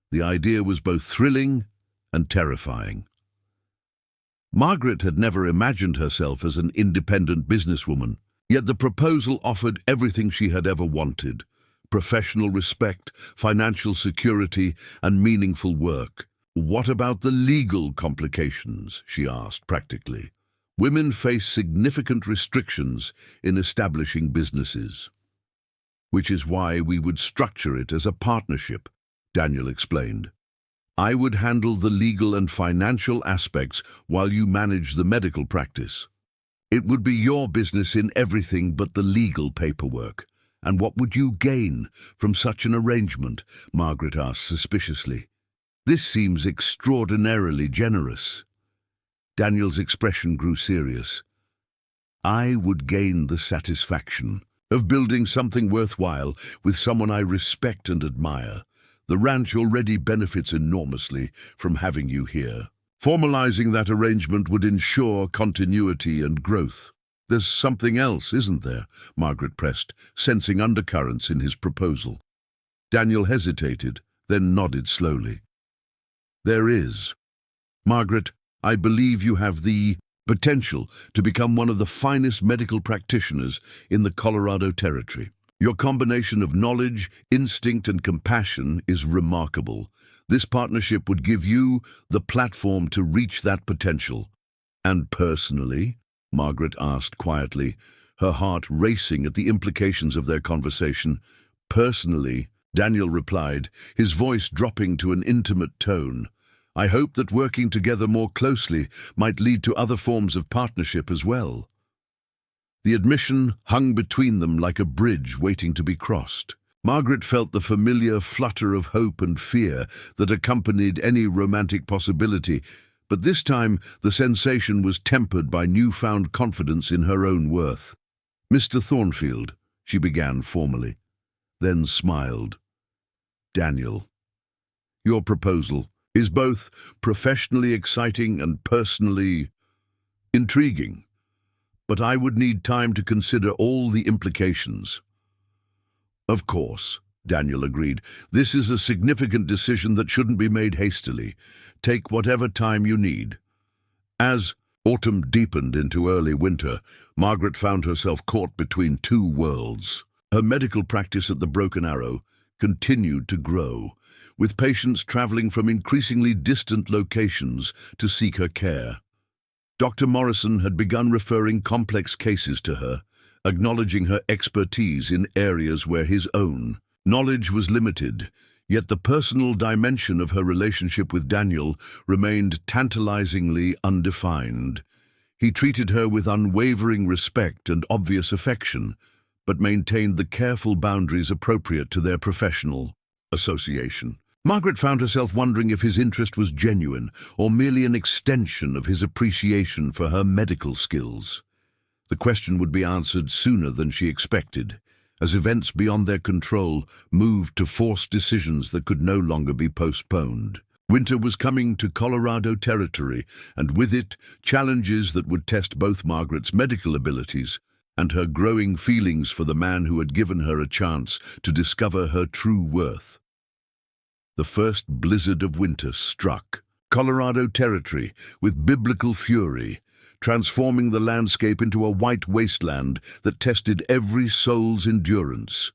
The idea was both thrilling and terrifying. Margaret had never imagined herself as an independent businesswoman, yet the proposal offered everything she had ever wanted: professional respect, financial security, and meaningful work. What about the legal complications? She asked practically. Women face significant restrictions in establishing businesses. Which is why we would structure it as a partnership, Daniel explained. I would handle the legal and financial aspects while you manage the medical practice. It would be your business in everything but the legal paperwork. And what would you gain from such an arrangement? Margaret asked suspiciously. This seems extraordinarily generous. Daniel's expression grew serious. I would gain the satisfaction of building something worthwhile with someone I respect and admire. The ranch already benefits enormously from having you here. Formalizing that arrangement would ensure continuity and growth. There's something else, isn't there? Margaret pressed, sensing undercurrents in his proposal. Daniel hesitated, then nodded slowly. There is. Margaret, I believe you have the potential to become one of the finest medical practitioners in the Colorado Territory. Your combination of knowledge, instinct, and compassion is remarkable. This partnership would give you the platform to reach that potential. And personally? Margaret asked quietly, her heart racing at the implications of their conversation. Personally, Daniel replied, his voice dropping to an intimate tone. I hope that working together more closely might lead to other forms of partnership as well. The admission hung between them like a bridge waiting to be crossed. Margaret felt the familiar flutter of hope and fear that accompanied any romantic possibility, but this time the sensation was tempered by newfound confidence in her own worth. Mr. Thornfield, she began formally, then smiled. Daniel, your proposal is both professionally exciting and personally intriguing, but I would need time to consider all the implications. Of course, Daniel agreed. This is a significant decision that shouldn't be made hastily. Take whatever time you need. As autumn deepened into early winter, Margaret found herself caught between two worlds. Her medical practice at the Broken Arrow continued to grow, with patients traveling from increasingly distant locations to seek her care. Dr. Morrison had begun referring complex cases to her, acknowledging her expertise in areas where his own knowledge was limited, yet the personal dimension of her relationship with Daniel remained tantalizingly undefined. He treated her with unwavering respect and obvious affection, but maintained the careful boundaries appropriate to their professional association. Margaret found herself wondering if his interest was genuine or merely an extension of his appreciation for her medical skills. The question would be answered sooner than she expected, as events beyond their control moved to force decisions that could no longer be postponed. Winter was coming to Colorado territory, and with it, challenges that would test both Margaret's medical abilities and her growing feelings for the man who had given her a chance to discover her true worth. The first blizzard of winter struck Colorado territory with biblical fury, transforming the landscape into a white wasteland that tested every soul's endurance.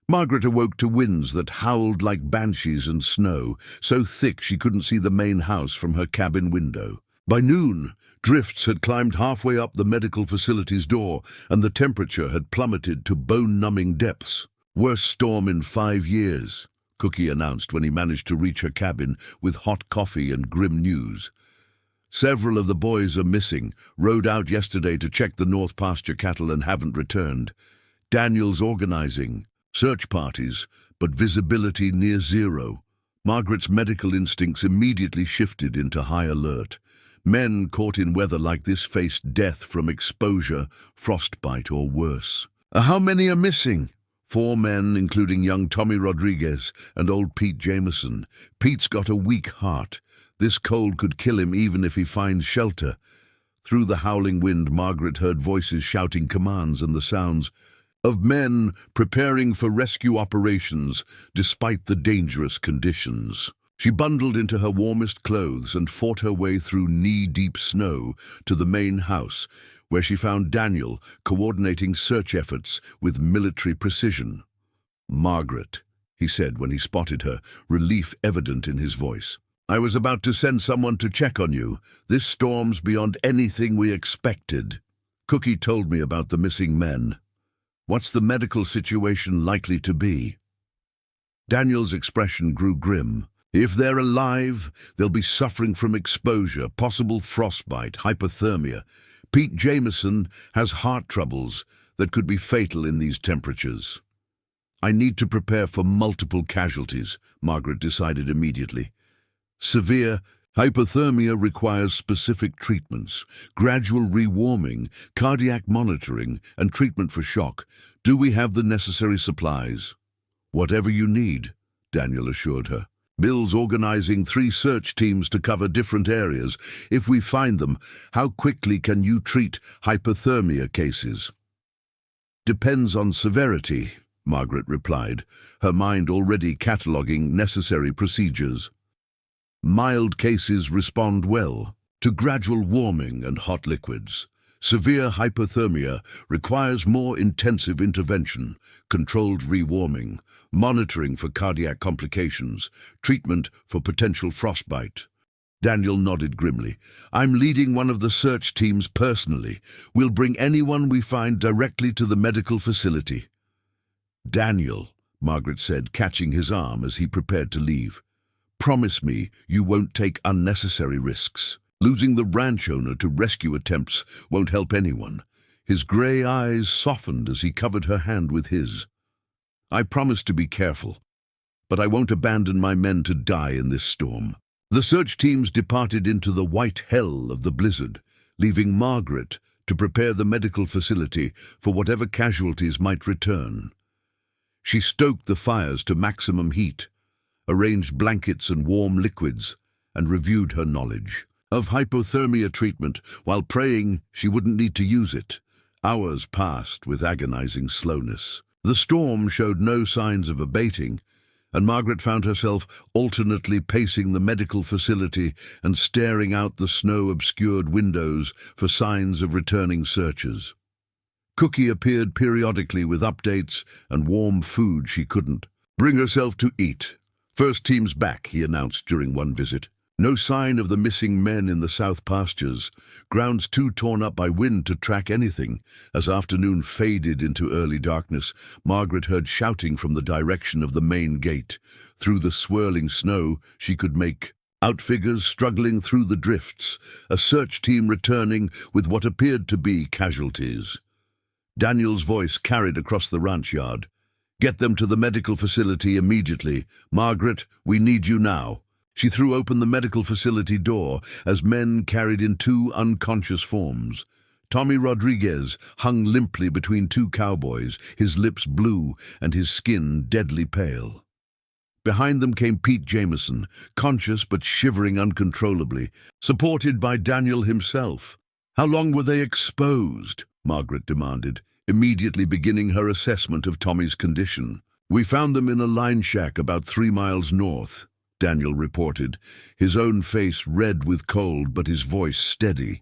Margaret awoke to winds that howled like banshees and snow, so thick she couldn't see the main house from her cabin window. By noon, drifts had climbed halfway up the medical facility's door, and the temperature had plummeted to bone-numbing depths. Worst storm in 5 years, Cookie announced when he managed to reach her cabin with hot coffee and grim news. Several of the boys are missing, rode out yesterday to check the North Pasture cattle and haven't returned. Daniel's organizing search parties, but visibility near zero. Margaret's medical instincts immediately shifted into high alert. Men caught in weather like this faced death from exposure, frostbite, or worse. How many are missing? 4 men, including young Tommy Rodriguez and old Pete Jameson. Pete's got a weak heart. This cold could kill him even if he finds shelter. Through the howling wind, Margaret heard voices shouting commands and the sounds of men preparing for rescue operations despite the dangerous conditions. She bundled into her warmest clothes and fought her way through knee-deep snow to the main house, where she found Daniel coordinating search efforts with military precision. "Margaret," he said when he spotted her, relief evident in his voice. "I was about to send someone to check on you. This storm's beyond anything we expected." Cookie told me about the missing men. What's the medical situation likely to be? Daniel's expression grew grim. If they're alive, they'll be suffering from exposure, possible frostbite, hypothermia. Pete Jameson has heart troubles that could be fatal in these temperatures. I need to prepare for multiple casualties, Margaret decided immediately. Severe hypothermia requires specific treatments, gradual rewarming, cardiac monitoring, and treatment for shock. Do we have the necessary supplies? Whatever you need, Daniel assured her. Bill's organizing 3 search teams to cover different areas. If we find them, how quickly can you treat hypothermia cases? Depends on severity, Margaret replied, her mind already cataloging necessary procedures. Mild cases respond well to gradual warming and hot liquids. Severe hypothermia requires more intensive intervention, controlled rewarming, monitoring for cardiac complications, treatment for potential frostbite. Daniel nodded grimly. I'm leading one of the search teams personally. We'll bring anyone we find directly to the medical facility. Daniel, Margaret said, catching his arm as he prepared to leave. Promise me you won't take unnecessary risks. Losing the ranch owner to rescue attempts won't help anyone. His grey eyes softened as he covered her hand with his. I promise to be careful, but I won't abandon my men to die in this storm. The search teams departed into the white hell of the blizzard, leaving Margaret to prepare the medical facility for whatever casualties might return. She stoked the fires to maximum heat, arranged blankets and warm liquids, and reviewed her knowledge of hypothermia treatment while praying she wouldn't need to use it. Hours passed with agonizing slowness. The storm showed no signs of abating, and Margaret found herself alternately pacing the medical facility and staring out the snow-obscured windows for signs of returning searchers. Cookie appeared periodically with updates and warm food she couldn't bring herself to eat. First team's back, he announced during one visit. No sign of the missing men in the south pastures, grounds too torn up by wind to track anything. As afternoon faded into early darkness, Margaret heard shouting from the direction of the main gate. Through the swirling snow, she could make out figures struggling through the drifts, a search team returning with what appeared to be casualties. Daniel's voice carried across the ranch yard. Get them to the medical facility immediately. Margaret, we need you now. She threw open the medical facility door as men carried in two unconscious forms. Tommy Rodriguez hung limply between two cowboys, his lips blue and his skin deadly pale. Behind them came Pete Jameson, conscious but shivering uncontrollably, supported by Daniel himself. How long were they exposed? Margaret demanded, immediately beginning her assessment of Tommy's condition. We found them in a line shack about 3 miles north, Daniel reported, his own face red with cold but his voice steady.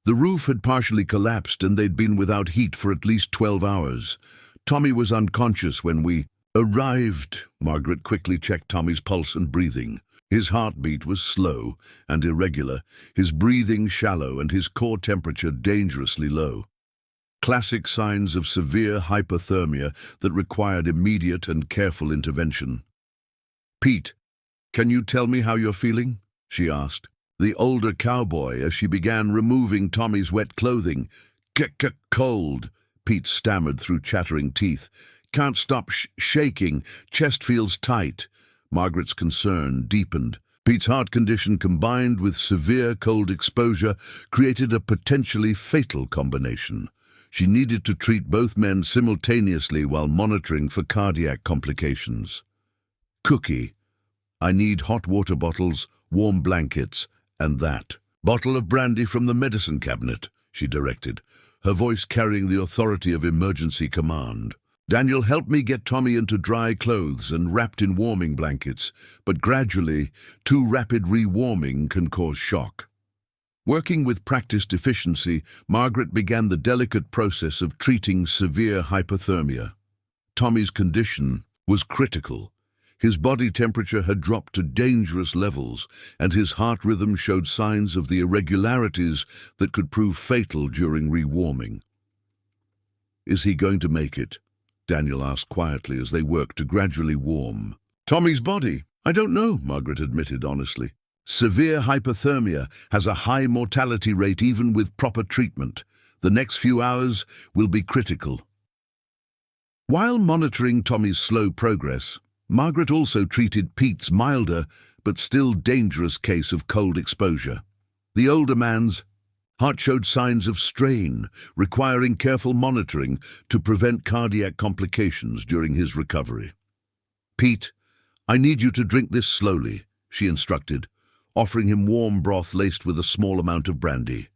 The roof had partially collapsed and they'd been without heat for at least 12 hours. Tommy was unconscious when we arrived. Margaret quickly checked Tommy's pulse and breathing. His heartbeat was slow and irregular, his breathing shallow and his core temperature dangerously low. Classic signs of severe hypothermia that required immediate and careful intervention. Pete, can you tell me how you're feeling? She asked. The older cowboy, as she began removing Tommy's wet clothing. Cold, Pete stammered through chattering teeth. Can't stop shaking, chest feels tight. Margaret's concern deepened. Pete's heart condition combined with severe cold exposure created a potentially fatal combination. She needed to treat both men simultaneously while monitoring for cardiac complications. Cookie, I need hot water bottles, warm blankets, and that. Bottle of brandy from the medicine cabinet, she directed, her voice carrying the authority of emergency command. Daniel helped me get Tommy into dry clothes and wrapped in warming blankets, but gradually, too rapid rewarming can cause shock. Working with practiced efficiency, Margaret began the delicate process of treating severe hypothermia. Tommy's condition was critical. His body temperature had dropped to dangerous levels, and his heart rhythm showed signs of the irregularities that could prove fatal during rewarming. Is he going to make it? Daniel asked quietly as they worked to gradually warm. Tommy's body? I don't know, Margaret admitted honestly. Severe hypothermia has a high mortality rate even with proper treatment. The next few hours will be critical. While monitoring Tommy's slow progress, Margaret also treated Pete's milder but still dangerous case of cold exposure. The older man's heart showed signs of strain, requiring careful monitoring to prevent cardiac complications during his recovery. Pete, I need you to drink this slowly, she instructed, offering him warm broth laced with a small amount of brandy.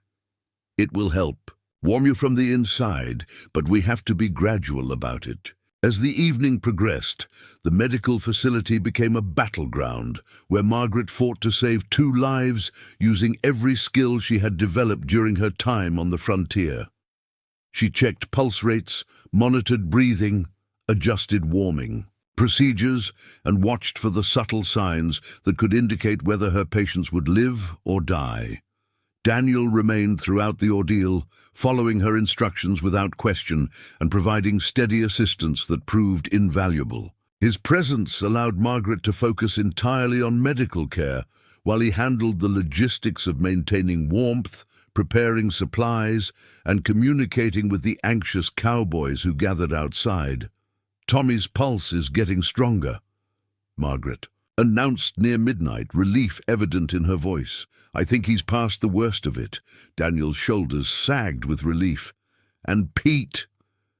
It will help. Warm you from the inside, but we have to be gradual about it. As the evening progressed, the medical facility became a battleground where Margaret fought to save 2 lives using every skill she had developed during her time on the frontier. She checked pulse rates, monitored breathing, adjusted warming. procedures and watched for the subtle signs that could indicate whether her patients would live or die. Daniel remained throughout the ordeal, following her instructions without question and providing steady assistance that proved invaluable. His presence allowed Margaret to focus entirely on medical care, while he handled the logistics of maintaining warmth, preparing supplies, and communicating with the anxious cowboys who gathered outside. "Tommy's pulse is getting stronger," Margaret announced near midnight, relief evident in her voice. "I think he's past the worst of it." Daniel's shoulders sagged with relief. "And Pete,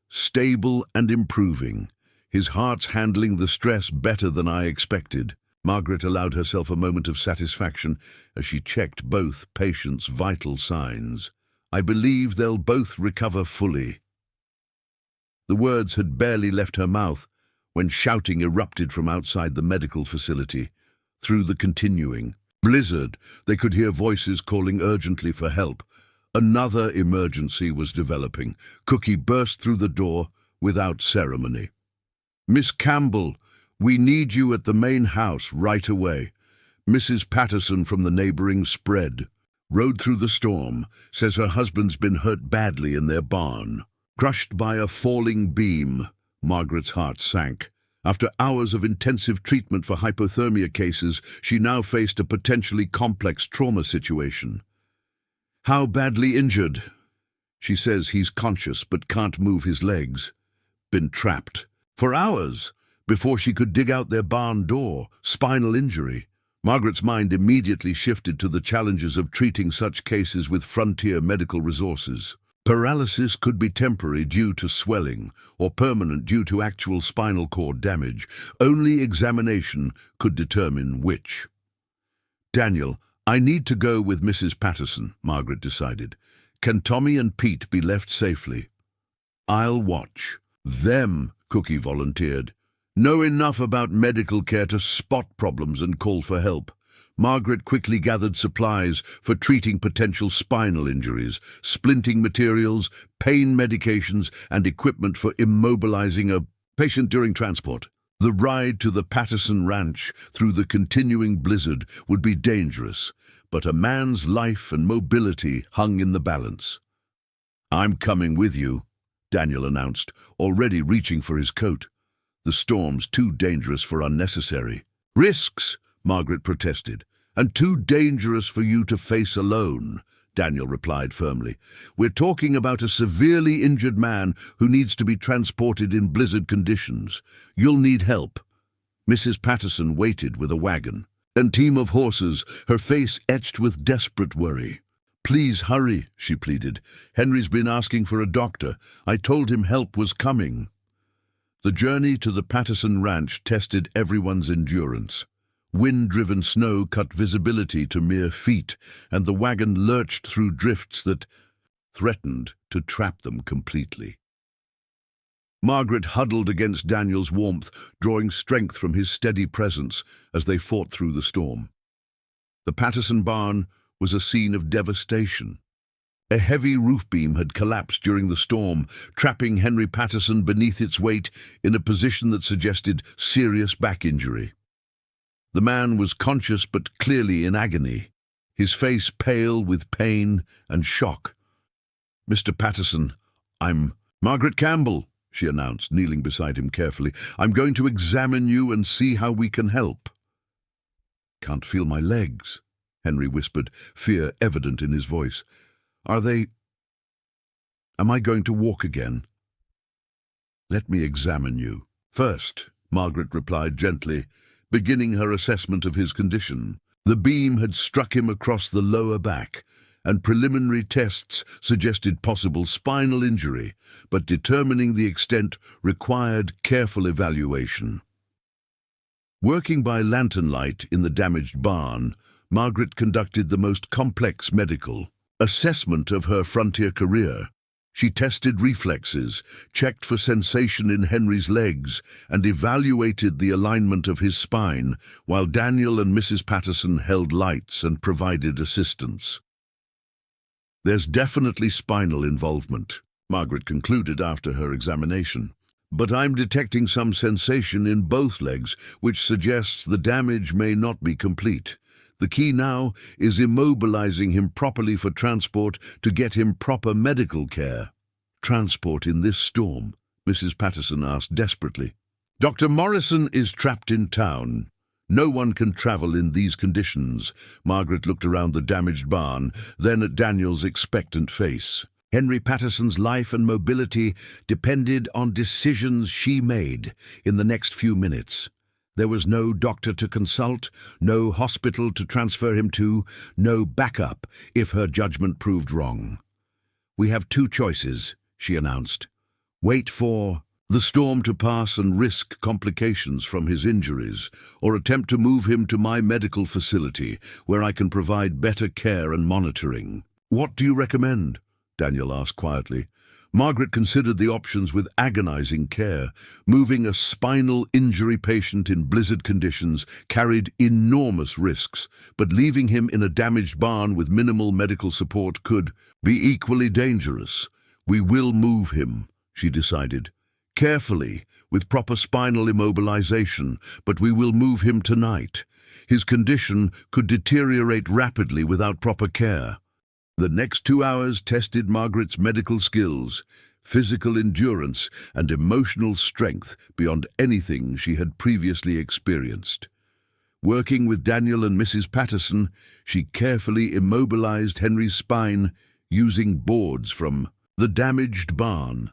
stable and improving. His heart's handling the stress better than I expected." Margaret allowed herself a moment of satisfaction as she checked both patients' vital signs. "I believe they'll both recover fully." The words had barely left her mouth when shouting erupted from outside the medical facility. Through the continuing blizzard, they could hear voices calling urgently for help. Another emergency was developing. Cookie burst through the door without ceremony. "Miss Campbell, we need you at the main house right away." Mrs. Patterson from the neighboring spread rode through the storm, says her husband's been hurt badly in their barn. Crushed by a falling beam, Margaret's heart sank. After hours of intensive treatment for hypothermia cases, she now faced a potentially complex trauma situation. "How badly injured?" She says he's conscious but can't move his legs. "Been trapped for hours before she could dig out their barn door. Spinal injury." Margaret's mind immediately shifted to the challenges of treating such cases with frontier medical resources. Paralysis could be temporary due to swelling or permanent due to actual spinal cord damage. Only examination could determine which. "Daniel, I need to go with Mrs. Patterson," Margaret decided. "Can Tommy and Pete be left safely?" "I'll watch them," Cookie volunteered. "Know enough about medical care to spot problems and call for help." Margaret quickly gathered supplies for treating potential spinal injuries, splinting materials, pain medications, and equipment for immobilizing a patient during transport. The ride to the Patterson Ranch through the continuing blizzard would be dangerous, but a man's life and mobility hung in the balance. "I'm coming with you," Daniel announced, already reaching for his coat. "The storm's too dangerous for unnecessary." "Risks," Margaret protested, "and too dangerous for you to face alone," Daniel replied firmly. "We're talking about a severely injured man who needs to be transported in blizzard conditions. You'll need help." Mrs. Patterson waited with a wagon and team of horses, her face etched with desperate worry. "Please hurry," she pleaded. "Henry's been asking for a doctor. I told him help was coming." The journey to the Patterson Ranch tested everyone's endurance. Wind-driven snow cut visibility to mere feet, and the wagon lurched through drifts that threatened to trap them completely. Margaret huddled against Daniel's warmth, drawing strength from his steady presence as they fought through the storm. The Patterson barn was a scene of devastation. A heavy roof beam had collapsed during the storm, trapping Henry Patterson beneath its weight in a position that suggested serious back injury. The man was conscious but clearly in agony, his face pale with pain and shock. "Mr. Patterson, I'm Margaret Campbell," she announced, kneeling beside him carefully. "I'm going to examine you and see how we can help." "Can't feel my legs," Henry whispered, fear evident in his voice. Am I going to walk again?" "Let me examine you first," Margaret replied gently, beginning her assessment of his condition. The beam had struck him across the lower back, and preliminary tests suggested possible spinal injury, but determining the extent required careful evaluation. Working by lantern light in the damaged barn, Margaret conducted the most complex medical assessment of her frontier career. She tested reflexes, checked for sensation in Henry's legs, and evaluated the alignment of his spine, while Daniel and Mrs. Patterson held lights and provided assistance. "There's definitely spinal involvement," Margaret concluded after her examination. But I'm detecting some sensation in both legs, which suggests the damage may not be complete. The key now is immobilizing him properly for transport to get him proper medical care." "Transport in this storm?" Mrs. Patterson asked desperately. "Dr. Morrison is trapped in town. No one can travel in these conditions." Margaret looked around the damaged barn, then at Daniel's expectant face. "Henry Patterson's life and mobility depended on decisions she made in the next few minutes. There was no doctor to consult, no hospital to transfer him to, no backup if her judgment proved wrong. We have two choices," she announced. "Wait for the storm to pass and risk complications from his injuries, or attempt to move him to my medical facility, where I can provide better care and monitoring." "What do you recommend?" Daniel asked quietly. Margaret considered the options with agonizing care. Moving a spinal injury patient in blizzard conditions carried enormous risks, but leaving him in a damaged barn with minimal medical support could be equally dangerous. "We will move him," she decided. "Carefully, with proper spinal immobilization, but we will move him tonight. His condition could deteriorate rapidly without proper care." The next 2 hours tested Margaret's medical skills, physical endurance, and emotional strength beyond anything she had previously experienced. Working with Daniel and Mrs. Patterson, she carefully immobilized Henry's spine using boards from the damaged barn,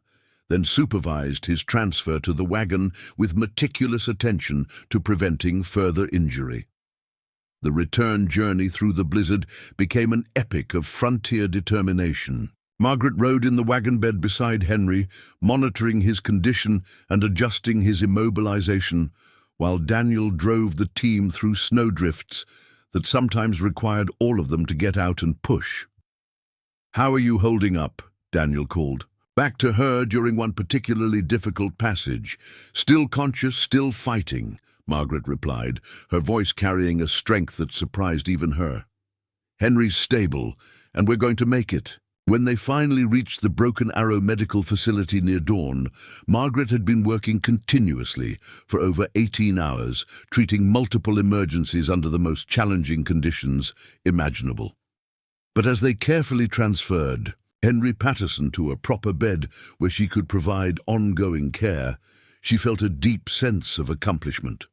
then supervised his transfer to the wagon with meticulous attention to preventing further injury. The return journey through the blizzard became an epic of frontier determination. Margaret rode in the wagon bed beside Henry, monitoring his condition and adjusting his immobilization, while Daniel drove the team through snowdrifts that sometimes required all of them to get out and push. "How are you holding up?" Daniel called. Back to her during one particularly difficult passage. "Still conscious, still fighting," Margaret replied, her voice carrying a strength that surprised even her. "Henry's stable, and we're going to make it." When they finally reached the Broken Arrow Medical Facility near dawn, Margaret had been working continuously for over 18 hours, treating multiple emergencies under the most challenging conditions imaginable. But as they carefully transferred Henry Patterson to a proper bed where she could provide ongoing care, she felt a deep sense of accomplishment.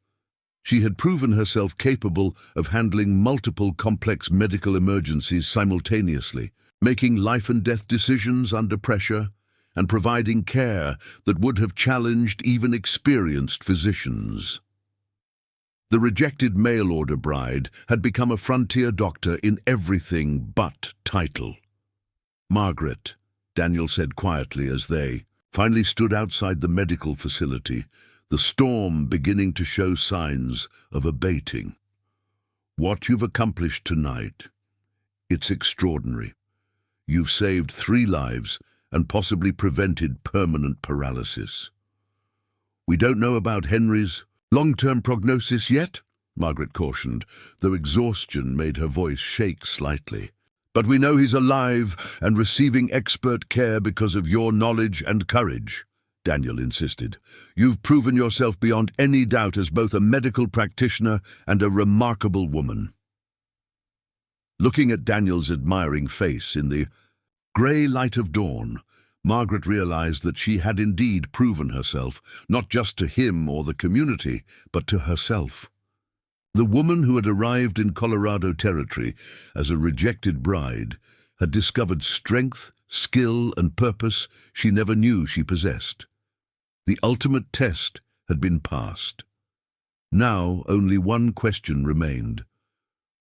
She had proven herself capable of handling multiple complex medical emergencies simultaneously, making life-and-death decisions under pressure, and providing care that would have challenged even experienced physicians. The rejected mail-order bride had become a frontier doctor in everything but title. "Margaret," Daniel said quietly as they finally stood outside the medical facility, the storm beginning to show signs of abating. "What you've accomplished tonight, it's extraordinary. You've saved 3 lives and possibly prevented permanent paralysis. We don't know about Henry's long-term prognosis yet," Margaret cautioned, though exhaustion made her voice shake slightly. "But we know he's alive and receiving expert care because of your knowledge and courage," Daniel insisted. "You've proven yourself beyond any doubt as both a medical practitioner and a remarkable woman." Looking at Daniel's admiring face in the grey light of dawn, Margaret realized that she had indeed proven herself, not just to him or the community, but to herself. The woman who had arrived in Colorado Territory as a rejected bride had discovered strength, skill, and purpose she never knew she possessed. The ultimate test had been passed. Now only one question remained.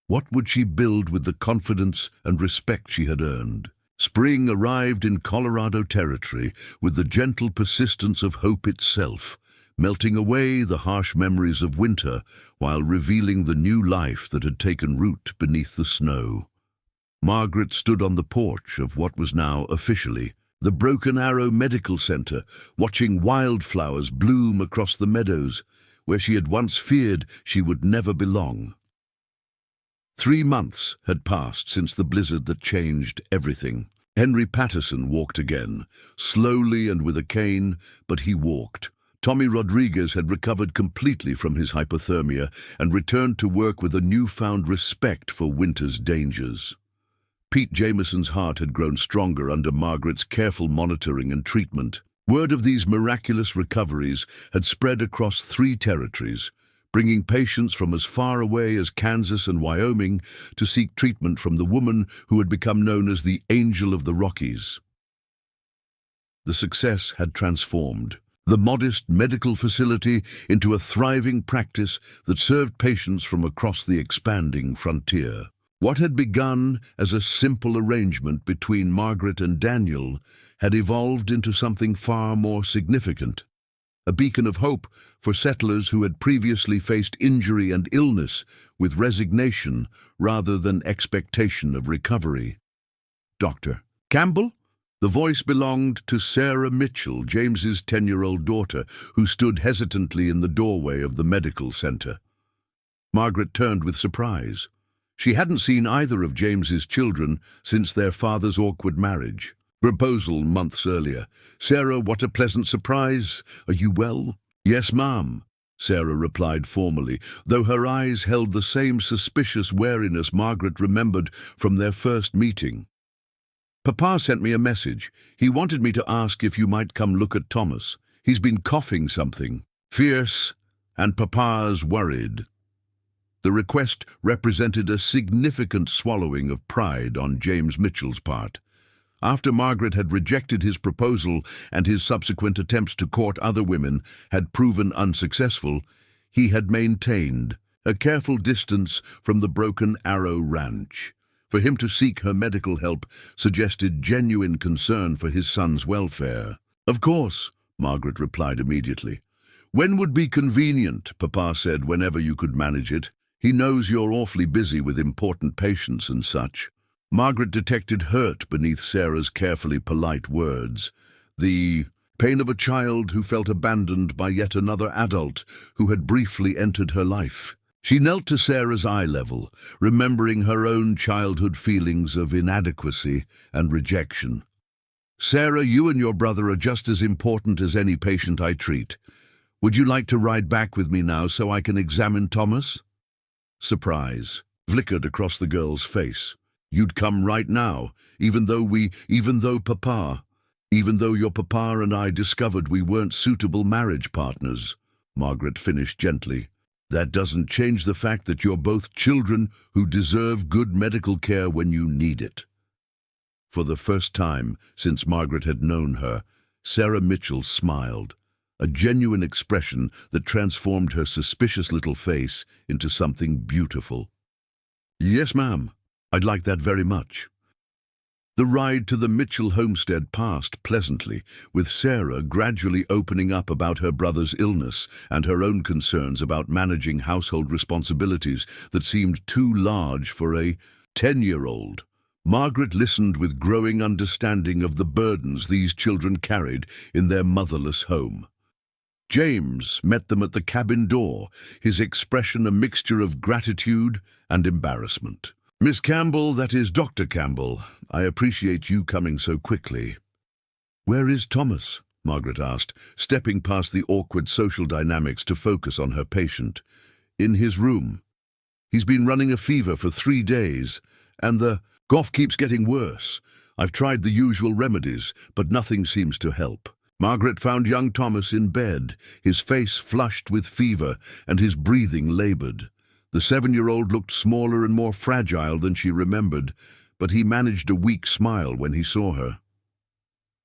What would she build with the confidence and respect she had earned? Spring arrived in Colorado Territory with the gentle persistence of hope itself, melting away the harsh memories of winter while revealing the new life that had taken root beneath the snow. Margaret stood on the porch of what was now officially the Broken Arrow Medical Center, watching wildflowers bloom across the meadows where she had once feared she would never belong. 3 months had passed since the blizzard that changed everything. Henry Patterson walked again, slowly and with a cane, but he walked. Tommy Rodriguez had recovered completely from his hypothermia and returned to work with a newfound respect for winter's dangers. Pete Jameson's heart had grown stronger under Margaret's careful monitoring and treatment. Word of these miraculous recoveries had spread across 3 territories, bringing patients from as far away as Kansas and Wyoming to seek treatment from the woman who had become known as the Angel of the Rockies. The success had transformed the modest medical facility into a thriving practice that served patients from across the expanding frontier. What had begun as a simple arrangement between Margaret and Daniel had evolved into something far more significant. A beacon of hope for settlers who had previously faced injury and illness with resignation rather than expectation of recovery. Dr. Campbell? The voice belonged to Sarah Mitchell, James's 10-year-old daughter, who stood hesitantly in the doorway of the medical center. Margaret turned with surprise. She hadn't seen either of James's children since their father's awkward marriage. Proposal months earlier. "Sarah, what a pleasant surprise. Are you well?" "Yes, ma'am," Sarah replied formally, though her eyes held the same suspicious wariness Margaret remembered from their first meeting. "Papa sent me a message. He wanted me to ask if you might come look at Thomas. He's been coughing something fierce, and Papa's worried." The request represented a significant swallowing of pride on James Mitchell's part. After Margaret had rejected his proposal and his subsequent attempts to court other women had proven unsuccessful, he had maintained a careful distance from the Broken Arrow Ranch. For him to seek her medical help suggested genuine concern for his son's welfare. "Of course," Margaret replied immediately. "When would be convenient?" Papa said, "whenever you could manage it. He knows you're awfully busy with important patients and such." Margaret detected hurt beneath Sarah's carefully polite words. The pain of a child who felt abandoned by yet another adult who had briefly entered her life. She knelt to Sarah's eye level, remembering her own childhood feelings of inadequacy and rejection. "Sarah, you and your brother are just as important as any patient I treat. Would you like to ride back with me now so I can examine Thomas?" Surprise flickered across the girl's face. "You'd come right now, even though your papa and I discovered we weren't suitable marriage partners," Margaret finished gently. "That doesn't change the fact that you're both children who deserve good medical care when you need it." For the first time since Margaret had known her, Sarah Mitchell smiled, a genuine expression that transformed her suspicious little face into something beautiful. "Yes, ma'am. I'd like that very much." The ride to the Mitchell homestead passed pleasantly, with Sarah gradually opening up about her brother's illness and her own concerns about managing household responsibilities that seemed too large for a 10-year-old. Margaret listened with growing understanding of the burdens these children carried in their motherless home. James met them at the cabin door, his expression a mixture of gratitude and embarrassment. "Miss Campbell, that is Dr. Campbell, I appreciate you coming so quickly." "Where is Thomas?" Margaret asked, stepping past the awkward social dynamics to focus on her patient. "In his room. He's been running a fever for 3 days, and the cough keeps getting worse. I've tried the usual remedies, but nothing seems to help." Margaret found young Thomas in bed, his face flushed with fever and his breathing labored. The 7-year-old looked smaller and more fragile than she remembered, but he managed a weak smile when he saw her.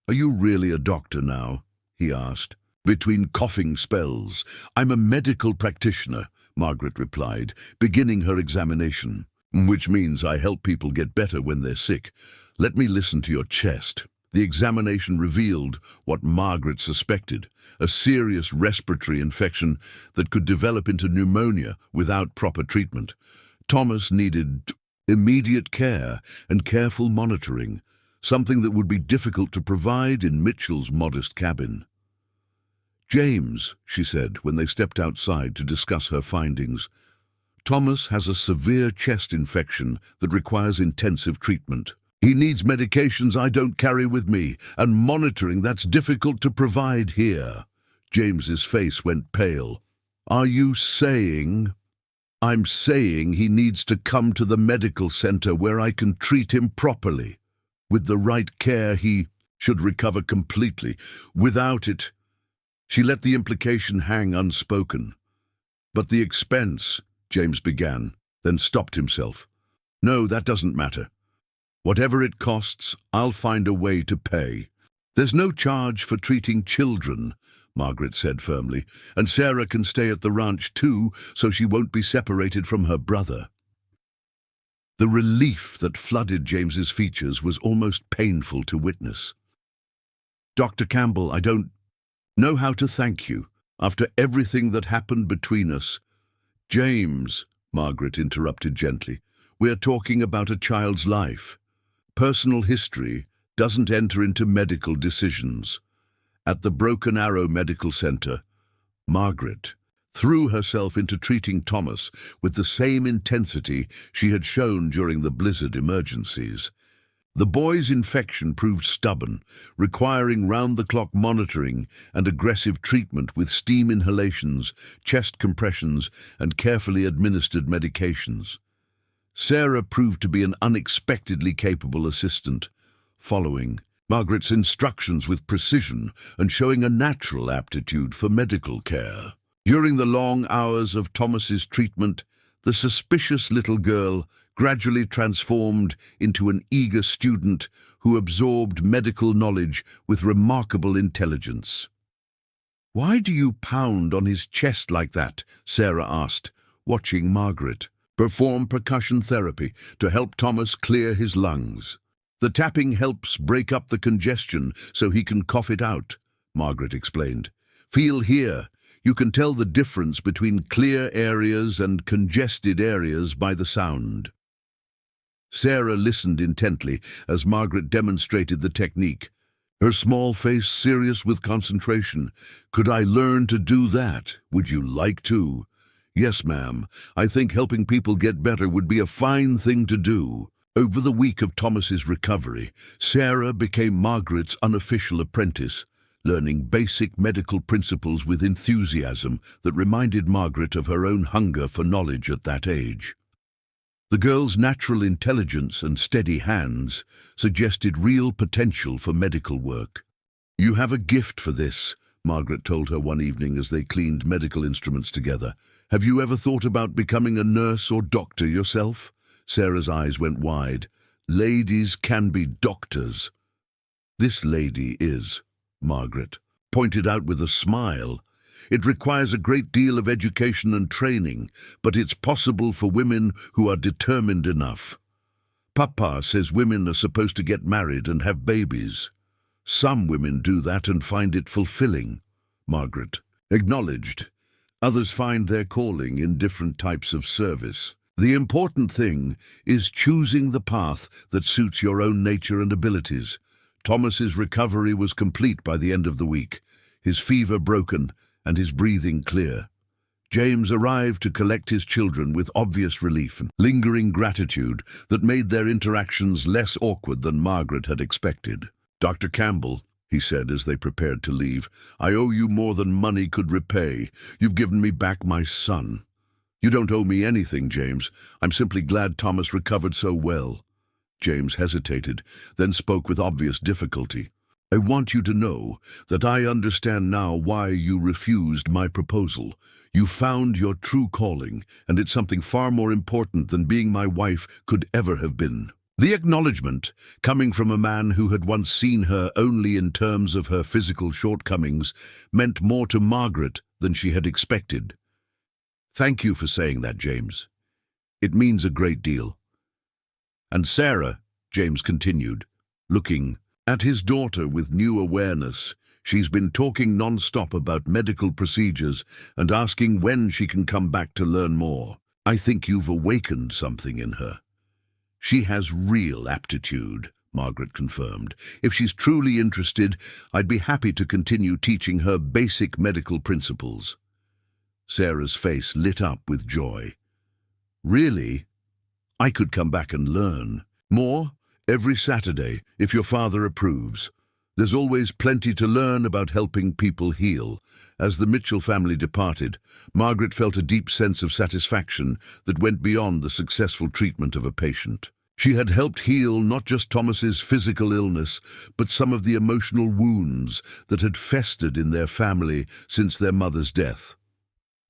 "Are you really a doctor now?" he asked. "Between coughing spells." "I'm a medical practitioner," Margaret replied, beginning her examination. "Which means I help people get better when they're sick. Let me listen to your chest." The examination revealed what Margaret suspected, a serious respiratory infection that could develop into pneumonia without proper treatment. Thomas needed immediate care and careful monitoring, something that would be difficult to provide in Mitchell's modest cabin. "James," she said when they stepped outside to discuss her findings, "Thomas has a severe chest infection that requires intensive treatment. He needs medications I don't carry with me, and monitoring that's difficult to provide here. James's face went pale. Are you saying? I'm saying he needs to come to the medical center where I can treat him properly. With the right care, he should recover completely. Without it, she let the implication hang unspoken. But the expense, James began, then stopped himself. No, that doesn't matter. Whatever it costs, I'll find a way to pay. There's no charge for treating children, Margaret said firmly, and Sarah can stay at the ranch too, so she won't be separated from her brother. The relief that flooded James's features was almost painful to witness. Dr. Campbell, I don't know how to thank you. After everything that happened between us. James, Margaret interrupted gently, we're talking about a child's life. Personal history doesn't enter into medical decisions. At the Broken Arrow Medical Center, Margaret threw herself into treating Thomas with the same intensity she had shown during the blizzard emergencies. The boy's infection proved stubborn, requiring round-the-clock monitoring and aggressive treatment with steam inhalations, chest compressions, and carefully administered medications. Sarah proved to be an unexpectedly capable assistant, following Margaret's instructions with precision and showing a natural aptitude for medical care. During the long hours of Thomas's treatment, the suspicious little girl gradually transformed into an eager student who absorbed medical knowledge with remarkable intelligence. "Why do you pound on his chest like that?" Sarah asked, watching Margaret perform percussion therapy to help Thomas clear his lungs. "The tapping helps break up the congestion so he can cough it out," Margaret explained. "Feel here. You can tell the difference between clear areas and congested areas by the sound." Sarah listened intently as Margaret demonstrated the technique, her small face serious with concentration. "Could I learn to do that? Would you like to?" "Yes, ma'am. I think helping people get better would be a fine thing to do." Over the week of Thomas's recovery, Sarah became Margaret's unofficial apprentice, learning basic medical principles with enthusiasm that reminded Margaret of her own hunger for knowledge at that age. The girl's natural intelligence and steady hands suggested real potential for medical work. "You have a gift for this," Margaret told her one evening as they cleaned medical instruments together. "Have you ever thought about becoming a nurse or doctor yourself?" Sarah's eyes went wide. "Ladies can be doctors." "This lady is," Margaret pointed out with a smile. "It requires a great deal of education and training, but it's possible for women who are determined enough. Papa says women are supposed to get married and have babies. Some women do that and find it fulfilling," Margaret acknowledged. "Others find their calling in different types of service. The important thing is choosing the path that suits your own nature and abilities." Thomas's recovery was complete by the end of the week, his fever broken and his breathing clear. James arrived to collect his children with obvious relief and lingering gratitude that made their interactions less awkward than Margaret had expected. "Dr. Campbell," he said as they prepared to leave, "I owe you more than money could repay. You've given me back my son." "You don't owe me anything, James. I'm simply glad Thomas recovered so well." James hesitated, then spoke with obvious difficulty. "I want you to know that I understand now why you refused my proposal. You found your true calling, and it's something far more important than being my wife could ever have been." The acknowledgement, coming from a man who had once seen her only in terms of her physical shortcomings, meant more to Margaret than she had expected. "Thank you for saying that, James. It means a great deal." "And Sarah," James continued, looking at his daughter with new awareness, "she's been talking non-stop about medical procedures and asking when she can come back to learn more. I think you've awakened something in her." "She has real aptitude," Margaret confirmed. "If she's truly interested, I'd be happy to continue teaching her basic medical principles." Sarah's face lit up with joy. "Really? I could come back and learn more?" Every Saturday, if your father approves. There's always plenty to learn about helping people heal. As the Mitchell family departed, Margaret felt a deep sense of satisfaction that went beyond the successful treatment of a patient. She had helped heal not just Thomas's physical illness, but some of the emotional wounds that had festered in their family since their mother's death.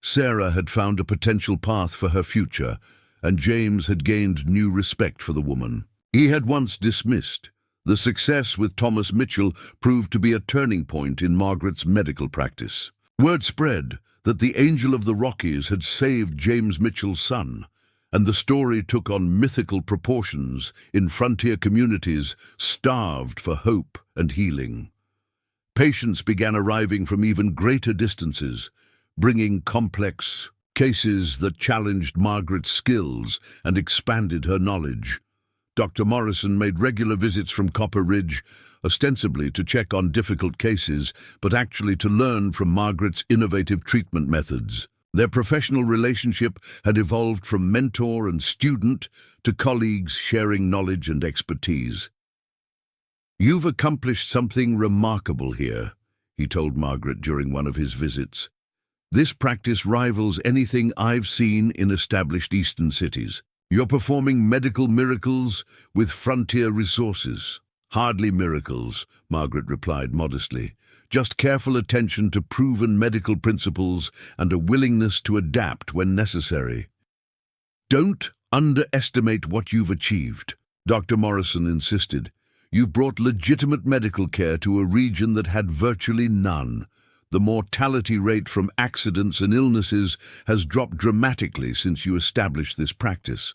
Sarah had found a potential path for her future, and James had gained new respect for the woman he had once dismissed. The success with Thomas Mitchell proved to be a turning point in Margaret's medical practice. Word spread that the Angel of the Rockies had saved James Mitchell's son, and the story took on mythical proportions in frontier communities starved for hope and healing. Patients began arriving from even greater distances, bringing complex cases that challenged Margaret's skills and expanded her knowledge. Dr. Morrison made regular visits from Copper Ridge, ostensibly to check on difficult cases, but actually to learn from Margaret's innovative treatment methods. Their professional relationship had evolved from mentor and student to colleagues sharing knowledge and expertise. "You've accomplished something remarkable here," he told Margaret during one of his visits. "This practice rivals anything I've seen in established Eastern cities. You're performing medical miracles with frontier resources." "Hardly miracles," Margaret replied modestly. "Just careful attention to proven medical principles and a willingness to adapt when necessary." "Don't underestimate what you've achieved," Dr. Morrison insisted. "You've brought legitimate medical care to a region that had virtually none. The mortality rate from accidents and illnesses has dropped dramatically since you established this practice."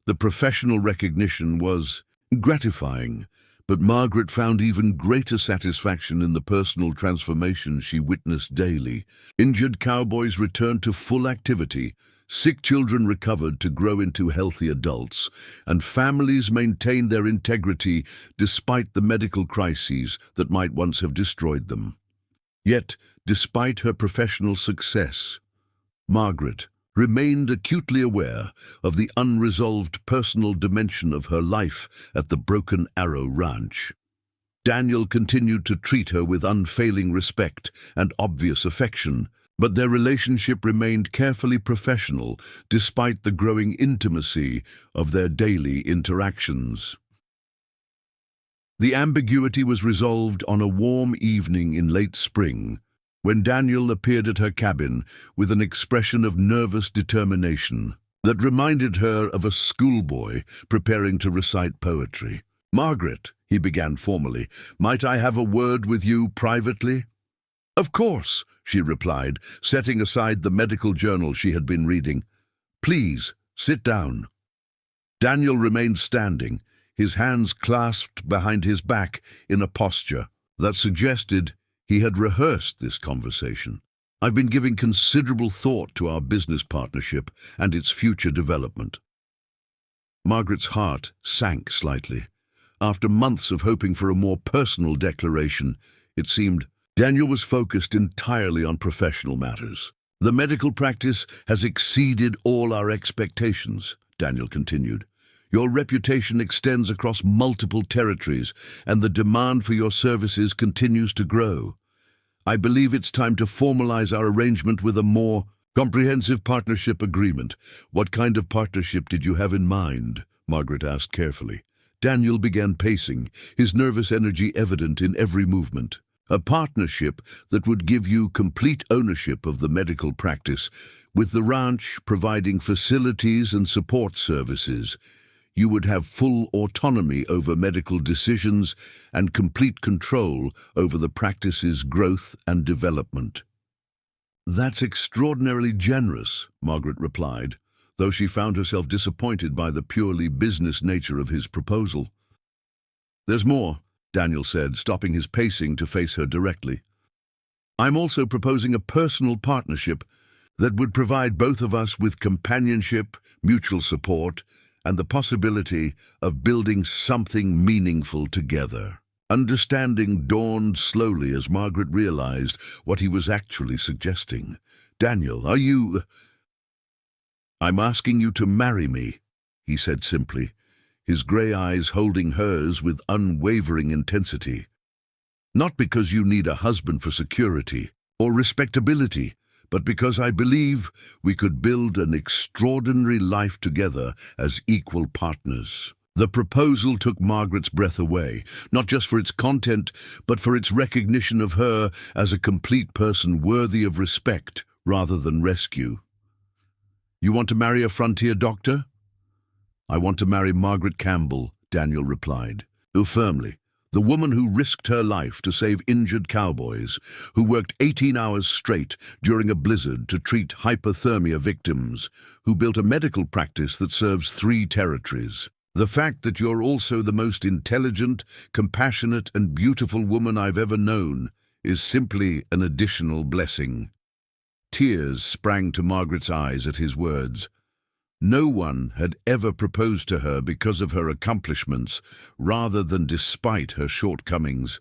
The professional recognition was gratifying, but Margaret found even greater satisfaction in the personal transformation she witnessed daily. Injured cowboys returned to full activity, sick children recovered to grow into healthy adults, and families maintained their integrity despite the medical crises that might once have destroyed them. Yet, despite her professional success, Margaret remained acutely aware of the unresolved personal dimension of her life at the Broken Arrow Ranch. Daniel continued to treat her with unfailing respect and obvious affection, but their relationship remained carefully professional despite the growing intimacy of their daily interactions. The ambiguity was resolved on a warm evening in late spring, when Daniel appeared at her cabin with an expression of nervous determination that reminded her of a schoolboy preparing to recite poetry. "Margaret," he began formally, "might I have a word with you privately?" "Of course," she replied, setting aside the medical journal she had been reading. "Please, sit down." Daniel remained standing, his hands clasped behind his back in a posture that suggested he had rehearsed this conversation. "I've been giving considerable thought to our business partnership and its future development." Margaret's heart sank slightly. After months of hoping for a more personal declaration, it seemed Daniel was focused entirely on professional matters. "The medical practice has exceeded all our expectations," Daniel continued. "Your reputation extends across multiple territories, and the demand for your services continues to grow. I believe it's time to formalize our arrangement with a more comprehensive partnership agreement." "What kind of partnership did you have in mind?" Margaret asked carefully. Daniel began pacing, his nervous energy evident in every movement. "A partnership that would give you complete ownership of the medical practice, with the ranch providing facilities and support services. You would have full autonomy over medical decisions and complete control over the practice's growth and development." "That's extraordinarily generous," Margaret replied, though she found herself disappointed by the purely business nature of his proposal. "There's more," Daniel said, stopping his pacing to face her directly. "I'm also proposing a personal partnership that would provide both of us with companionship, mutual support, and the possibility of building something meaningful together." Understanding dawned slowly as Margaret realized what he was actually suggesting. "Daniel, are you—" "I'm asking you to marry me," he said simply, his grey eyes holding hers with unwavering intensity. "Not because you need a husband for security or respectability, but because I believe we could build an extraordinary life together as equal partners." The proposal took Margaret's breath away, not just for its content, but for its recognition of her as a complete person worthy of respect rather than rescue. "You want to marry a frontier doctor?" "I want to marry Margaret Campbell," Daniel replied. Firmly. The woman who risked her life to save injured cowboys, who worked 18 hours straight during a blizzard to treat hypothermia victims, who built a medical practice that serves 3 territories. The fact that you're also the most intelligent, compassionate, and beautiful woman I've ever known is simply an additional blessing. Tears sprang to Margaret's eyes at his words. No one had ever proposed to her because of her accomplishments, rather than despite her shortcomings.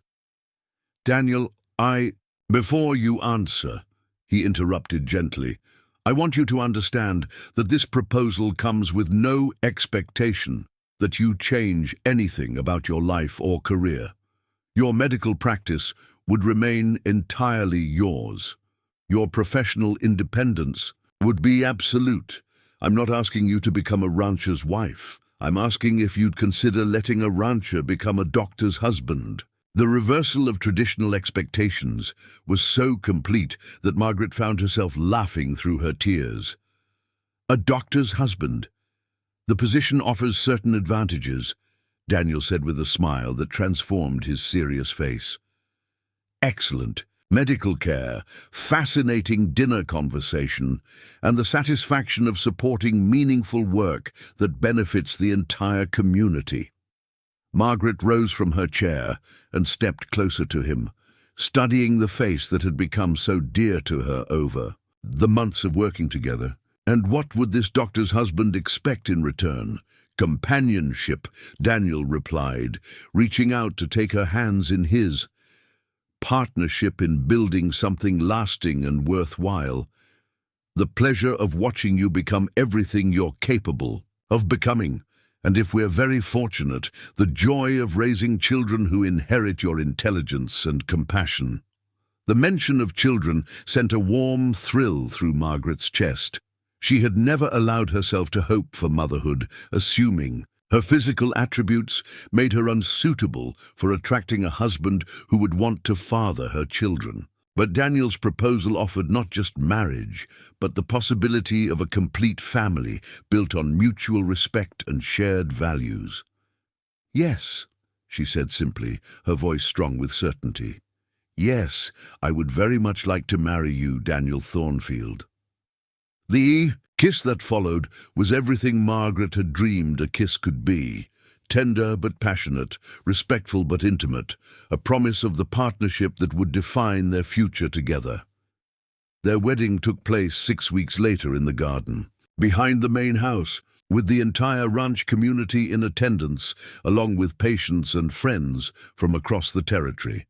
"Daniel, Before you answer," he interrupted gently, "I want you to understand that this proposal comes with no expectation that you change anything about your life or career. Your medical practice would remain entirely yours. Your professional independence would be absolute. I'm not asking you to become a rancher's wife. I'm asking if you'd consider letting a rancher become a doctor's husband." The reversal of traditional expectations was so complete that Margaret found herself laughing through her tears. "A doctor's husband? The position offers certain advantages," Daniel said with a smile that transformed his serious face. "Excellent medical care, fascinating dinner conversation, and the satisfaction of supporting meaningful work that benefits the entire community." Margaret rose from her chair and stepped closer to him, studying the face that had become so dear to her over the months of working together. And what would this doctor's husband expect in return? "Companionship," Daniel replied, reaching out to take her hands in his. "Partnership in building something lasting and worthwhile. The pleasure of watching you become everything you're capable of becoming. And if we're very fortunate, the joy of raising children who inherit your intelligence and compassion." The mention of children sent a warm thrill through Margaret's chest. She had never allowed herself to hope for motherhood, assuming her physical attributes made her unsuitable for attracting a husband who would want to father her children. But Daniel's proposal offered not just marriage, but the possibility of a complete family built on mutual respect and shared values. "Yes," she said simply, her voice strong with certainty. "Yes, I would very much like to marry you, Daniel Thornfield." The kiss that followed was everything Margaret had dreamed a kiss could be. Tender but passionate, respectful but intimate, a promise of the partnership that would define their future together. Their wedding took place 6 weeks later in the garden, behind the main house, with the entire ranch community in attendance, along with patients and friends from across the territory.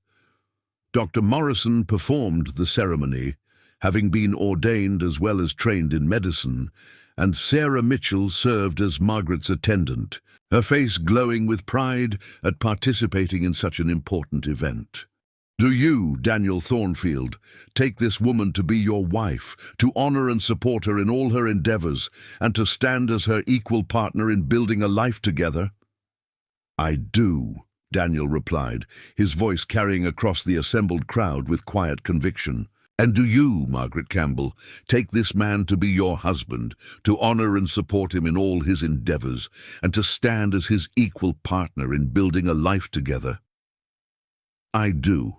Dr. Morrison performed the ceremony, having been ordained as well as trained in medicine, and Sarah Mitchell served as Margaret's attendant, her face glowing with pride at participating in such an important event. "Do you, Daniel Thornfield, take this woman to be your wife, to honor and support her in all her endeavors, and to stand as her equal partner in building a life together?" "I do," Daniel replied, his voice carrying across the assembled crowd with quiet conviction. "And do you, Margaret Campbell, take this man to be your husband, to honor and support him in all his endeavors, and to stand as his equal partner in building a life together?" "I do,"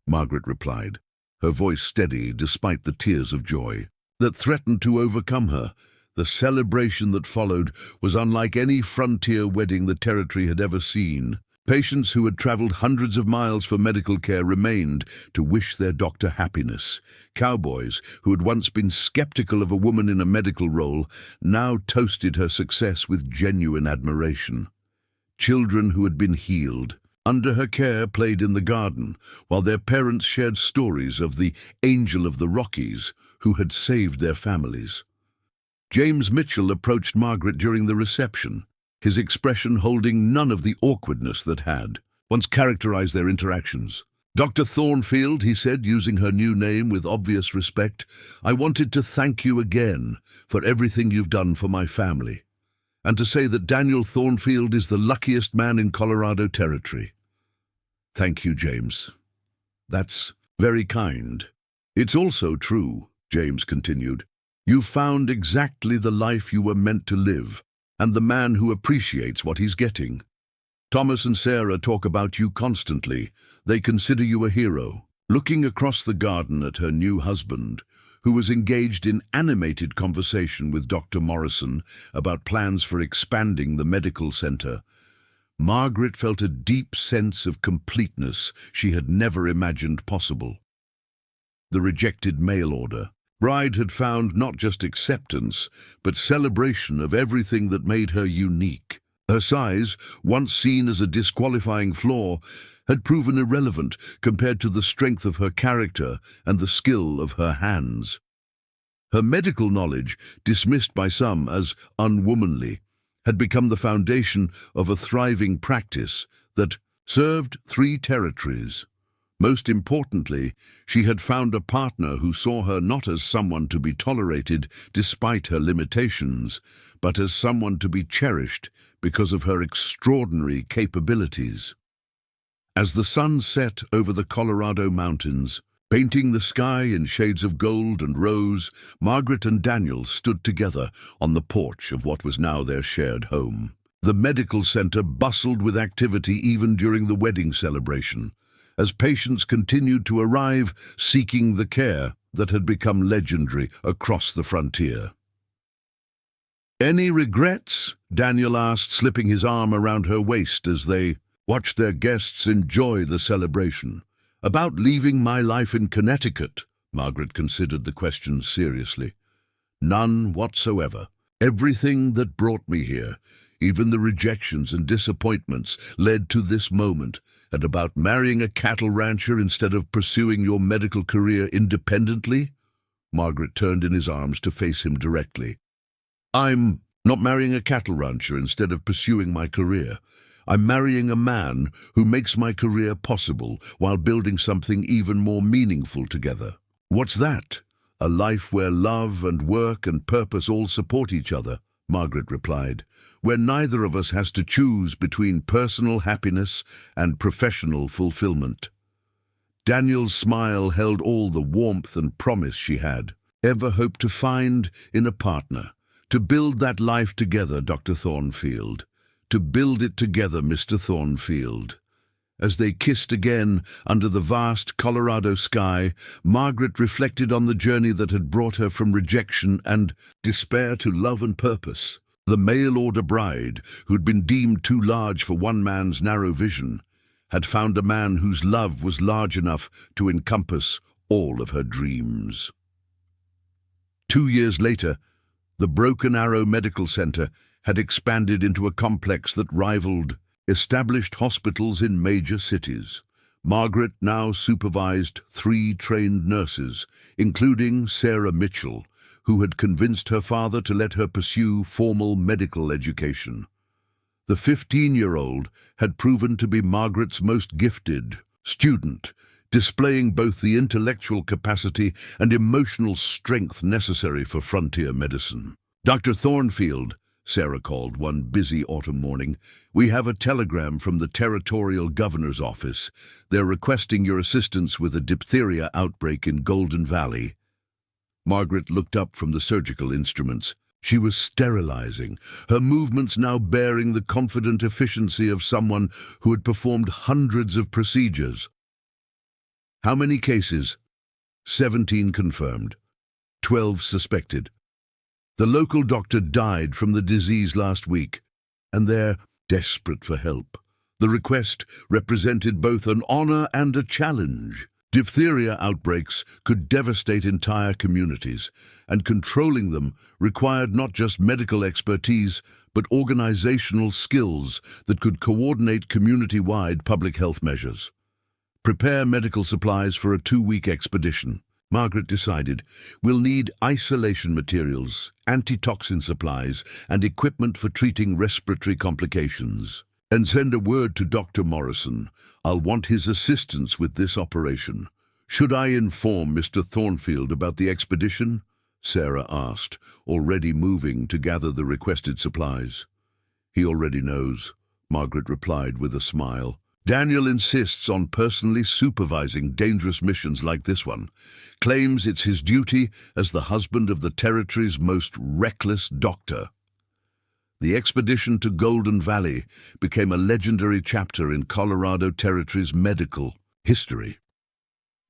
Margaret replied, her voice steady despite the tears of joy that threatened to overcome her. The celebration that followed was unlike any frontier wedding the territory had ever seen. Patients who had traveled hundreds of miles for medical care remained to wish their doctor happiness. Cowboys, who had once been skeptical of a woman in a medical role, now toasted her success with genuine admiration. Children who had been healed under her care played in the garden, while their parents shared stories of the Angel of the Rockies who had saved their families. James Mitchell approached Margaret during the reception, his expression holding none of the awkwardness that had once characterized their interactions. "Dr. Thornfield," he said, using her new name with obvious respect, "I wanted to thank you again for everything you've done for my family, and to say that Daniel Thornfield is the luckiest man in Colorado Territory." "Thank you, James. That's very kind. It's also true," James continued. "You've found exactly the life you were meant to live, and the man who appreciates what he's getting. Thomas and Sarah talk about you constantly. They consider you a hero." Looking across the garden at her new husband, who was engaged in animated conversation with Dr. Morrison about plans for expanding the medical center, Margaret felt a deep sense of completeness she had never imagined possible. The rejected mail order. Bride had found not just acceptance, but celebration of everything that made her unique. Her size, once seen as a disqualifying flaw, had proven irrelevant compared to the strength of her character and the skill of her hands. Her medical knowledge, dismissed by some as unwomanly, had become the foundation of a thriving practice that served 3 territories. Most importantly, she had found a partner who saw her not as someone to be tolerated despite her limitations, but as someone to be cherished because of her extraordinary capabilities. As the sun set over the Colorado mountains, painting the sky in shades of gold and rose, Margaret and Daniel stood together on the porch of what was now their shared home. The medical center bustled with activity even during the wedding celebration, as patients continued to arrive seeking the care that had become legendary across the frontier. "Any regrets?" Daniel asked, slipping his arm around her waist as they watched their guests enjoy the celebration. "About leaving my life in Connecticut?" Margaret considered the question seriously. "None whatsoever. Everything that brought me here, even the rejections and disappointments, led to this moment. And about marrying a cattle rancher instead of pursuing your medical career independently?" Margaret turned in his arms to face him directly. "I'm not marrying a cattle rancher instead of pursuing my career. I'm marrying a man who makes my career possible while building something even more meaningful together." "What's that?" "A life where love and work and purpose all support each other," Margaret replied, "where neither of us has to choose between personal happiness and professional fulfillment." Daniel's smile held all the warmth and promise she had ever hoped to find in a partner. "To build that life together, Dr. Thornfield. To build it together, Mr. Thornfield." As they kissed again under the vast Colorado sky, Margaret reflected on the journey that had brought her from rejection and despair to love and purpose. The mail-order bride, who'd been deemed too large for one man's narrow vision, had found a man whose love was large enough to encompass all of her dreams. 2 years later, the Broken Arrow Medical Center had expanded into a complex that rivaled established hospitals in major cities. Margaret now supervised 3 trained nurses, including Sarah Mitchell, who had convinced her father to let her pursue formal medical education. The 15-year-old had proven to be Margaret's most gifted student, displaying both the intellectual capacity and emotional strength necessary for frontier medicine. "Dr. Thornfield," Sarah called one busy autumn morning, "we have a telegram from the territorial governor's office. They're requesting your assistance with a diphtheria outbreak in Golden Valley." Margaret looked up from the surgical instruments. She was sterilizing, her movements now bearing the confident efficiency of someone who had performed hundreds of procedures. "How many cases?" 17 confirmed. 12 suspected. "The local doctor died from the disease last week, and they're desperate for help." The request represented both an honor and a challenge. Diphtheria outbreaks could devastate entire communities, and controlling them required not just medical expertise, but organizational skills that could coordinate community-wide public health measures. "Prepare medical supplies for a 2-week expedition," Margaret decided, we'll need isolation materials, antitoxin supplies, and equipment for treating respiratory complications. And send a word to Dr. Morrison. I'll want his assistance with this operation. Should I inform Mr. Thornfield about the expedition? Sarah asked, already moving to gather the requested supplies. He already knows, Margaret replied with a smile. Daniel insists on personally supervising dangerous missions like this one, claims it's his duty as the husband of the territory's most reckless doctor. The expedition to Golden Valley became a legendary chapter in Colorado Territory's medical history.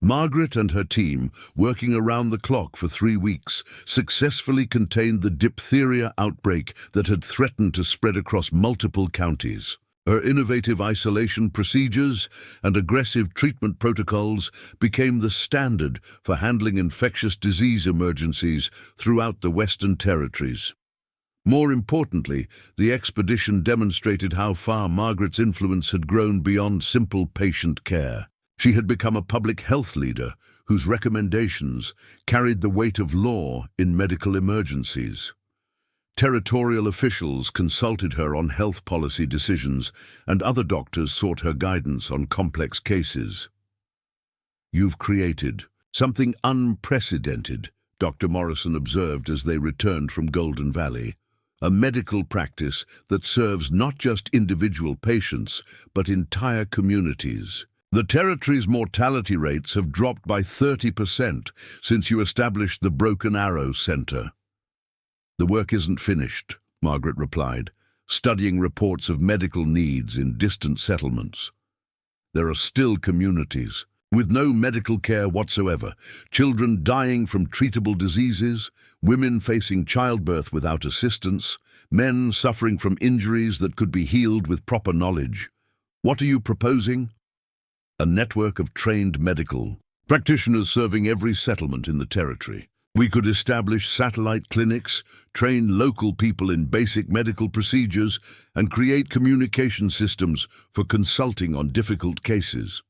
Margaret and her team, working around the clock for 3 weeks, successfully contained the diphtheria outbreak that had threatened to spread across multiple counties. Her innovative isolation procedures and aggressive treatment protocols became the standard for handling infectious disease emergencies throughout the Western Territories. More importantly, the expedition demonstrated how far Margaret's influence had grown beyond simple patient care. She had become a public health leader whose recommendations carried the weight of law in medical emergencies. Territorial officials consulted her on health policy decisions, and other doctors sought her guidance on complex cases. You've created something unprecedented, Dr. Morrison observed as they returned from Golden Valley. A medical practice that serves not just individual patients, but entire communities. The territory's mortality rates have dropped by 30% since you established the Broken Arrow Center. The work isn't finished, Margaret replied, studying reports of medical needs in distant settlements. There are still communities with no medical care whatsoever, children dying from treatable diseases, women facing childbirth without assistance, men suffering from injuries that could be healed with proper knowledge. What are you proposing? A network of trained medical practitioners serving every settlement in the territory. We could establish satellite clinics, train local people in basic medical procedures, and create communication systems for consulting on difficult cases.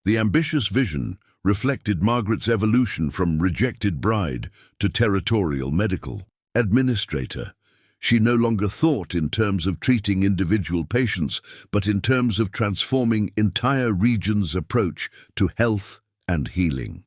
The ambitious vision reflected Margaret's evolution from rejected bride to territorial medical administrator. She no longer thought in terms of treating individual patients, but in terms of transforming entire regions' approach to health and healing.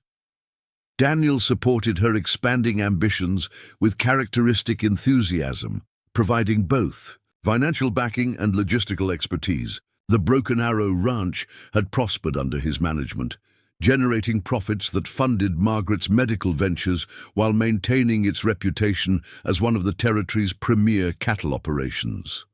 Daniel supported her expanding ambitions with characteristic enthusiasm, providing both financial backing and logistical expertise. The Broken Arrow Ranch had prospered under his management, generating profits that funded Margaret's medical ventures while maintaining its reputation as one of the territory's premier cattle operations.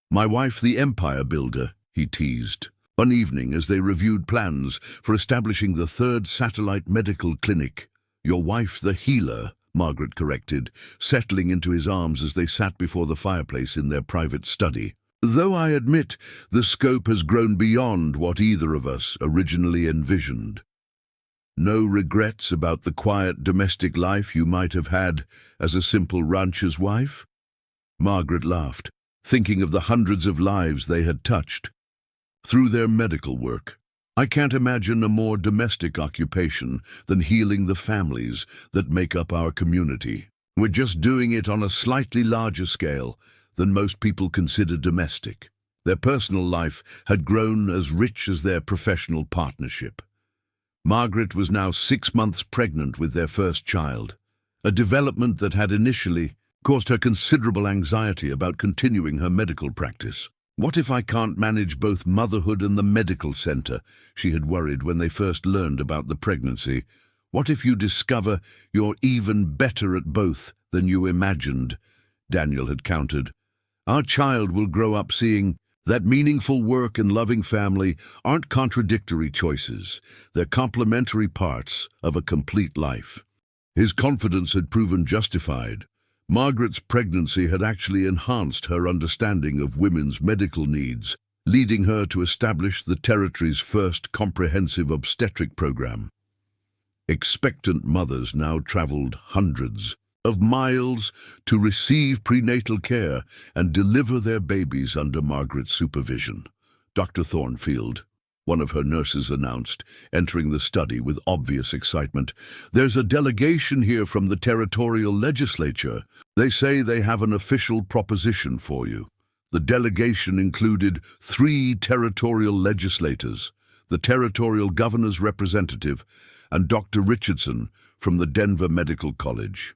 My wife, the empire builder, he teased. One evening, as they reviewed plans for establishing the third satellite medical clinic, your wife, the healer, Margaret corrected, settling into his arms as they sat before the fireplace in their private study. Though I admit the scope has grown beyond what either of us originally envisioned. No regrets about the quiet domestic life you might have had as a simple rancher's wife? Margaret laughed, thinking of the hundreds of lives they had touched through their medical work. I can't imagine a more domestic occupation than healing the families that make up our community. We're just doing it on a slightly larger scale than most people consider domestic. Their personal life had grown as rich as their professional partnership. Margaret was now 6 months pregnant with their first child, a development that had initially caused her considerable anxiety about continuing her medical practice. What if I can't manage both motherhood and the medical center? She had worried when they first learned about the pregnancy. What if you discover you're even better at both than you imagined? Daniel had countered. Our child will grow up seeing that meaningful work and loving family aren't contradictory choices. They're complementary parts of a complete life. His confidence had proven justified. Margaret's pregnancy had actually enhanced her understanding of women's medical needs, leading her to establish the territory's first comprehensive obstetric program. Expectant mothers now traveled hundreds of miles to receive prenatal care and deliver their babies under Margaret's supervision. Dr. Thornfield, one of her nurses announced, entering the study with obvious excitement. "There's a delegation here from the territorial legislature. They say they have an official proposition for you." The delegation included 3 territorial legislators, the territorial governor's representative, and Dr. Richardson from the Denver Medical College.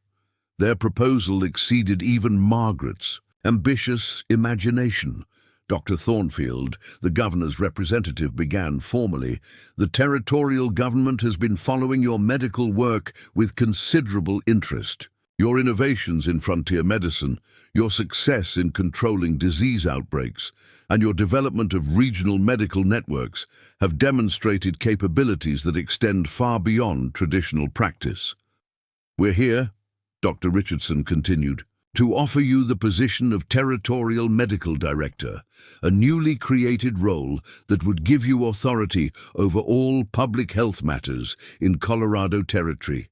Their proposal exceeded even Margaret's ambitious imagination. Dr. Thornfield, the governor's representative, began formally. "The territorial government has been following your medical work with considerable interest. Your innovations in frontier medicine, your success in controlling disease outbreaks, and your development of regional medical networks have demonstrated capabilities that extend far beyond traditional practice. We're here," Dr. Richardson continued, "to offer you the position of Territorial Medical Director, a newly created role that would give you authority over all public health matters in Colorado Territory.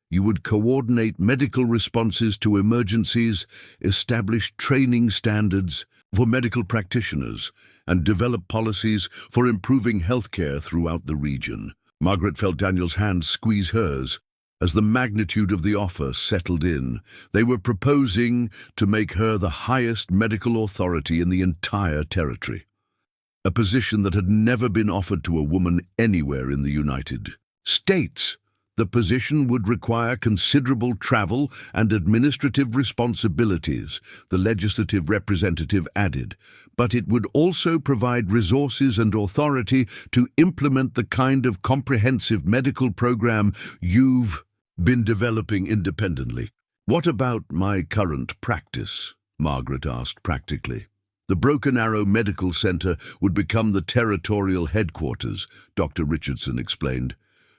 You would coordinate medical responses to emergencies, establish training standards for medical practitioners, and develop policies for improving healthcare throughout the region." Margaret felt Daniel's hand squeeze hers. As the magnitude of the offer settled in, they were proposing to make her the highest medical authority in the entire territory, a position that had never been offered to a woman anywhere in the United States. The position would require considerable travel and administrative responsibilities, the legislative representative added, but it would also provide resources and authority to implement the kind of comprehensive medical program you've been developing independently. "What about my current practice?" Margaret asked practically. "The Broken Arrow Medical Center would become the territorial headquarters," Dr. Richardson explained.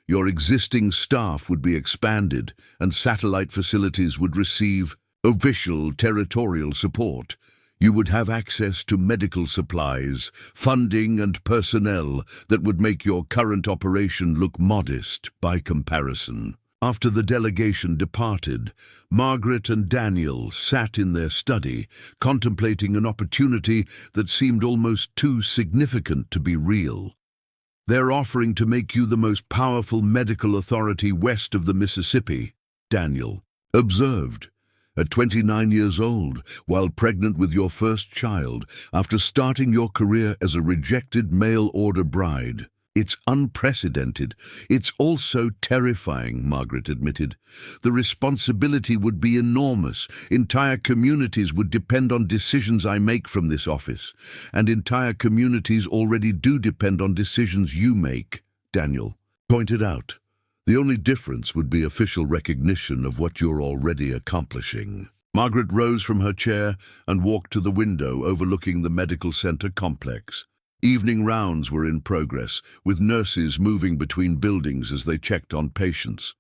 "Your existing staff would be expanded, and satellite facilities would receive official territorial support. You would have access to medical supplies, funding, and personnel that would make your current operation look modest by comparison." After the delegation departed, Margaret and Daniel sat in their study, contemplating an opportunity that seemed almost too significant to be real. "They're offering to make you the most powerful medical authority west of the Mississippi," Daniel observed. "At 29 years old, while pregnant with your first child, after starting your career as a rejected mail-order bride. It's unprecedented. It's also terrifying," Margaret admitted. "The responsibility would be enormous. Entire communities would depend on decisions I make from this office, and entire communities already do depend on decisions you make," Daniel pointed out. "The only difference would be official recognition of what you're already accomplishing." Margaret rose from her chair and walked to the window overlooking the medical center complex. Evening rounds were in progress, with nurses moving between buildings as they checked on patients.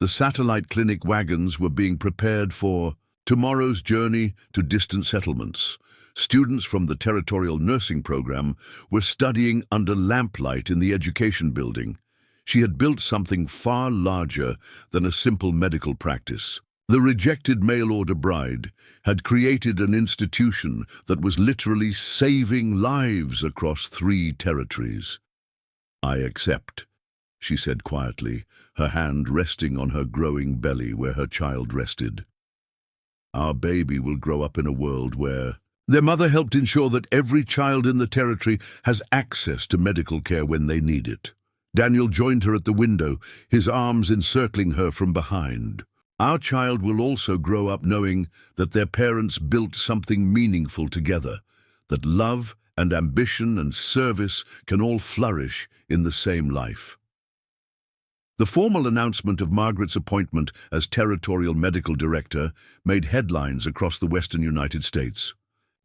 The satellite clinic wagons were being prepared for tomorrow's journey to distant settlements. Students from the territorial nursing program were studying under lamplight in the education building. She had built something far larger than a simple medical practice. The rejected mail-order bride had created an institution that was literally saving lives across 3 territories. "I accept," she said quietly, her hand resting on her growing belly where her child rested. "Our baby will grow up in a world where..." Their mother helped ensure that every child in the territory has access to medical care when they need it. Daniel joined her at the window, his arms encircling her from behind. "Our child will also grow up knowing that their parents built something meaningful together, that love and ambition and service can all flourish in the same life." The formal announcement of Margaret's appointment as Territorial Medical Director made headlines across the western United States.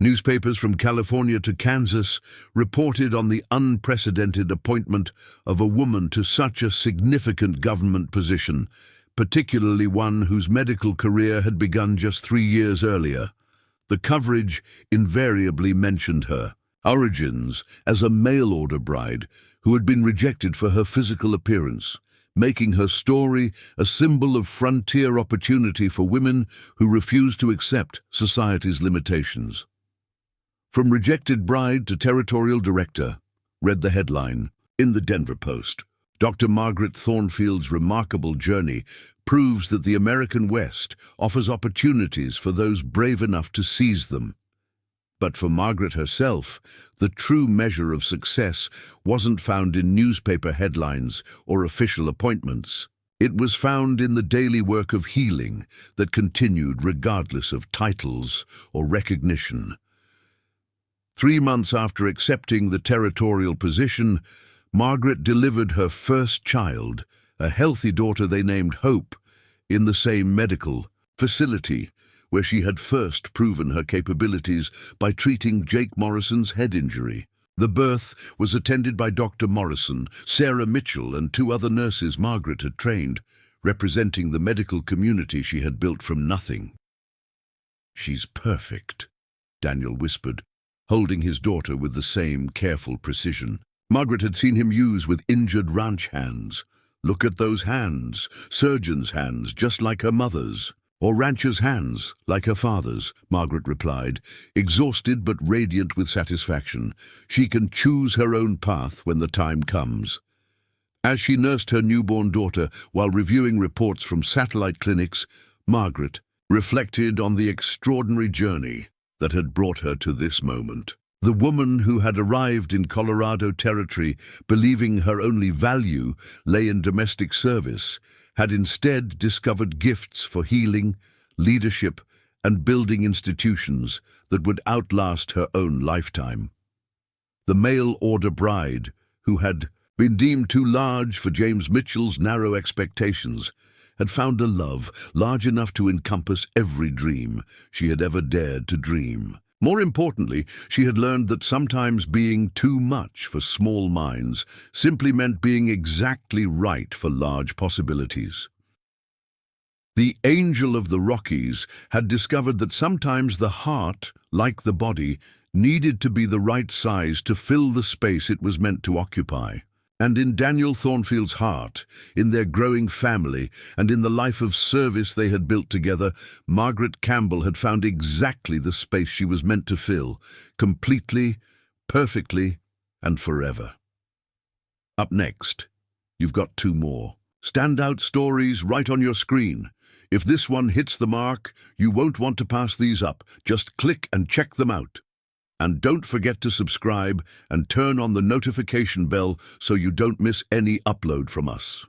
Newspapers from California to Kansas reported on the unprecedented appointment of a woman to such a significant government position, particularly one whose medical career had begun just 3 years earlier. The coverage invariably mentioned her origins as a mail-order bride who had been rejected for her physical appearance, making her story a symbol of frontier opportunity for women who refused to accept society's limitations. From rejected bride to territorial director, read the headline in the Denver Post. Dr. Margaret Thornfield's remarkable journey proves that the American West offers opportunities for those brave enough to seize them. But for Margaret herself, the true measure of success wasn't found in newspaper headlines or official appointments. It was found in the daily work of healing that continued regardless of titles or recognition. 3 months after accepting the territorial position, Margaret delivered her first child, a healthy daughter they named Hope, in the same medical facility where she had first proven her capabilities by treating Jake Morrison's head injury. The birth was attended by Dr. Morrison, Sarah Mitchell, and 2 other nurses Margaret had trained, representing the medical community she had built from nothing. "She's perfect," Daniel whispered, holding his daughter with the same careful precision Margaret had seen him use with injured ranch hands. "Look at those hands, surgeon's hands, just like her mother's. Or rancher's hands, like her father's," Margaret replied, exhausted but radiant with satisfaction. "She can choose her own path when the time comes." As she nursed her newborn daughter while reviewing reports from satellite clinics, Margaret reflected on the extraordinary journey that had brought her to this moment. The woman who had arrived in Colorado Territory believing her only value lay in domestic service had instead discovered gifts for healing, leadership, and building institutions that would outlast her own lifetime. The mail-order bride, who had been deemed too large for James Mitchell's narrow expectations, had found a love large enough to encompass every dream she had ever dared to dream. More importantly, she had learned that sometimes being too much for small minds simply meant being exactly right for large possibilities. The Angel of the Rockies had discovered that sometimes the heart, like the body, needed to be the right size to fill the space it was meant to occupy. And in Daniel Thornfield's heart, in their growing family, and in the life of service they had built together, Margaret Campbell had found exactly the space she was meant to fill, completely, perfectly, and forever. Up next, you've got 2 more standout stories right on your screen. If this one hits the mark, you won't want to pass these up. Just click and check them out. And don't forget to subscribe and turn on the notification bell so you don't miss any upload from us.